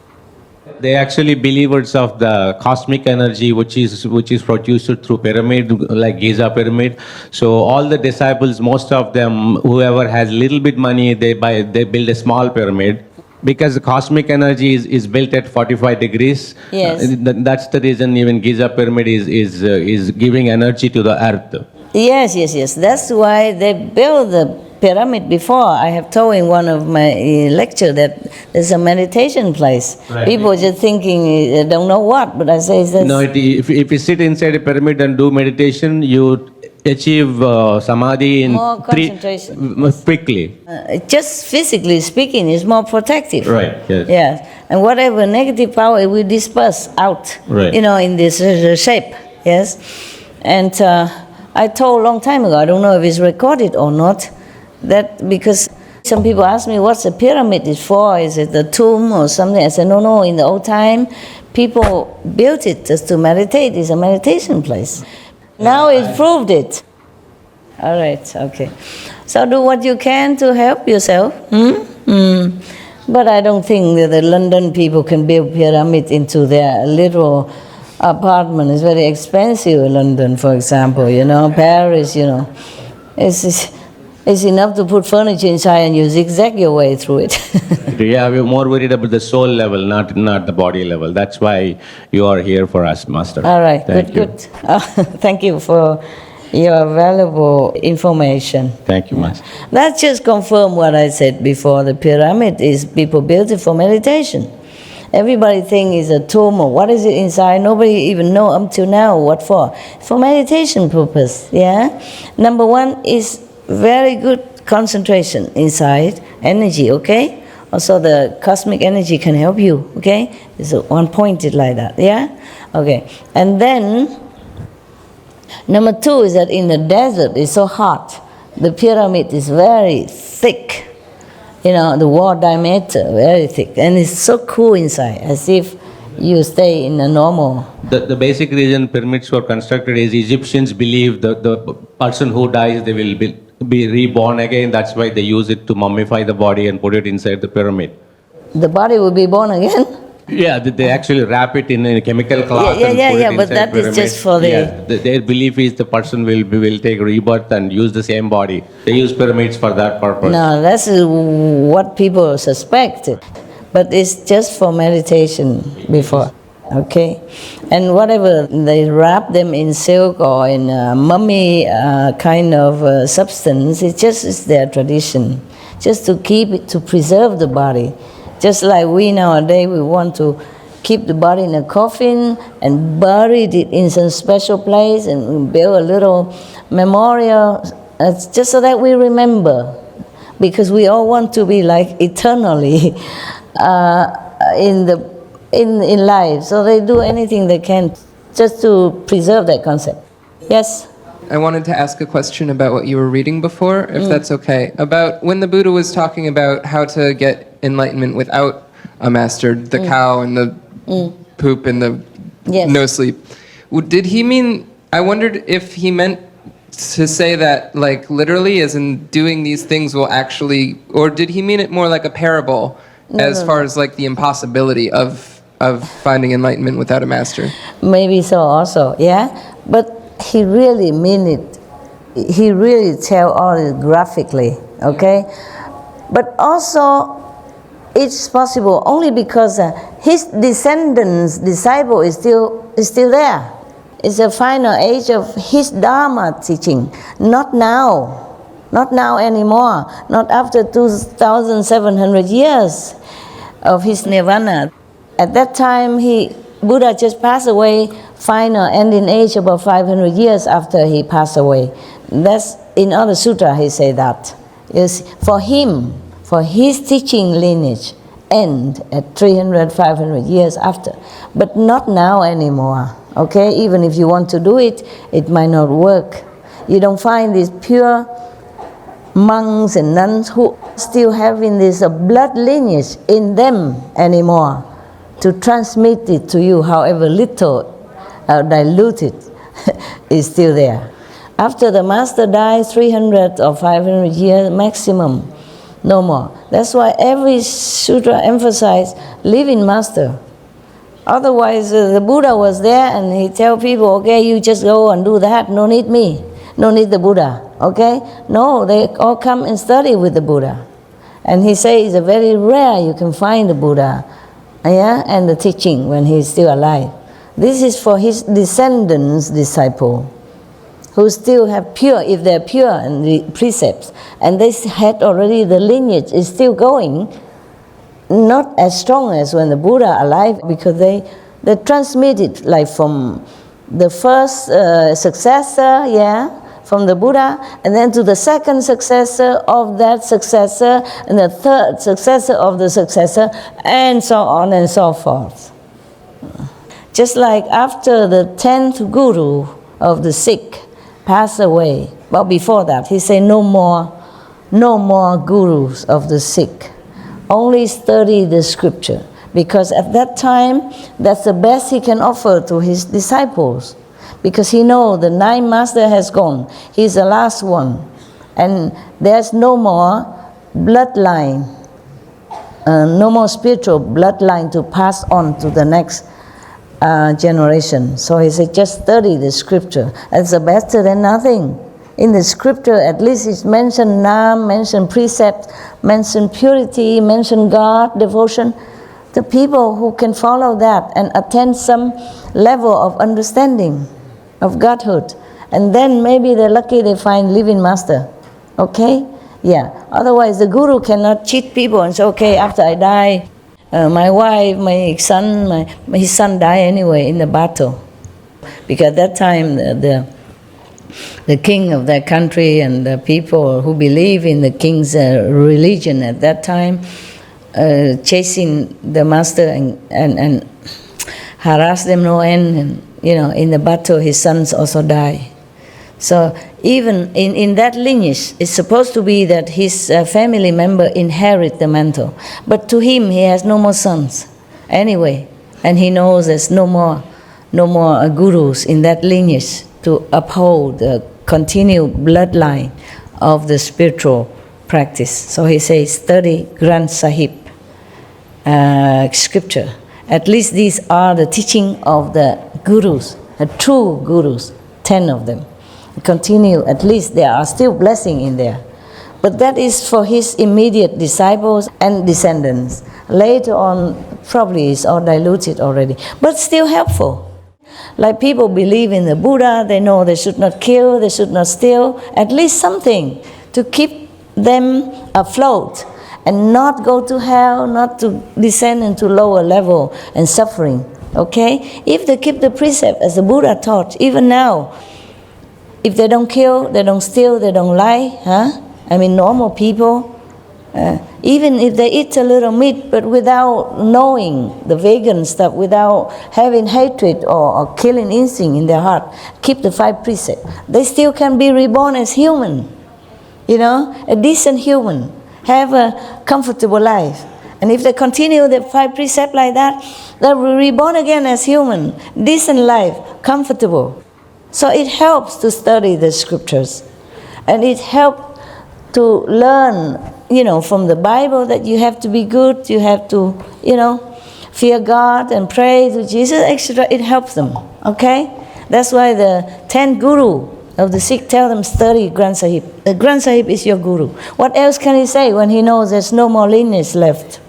They actually believers of the cosmic energy which is produced through pyramid, like Giza pyramid. So all the disciples, most of them, whoever has little bit money, they build a small pyramid. Because the cosmic energy is built at 45 degrees. Yes. That's the reason even Giza pyramid is giving energy to the earth. Yes. That's why they built the pyramid before. I have told in one of my lecture that there's a meditation place. Right. People just thinking, don't know what, but I say that's... No, if you sit inside a pyramid and do meditation, you achieve samadhi in more concentration. Quickly. Just physically speaking, it's more protective. Right, yes. Yes. And whatever negative power, it will disperse out, right. In this shape. Yes. And I told a long time ago, I don't know if it's recorded or not, that because Some people ask me, what's the pyramid is for? Is it the tomb or something? I said, no, in the old time, people built it just to meditate. It's a meditation place. Now it's proved it. All right, okay. So do what you can to help yourself. But I don't think that the London people can build pyramid into their little apartment. It's very expensive in London, for example, Paris, It's enough to put furniture inside and you zigzag your way through it. Yeah, we're more worried about the soul level, not the body level. That's why you are here for us, Master. All right, Thank you. good. Thank you for your valuable information. Thank you, Master. That just confirmed what I said before. The pyramid is people built it for meditation. Everybody think it's a tomb or what is it inside. Nobody even know up till now what for. For meditation purpose, yeah? Number one is very good concentration inside, energy, okay? Also the cosmic energy can help you, okay? It's one pointed like that, yeah? Okay, and then number two is that in the desert it's so hot. The pyramid is very thick. The wall diameter, very thick. And it's so cool inside, as if you stay in a normal... The basic reason pyramids were constructed is Egyptians believe that the person who dies, they will be reborn again. That's why they use it to mummify the body and put it inside the pyramid. The body will be born again? Yeah, they actually wrap it in a chemical cloth and put it but that pyramid. Is just for the... Yeah, their belief is the person will take rebirth and use the same body. They use pyramids for that purpose. No, that's what people suspect. But it's just for meditation before, okay? And whatever, they wrap them in silk or in a mummy kind of substance, it's their tradition. Just to keep it, to preserve the body. Just like we nowadays, we want to keep the body in a coffin and bury it in some special place and build a little memorial, just so that we remember. Because we all want to be like eternally in life. So they do anything they can just to preserve that concept. Yes? I wanted to ask a question about what you were reading before, if that's okay. About when the Buddha was talking about how to get enlightenment without a master, the cow and the poop and the no sleep. Did he mean, I wondered if he meant to say that like literally as in doing these things will actually, or did he mean it more like a parable as far as like the impossibility of finding enlightenment without a master? Maybe so also, yeah. But he really mean it. He really tell all it graphically, okay? But also, it's possible only because his descendants, disciple is still there. It's a final age of his Dharma teaching. Not now. Not now anymore. Not after 2,700 years of his nirvana. At that time, Buddha just passed away, final ending age about 500 years after he passed away. That's in other sutra he say that. Yes, for him, for his teaching lineage, end at 300, 500 years after. But not now anymore, okay? Even if you want to do it, it might not work. You don't find these pure monks and nuns who still having this blood lineage in them anymore to transmit it to you, however little diluted is still there. After the master dies, 300 or 500 years maximum, no more. That's why every sutra emphasizes living master. Otherwise, the Buddha was there and he tell people, okay, you just go and do that, no need me, no need the Buddha, okay? No, they all come and study with the Buddha. And he says it's very rare you can find the Buddha, yeah, and the teaching when he's still alive. This is for his descendants, disciple, who still have pure, if they're pure, and the precepts, and they had already, the lineage is still going, not as strong as when the Buddha alive, because they transmitted like from the first successor, yeah, from the Buddha, and then to the second successor of that successor, and the third successor of the successor, and so on and so forth. Just like after the 10th guru of the Sikh passed away, but before that, he said no more no more gurus of the Sikh. Only study the scripture. Because at that time, that's the best he can offer to his disciples. Because he knows the 9th master has gone. He's the last one. And there's no more bloodline, no more spiritual bloodline to pass on to the next generation. So he said, just study the scripture. It's better than nothing. In the scripture, at least it's mentioned Nam, mentioned precept, mentioned purity, mentioned God, devotion. The people who can follow that and attain some level of understanding of Godhood, and then maybe they're lucky they find living master. Okay? Yeah. Otherwise, the guru cannot cheat people and say, okay, after I die, my wife, my son, his son died anyway in the battle. Because at that time, the king of that country and the people who believe in the king's religion at that time, chasing the master and harass them no end, and in the battle his sons also die. So even in that lineage, it's supposed to be that his family member inherit the mantle, but to him he has no more sons anyway, and he knows there's no more gurus in that lineage to uphold the continued bloodline of the spiritual practice. So he says, study Granth Sahib scripture. At least these are the teaching of the gurus, the true gurus, 10 of them. Continue, at least there are still blessings in there. But that is for his immediate disciples and descendants. Later on, probably is all diluted already, but still helpful. Like people believe in the Buddha, they know they should not kill, they should not steal, at least something to keep them afloat and not go to hell, not to descend into lower level and suffering. Okay? If they keep the precept as the Buddha taught, even now, if they don't kill, they don't steal, they don't lie, I mean, normal people, even if they eat a little meat, but without knowing the vegan stuff, without having hatred or killing instinct in their heart, keep the 5 precepts, they still can be reborn as human, a decent human, have a comfortable life. And if they continue the 5 precepts like that, they will be reborn again as human, decent life, comfortable. So it helps to study the scriptures, and it helps to learn, from the Bible that you have to be good, you have to, fear God and pray to Jesus, etc. It helps them, okay? That's why the 10 guru of the Sikh tell them study Granth Sahib. The Granth Sahib is your guru. What else can he say when he knows there's no more lineage left?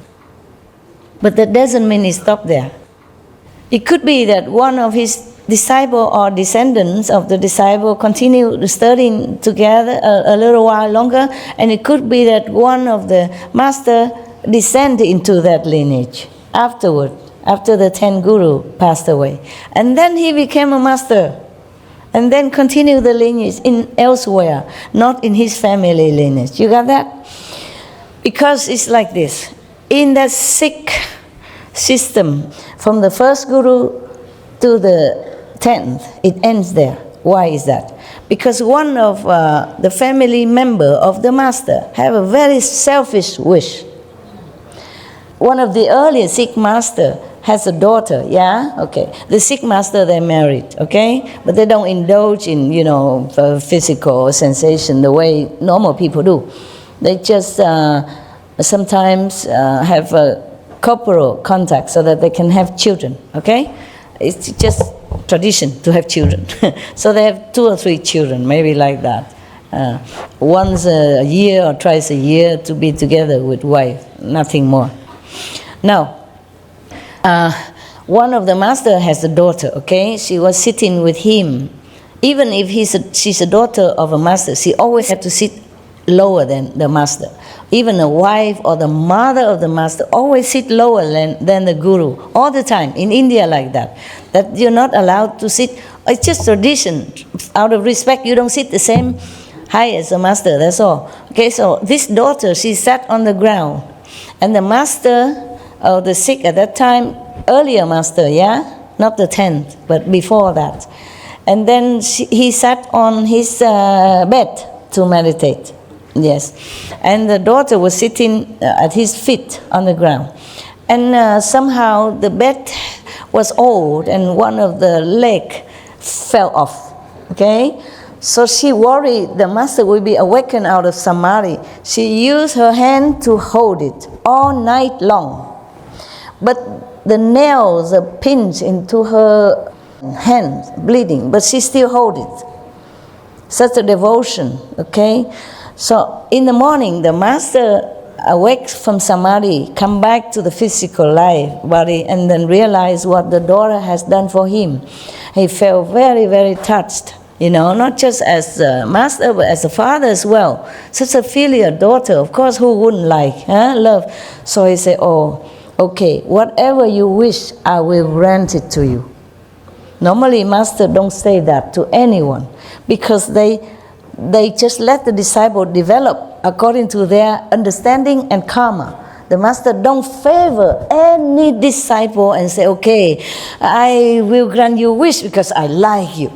But that doesn't mean he stopped there. It could be that one of his disciple or descendants of the disciple continue studying together a little while longer, and it could be that one of the master descend into that lineage afterward, after the 10 guru passed away. And then he became a master, and then continue the lineage in elsewhere, not in his family lineage. You got that? Because it's like this. In that Sikh system, from the first guru to the 10th, it ends there. Why is that? Because one of the family member of the master have a very selfish wish. One of the earlier Sikh master has a daughter, yeah? Okay. The Sikh master, they're married, okay? But they don't indulge in, physical sensation the way normal people do. They just sometimes have a corporal contact so that they can have children, okay? It's just tradition to have children. So they have 2 or 3 children, maybe like that. Once a year or twice a year to be together with wife, nothing more. Now, one of the master has a daughter, okay? She was sitting with him. Even if she's a daughter of a master, she always had to sit lower than the master. Even a wife or the mother of the master always sit lower than the guru, all the time, in India like that. That you're not allowed to sit, it's just tradition. Out of respect, you don't sit the same height as the master, that's all. Okay, so this daughter, she sat on the ground. And the master of the Sikh at that time, earlier master, yeah? Not the 10th, but before that. And then he sat on his bed to meditate. Yes. And the daughter was sitting at his feet on the ground. And somehow the bed was old and one of the leg fell off. Okay? So she worried the master will be awakened out of samadhi. She used her hand to hold it all night long. But the nails pinched into her hand, bleeding, but she still held it. Such a devotion, okay? So in the morning, the master awakes from samadhi, come back to the physical life, body, and then realize what the daughter has done for him. He felt very, very touched, you know, not just as a master, but as a father as well. Such a filial daughter, of course, who wouldn't like, love? So he said, oh, okay, whatever you wish, I will grant it to you. Normally, master don't say that to anyone because they just let the disciple develop according to their understanding and karma. The master don't favor any disciple and say, okay, I will grant you wish because I like you.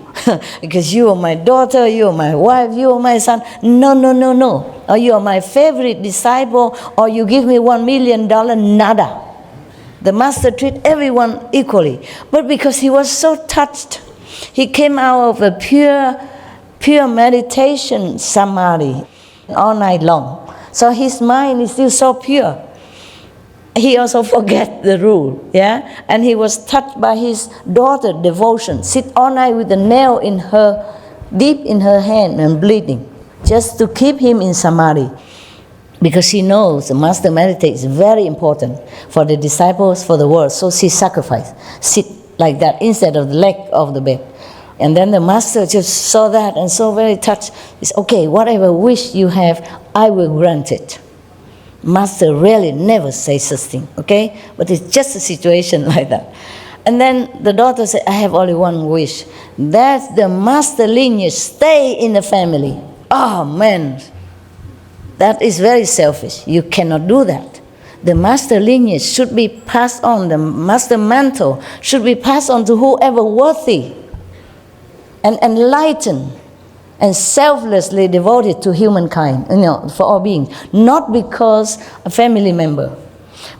Because you are my daughter, you are my wife, you are my son. No, no, no, no. Or you are my favorite disciple, or you give me $1 million, nada. The master treat everyone equally. But because he was so touched, he came out of a pure meditation samadhi all night long. So his mind is still so pure. He also forget the rule, yeah? And he was touched by his daughter's devotion. Sit all night with the nail in her, deep in her hand and bleeding, just to keep him in samadhi. Because she knows the master meditate is very important for the disciples, for the world. So she sacrificed, sit like that instead of the leg of the bed. And then the master just saw that and so very touched. He said, okay, whatever wish you have, I will grant it. Master really never says such thing, okay? But it's just a situation like that. And then the daughter said, I have only one wish. That the master lineage stay in the family. Oh, man. That is very selfish. You cannot do that. The master lineage should be passed on. The master mantle should be passed on to whoever worthy and enlightened and selflessly devoted to humankind, you know, for all beings. Not because a family member.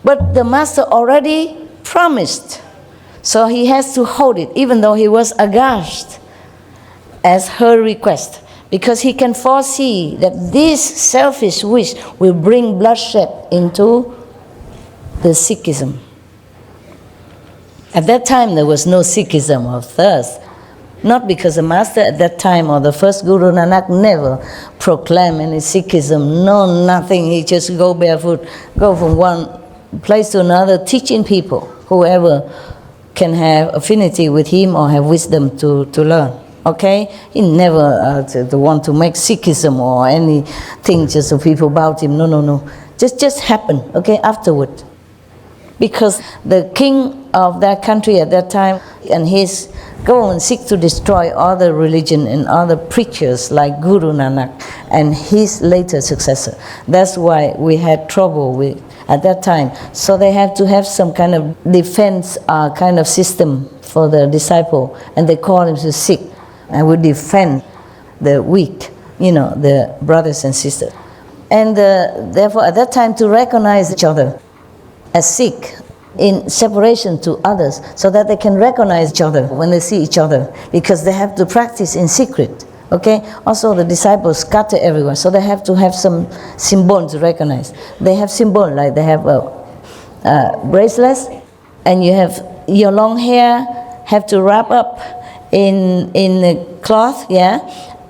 But the master already promised. So he has to hold it, even though he was aghast as her request. Because he can foresee that this selfish wish will bring bloodshed into the Sikhism. At that time, there was no Sikhism or thirst. Not because the master at that time or the first Guru Nanak never proclaimed any Sikhism. No, nothing. He just go barefoot, go from one place to another, teaching people, whoever can have affinity with him or have wisdom to learn. Okay? He never to want to make Sikhism or anything just so people about him. No, no, no. Just happened, okay, afterward. Because the king of that country at that time and his government seek to destroy other religion and other preachers like Guru Nanak and his later successor. That's why we had trouble with at that time. So they have to have some kind of defense kind of system for the disciple, and they call him to Sikh. And we defend the weak, you know, the brothers and sisters. And therefore, at that time, to recognize each other as Sikh in separation to others, so that they can recognize each other when they see each other, because they have to practice in secret. Okay. Also, the disciples scatter everywhere, so they have to have some symbol to recognize. They have symbol, like they have bracelets, and you have your long hair have to wrap up in the cloth, yeah,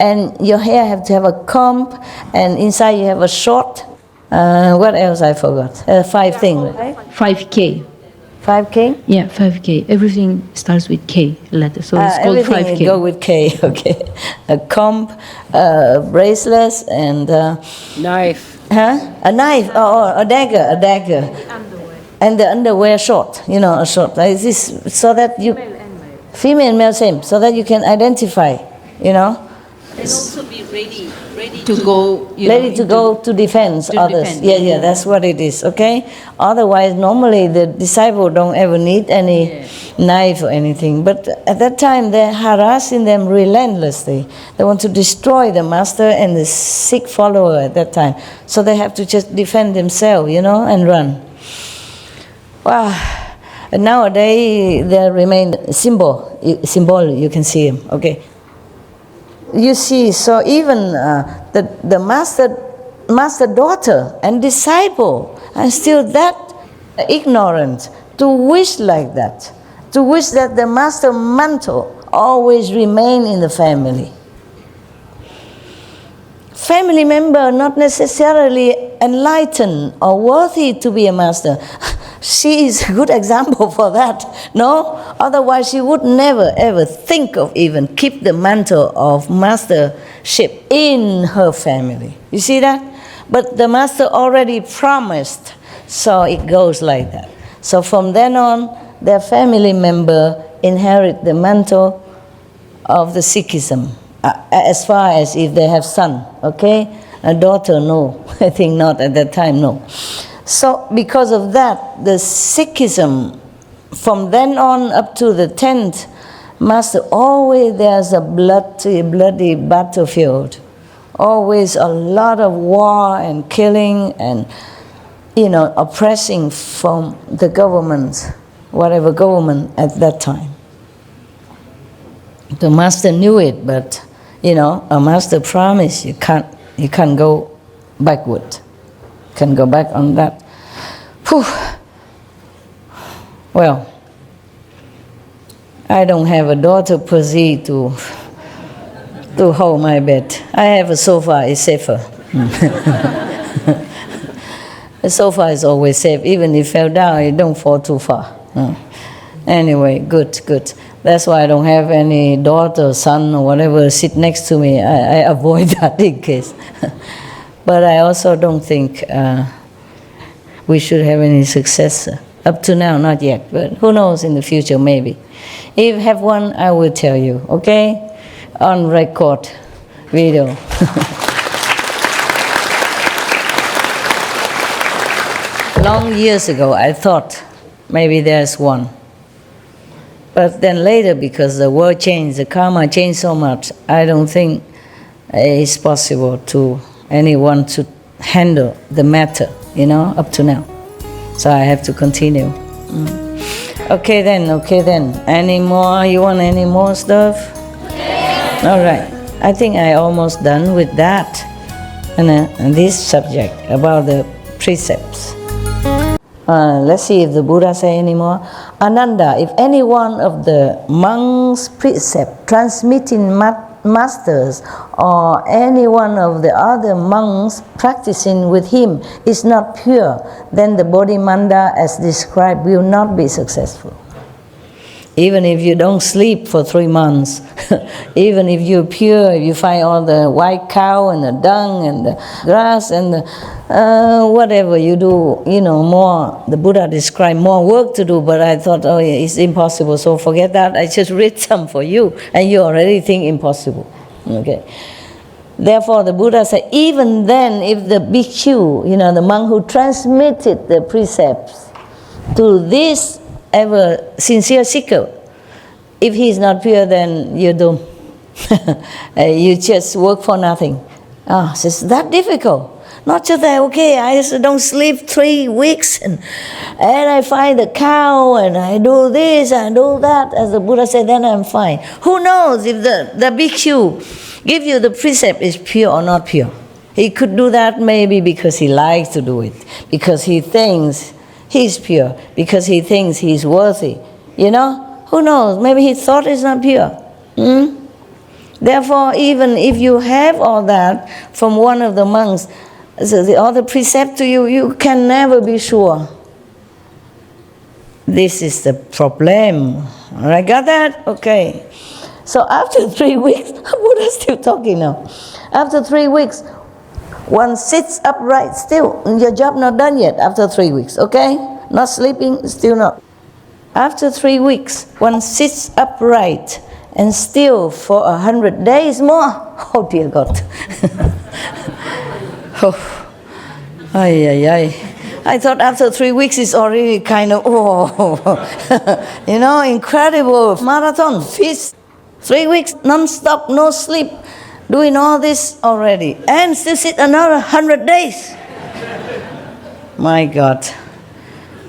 and your hair have to have a comb, and inside you have a short. What else I forgot? 5 things. 5K. 5K? Yeah, 5K. Everything starts with K letter, so it's called 5K. Everything go with K. Okay, a comb, bracelets, and knife. Huh? A knife or a dagger. And the underwear short. You know, a short. Like this, so that you. Female and male same, so that you can identify, you know. And also be ready to go, ready to go to defend others. defend, Yeah, that's what it is, okay? Otherwise, normally the disciple don't ever need any knife or anything. But at that time, they're harassing them relentlessly. They want to destroy the master and the sick follower at that time. So they have to just defend themselves, and run. Wow. And nowadays, they remain symbol, you can see them, okay? You see, so even the master daughter and disciple are still that ignorant to wish like that, to wish that the master mantle always remain in the family. Family member not necessarily enlightened or worthy to be a master. She is a good example for that, no? Otherwise she would never ever think of even keep the mantle of mastership in her family. You see that? But the master already promised, so it goes like that. So from then on, their family member inherit the mantle of the Sikhism, as far as if they have son, okay? A daughter, no. I think not at that time, no. So because of that, the Sikhism, from then on up to the 10th master, always there's a bloody battlefield. Always a lot of war and killing and, oppressing from the government, whatever government at that time. The master knew it, but, a master promised you can't go backward. Can go back on that. Whew. Well, I don't have a daughter per se to hold my bed. I have a sofa, it's safer. The sofa is always safe. Even if it fell down, it don't fall too far. Anyway, good. That's why I don't have any daughter, son, or whatever sit next to me. I avoid that in case. But I also don't think we should have any successor. Up to now, not yet, but who knows in the future, maybe. If I have one, I will tell you, okay? On record video. Long years ago, I thought maybe there's one. But then later, because the world changed, the karma changed so much, I don't think it's possible to anyone to handle the matter, up to now. So I have to continue. Okay then. Any more? You want any more stuff? Yes. All right. I think I almost done with that. And this subject about the precepts. Let's see if the Buddha say any more. Ananda, if any one of the monks' precept transmitting masters or any one of the other monks practicing with him is not pure, then the Bodhimanda as described will not be successful. Even if you don't sleep for 3 months, even if you're pure, if you find all the white cow and the dung and the grass and the, whatever you do, more, the Buddha described more work to do, but I thought, it's impossible, so forget that. I just read some for you, and you already think impossible. Okay. Therefore, the Buddha said, even then, if the bhikkhu, the monk who transmitted the precepts to this ever sincere seeker, if he is not pure, then you're doomed. You just work for nothing. It's that difficult. Not just that, okay, I just don't sleep 3 weeks and I find the cow and I do this and do that. As the Buddha said, then I'm fine. Who knows if the bhikkhu give you the precept is pure or not pure? He could do that maybe because he likes to do it, because he thinks he's pure, because he thinks he's worthy. Who knows? Maybe he thought it's not pure. Therefore, even if you have all that from one of the monks, so the other precept to you, you can never be sure. This is the problem. All right, got that? Okay. So after 3 weeks, Buddha's still talking now. After 3 weeks, one sits upright still. Your job not done yet after 3 weeks, okay? Not sleeping, still not. After 3 weeks, one sits upright and still for 100 days more. Oh dear God. Oh, I thought after 3 weeks it's already kind of, incredible marathon, feast. 3 weeks, non-stop, no sleep, doing all this already. And still sit another 100 days. My God.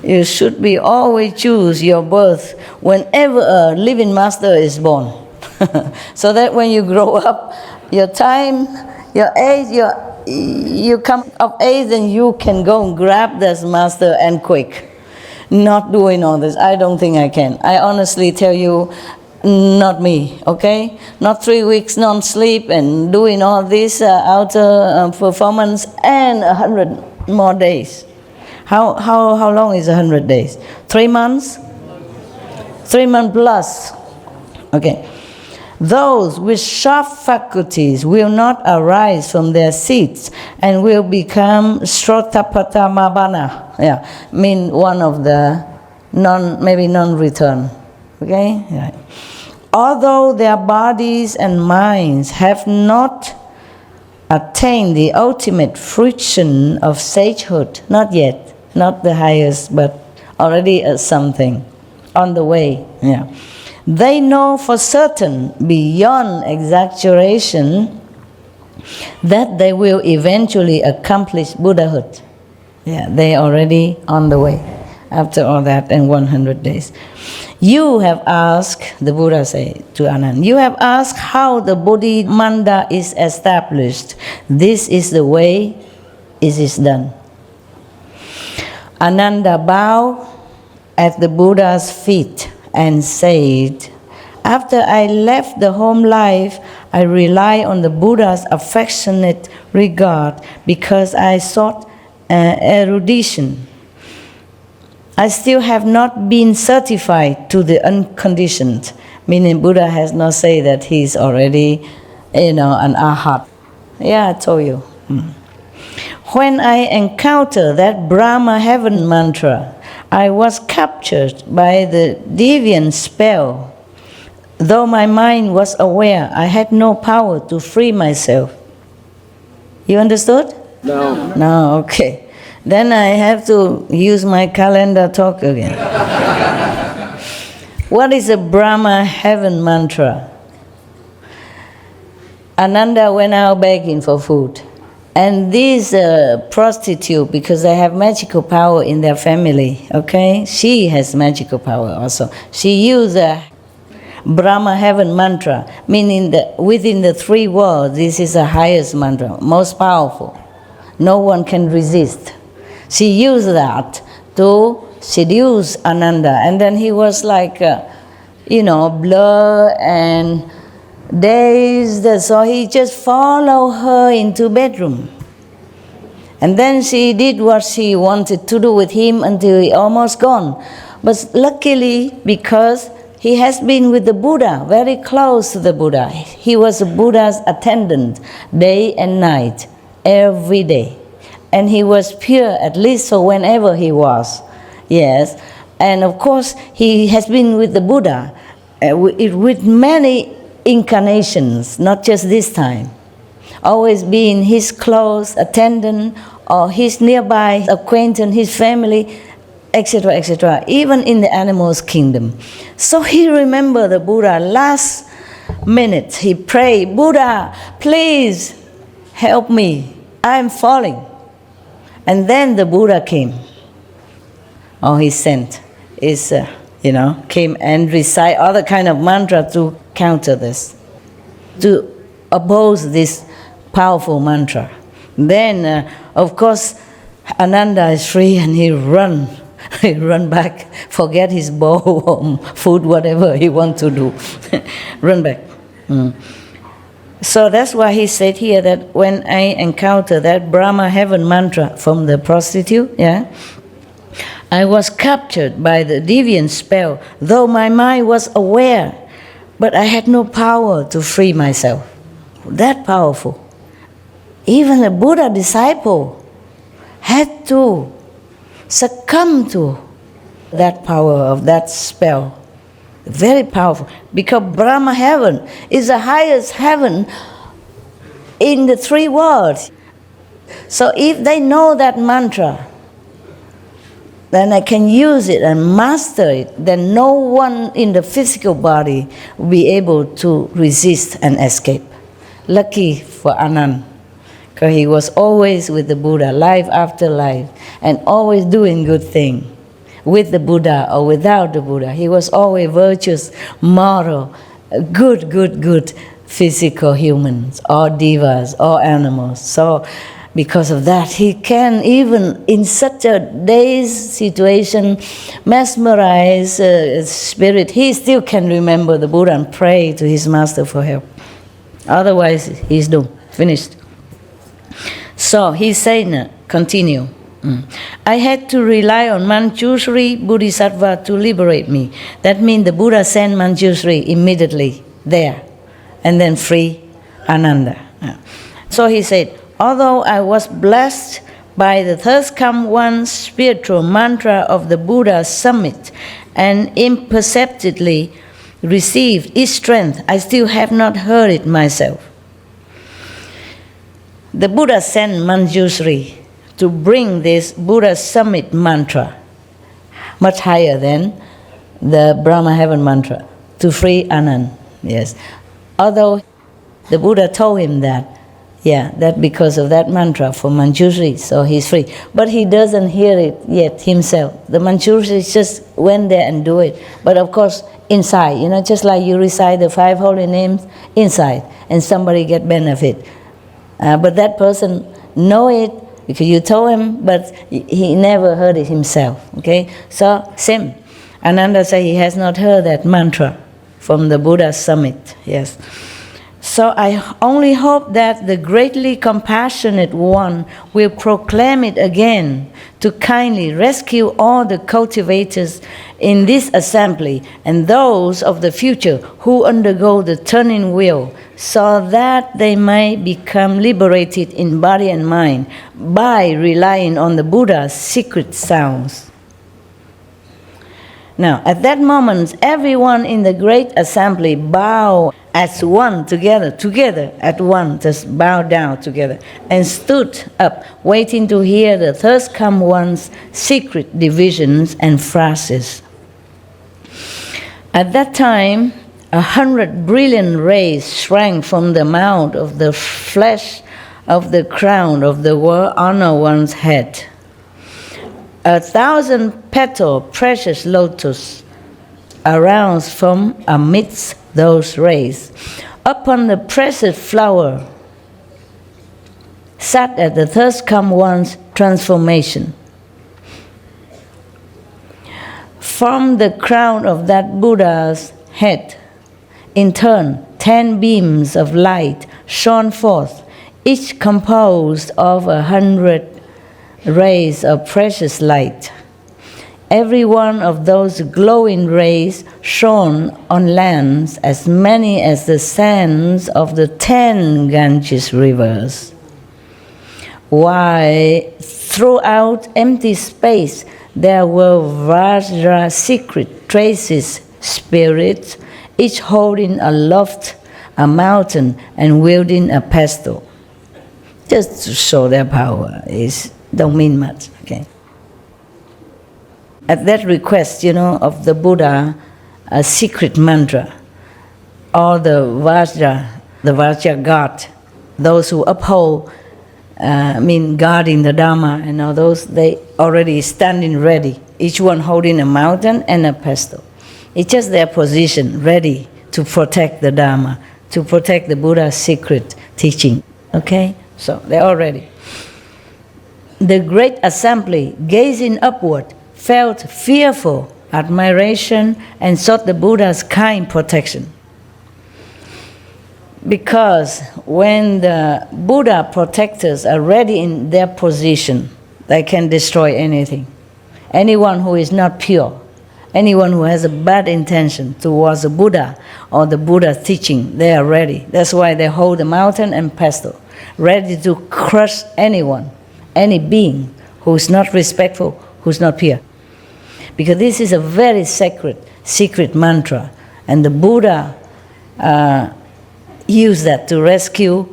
You should be always choose your birth whenever a living master is born. So that when you grow up, your time, your age, you come of age and you can go and grab this master and quick. Not doing all this. I don't think I can. I honestly tell you, not me, okay? Not 3 weeks non-sleep and doing all this outer performance and 100 more days. How long is 100 days? 3 months? 3 months plus. Okay. Those with sharp faculties will not arise from their seats and will become Srotapatamabana. Yeah, mean one of the non-return. Okay? Yeah. Although their bodies and minds have not attained the ultimate fruition of sagehood, not yet, not the highest, but already something on the way. Yeah. They know for certain, beyond exaggeration, that they will eventually accomplish Buddhahood. Yeah, they are already on the way after all that in 100 days. You have asked, the Buddha said to Ananda, you have asked how the Bodhimanda is established. This is the way it is done. Ananda bowed at the Buddha's feet and said, after I left the home life, I rely on the Buddha's affectionate regard because I sought erudition. I still have not been certified to the unconditioned, meaning Buddha has not said that he's already, an arhat. Yeah, I told you. When I encountered that Brahma heaven mantra, I was captured by the deviant spell. Though my mind was aware, I had no power to free myself. You understood? No. No, okay. Then I have to use my calendar talk again. What is a Brahma heaven mantra? Ananda went out begging for food. And these prostitute, because they have magical power in their family, okay? She has magical power also. She used a Brahma heaven mantra, meaning that within the 3 worlds, this is the highest mantra, most powerful. No one can resist. She used that to seduce Ananda. And then he was like, blur and dazed, so he just followed her into bedroom. And then she did what she wanted to do with him until he almost gone. But luckily, because he has been with the Buddha, very close to the Buddha. He was the Buddha's attendant day and night, every day. And he was pure, at least for whenever he was. Yes. And of course, he has been with the Buddha with many incarnations, not just this time. Always being his close attendant or his nearby acquaintance, his family, etc., etc., even in the animals' kingdom. So he remembered the Buddha. Last minute, he prayed, Buddha, please help me. I'm falling. And then the Buddha came. Or he sent. Came and recite other kind of mantra to counter this, to oppose this powerful mantra. Then, of course, Ananda is free and he run back, forget his bowl, food, whatever he want to do, run back. So that's why he said here that when I encounter that Brahma heaven mantra from the prostitute, I was captured by the deviant spell, though my mind was aware, but I had no power to free myself. That powerful. Even a Buddha disciple had to succumb to that power of that spell. Very powerful. Because Brahma heaven is the highest heaven in the 3 worlds. So if they know that mantra, then I can use it and master it, then no one in the physical body will be able to resist and escape. Lucky for Anand, because he was always with the Buddha, life after life, and always doing good things. With the Buddha or without the Buddha, he was always virtuous, moral, good physical humans, or devas, or animals. So because of that, he can, even in such a dazed situation, mesmerize spirit, he still can remember the Buddha and pray to his master for help. Otherwise, he's doomed, finished. So he said, continue. I had to rely on Manjushri Bodhisattva to liberate me. That means the Buddha sent Manjushri immediately there and then free Ananda. So he said, although I was blessed by the third come one spiritual mantra of the Buddha's summit and imperceptibly received its strength, I still have not heard it myself. The Buddha sent Manjushri to bring this Buddha summit mantra, much higher than the Brahma heaven mantra, to free Anand. Yes. Although the Buddha told him that, that because of that mantra for Manjushri, so he's free. But he doesn't hear it yet himself. The Manjushri just went there and do it. But of course, inside, just like you recite the 5 holy names inside, and somebody get benefit. But that person know it, because you told him, but he never heard it himself, okay? So, same. Ananda said he has not heard that mantra from the Buddha summit, yes. So I only hope that the greatly compassionate one will proclaim it again to kindly rescue all the cultivators in this assembly and those of the future who undergo the turning wheel, so that they may become liberated in body and mind by relying on the Buddha's secret sounds. Now, at that moment, everyone in the great assembly bowed as one, together at one, just bowed down together, and stood up, waiting to hear the third come one's secret divisions and phrases. At that time, 100 brilliant rays sprang from the mouth of the flesh of the crown of the world honor one's head. 1,000 petal precious lotus arose from amidst those rays. Upon the precious flower sat at the third come one's transformation. From the crown of that Buddha's head, in turn, 10 beams of light shone forth, each composed of 100 rays of precious light. Every one of those glowing rays shone on lands as many as the sands of the 10 Ganges rivers. While throughout empty space there were Vajra secret traces, spirits, each holding aloft a mountain and wielding a pestle. Just to show their power, don't mean much, okay? At that request, of the Buddha, a secret mantra, all the Vajra God, those who uphold, guarding the Dharma and all those, they already standing ready, each one holding a mountain and a pestle. It's just their position, ready to protect the Dharma, to protect the Buddha's secret teaching, okay? So they're all ready. The great assembly, gazing upward, felt fearful admiration and sought the Buddha's kind protection. Because when the Buddha protectors are ready in their position, they can destroy anything. Anyone who is not pure, anyone who has a bad intention towards the Buddha or the Buddha's teaching, they are ready. That's why they hold the mountain and pestle, ready to crush anyone, any being who is not respectful, who is not pure. Because this is a very sacred, secret mantra. And the Buddha used that to rescue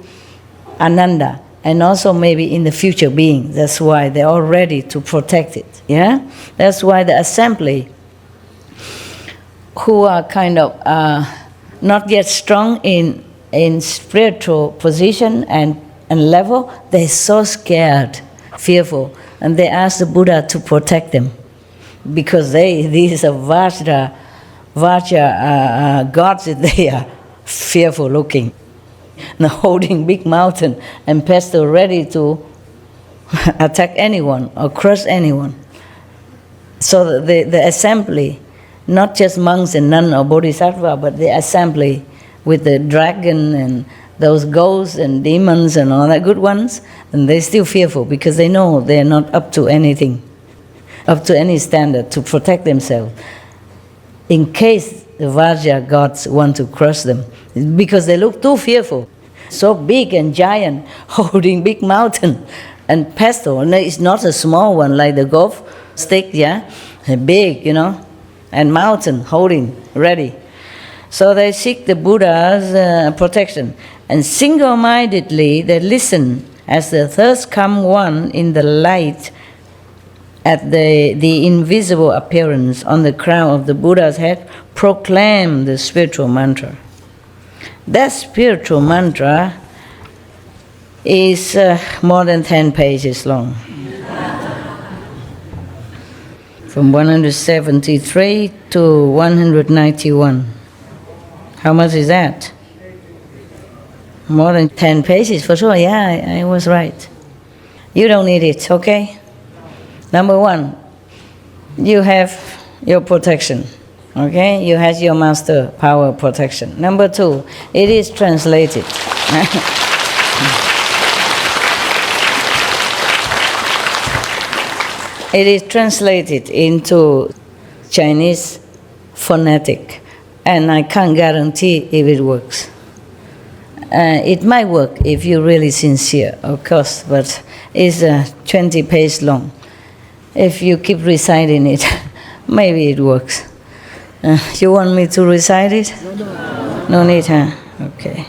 Ananda and also maybe in the future being. That's why they're all ready to protect it. Yeah? That's why the assembly, who are kind of not yet strong in spiritual position and level, they're so scared, fearful, and they ask the Buddha to protect them, because these are Vajra gods. They are fearful looking, and holding big mountain and pestle ready to attack anyone or crush anyone. So the assembly, not just monks and nuns or bodhisattva, but the assembly with the dragon and those ghosts and demons and all that good ones, and they're still fearful because they know they're not up to anything, up to any standard to protect themselves, in case the Vajra gods want to crush them, because they look too fearful, so big and giant, holding big mountain and pestle, and it's not a small one like the golf stick, yeah, big, and mountain holding ready. So they seek the Buddha's protection, and single-mindedly they listen as the thirst come one in the light at the invisible appearance on the crown of the Buddha's head, proclaim the spiritual mantra. That spiritual mantra is more than 10 pages long. From 173 to 191. How much is that? More than 10 pages, for sure. Yeah, I was right. You don't need it, okay? Number one, you have your protection, okay? You have your master power protection. Number two, it is translated. It is translated into Chinese phonetic, and I can't guarantee if it works. It might work if you're really sincere, of course, but it's 20 pages long. If you keep reciting it, maybe it works. You want me to recite it? No need, huh? Okay.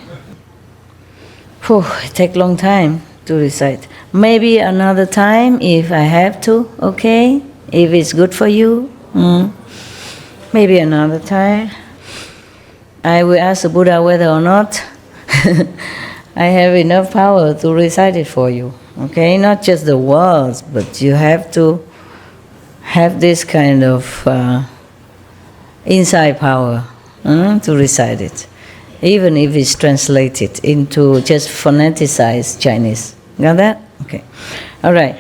Whew, it takes long time to recite. Maybe another time if I have to, okay? If it's good for you. Maybe another time. I will ask the Buddha whether or not I have enough power to recite it for you. Okay? Not just the words, but you have to have this kind of inside power to recite it, even if it's translated into just phoneticized Chinese. Got that? Okay. All right.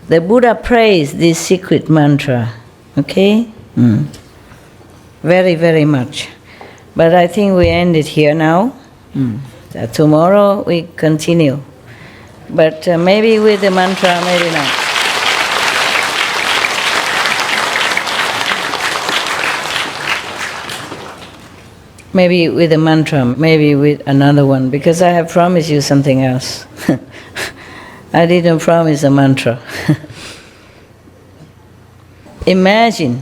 The Buddha praised this secret mantra. Okay? Very, very much. But I think we end it here now. Tomorrow we continue. But maybe with the mantra, maybe not. Maybe with a mantra, maybe with another one, because I have promised you something else. I didn't promise a mantra. Imagine,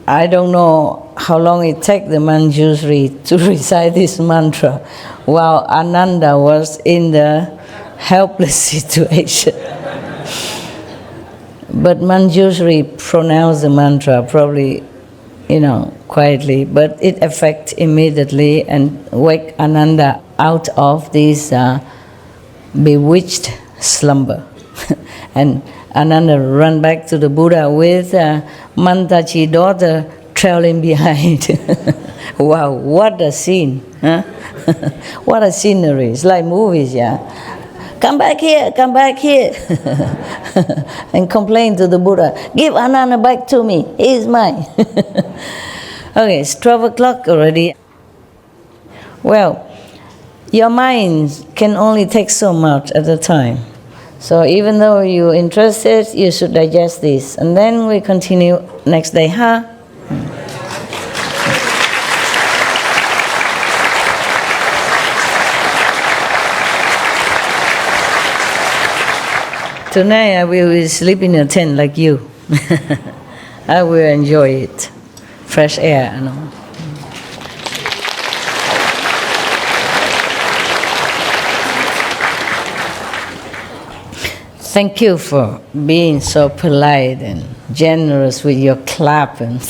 I don't know how long it takes the Manjushri to recite this mantra while Ananda was in the helpless situation. But Manjushri pronounced the mantra probably, quietly, but it affects immediately and wake Ananda out of this bewitched slumber. And Ananda ran back to the Buddha with Mantachi's daughter trailing behind. Wow, what a scene, huh? What a scenery. It's like movies, yeah. Come back here, and complain to the Buddha, give Ananda back to me, he's mine. Okay, it's 12 o'clock already. Well, your mind can only take so much at a time. So even though you're interested, you should digest this. And then we continue next day, huh? Tonight I will sleep in a tent like you. I will enjoy it. Fresh air and all. Thank you for being so polite and generous with your clapping.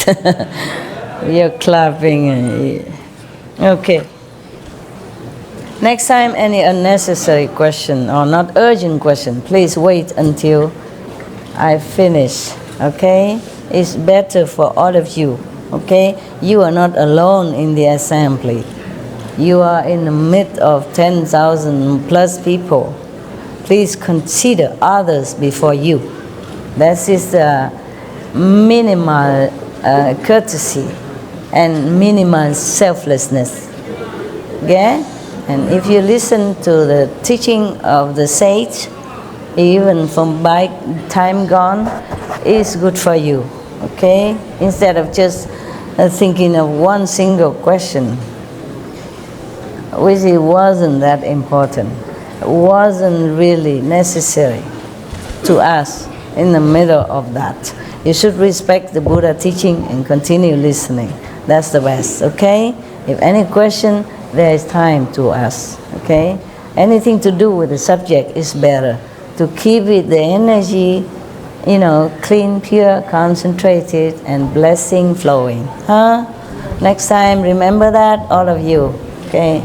Your clapping. Okay. Next time, any unnecessary question or not urgent question, please wait until I finish. Okay? It's better for all of you. Okay? You are not alone in the assembly. You are in the midst of 10,000 plus people. Please consider others before you. That is the minimal courtesy and minimal selflessness. Okay? And if you listen to the teaching of the sage, even from by time gone, it's good for you. Okay? Instead of just thinking of one single question, which it wasn't that important. Wasn't really necessary to us in the middle of that. You should respect the Buddha teaching and continue listening. That's the best, okay? If any question, there is time to ask, okay? Anything to do with the subject is better. To keep it, the energy, clean, pure, concentrated, and blessing flowing. Huh? Next time, remember that, all of you, okay?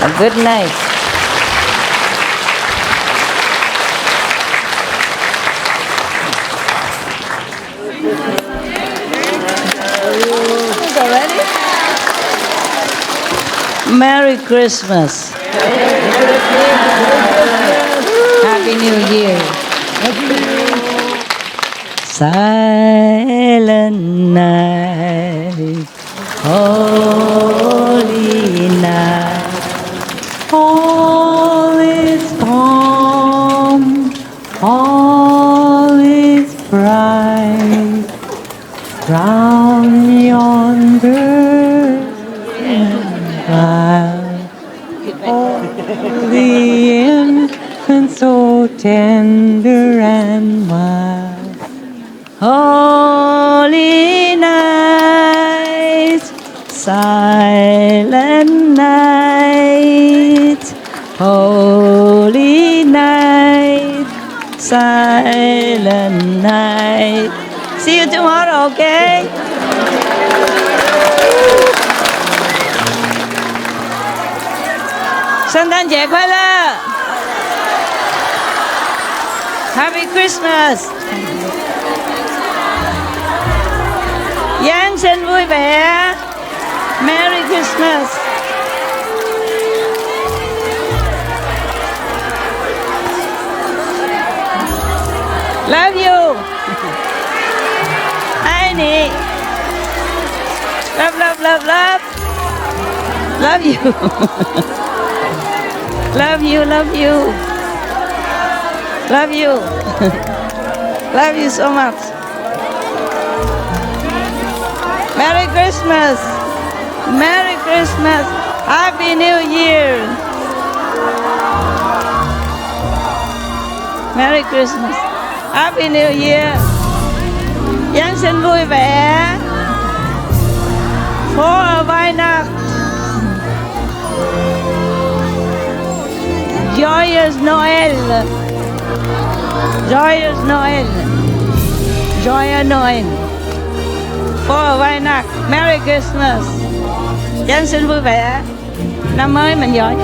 A good night. Merry Christmas. Happy New Year. Silent night, holy night, all is calm, all is bright, round yonder the infant so tender and mild. Holy night, silent night, holy night, silent night. See you tomorrow, okay?圣诞节快乐 Happy Christmas Giáng sinh vui vẻ Merry Christmas Love you Ai nè Love, love, love, love Love you Love you, love you. Love you. Love you so much. Merry Christmas. Merry Christmas. Happy New Year. Merry Christmas. Happy New Year. Giáng sinh vui vẻ. Frohe Weihnacht. Joyous Noel. Joyous Noel. Joyous Noel. Frohe Weihnacht. Merry Christmas. Giáng sinh vui vẻ. Năm mới mình giỏi.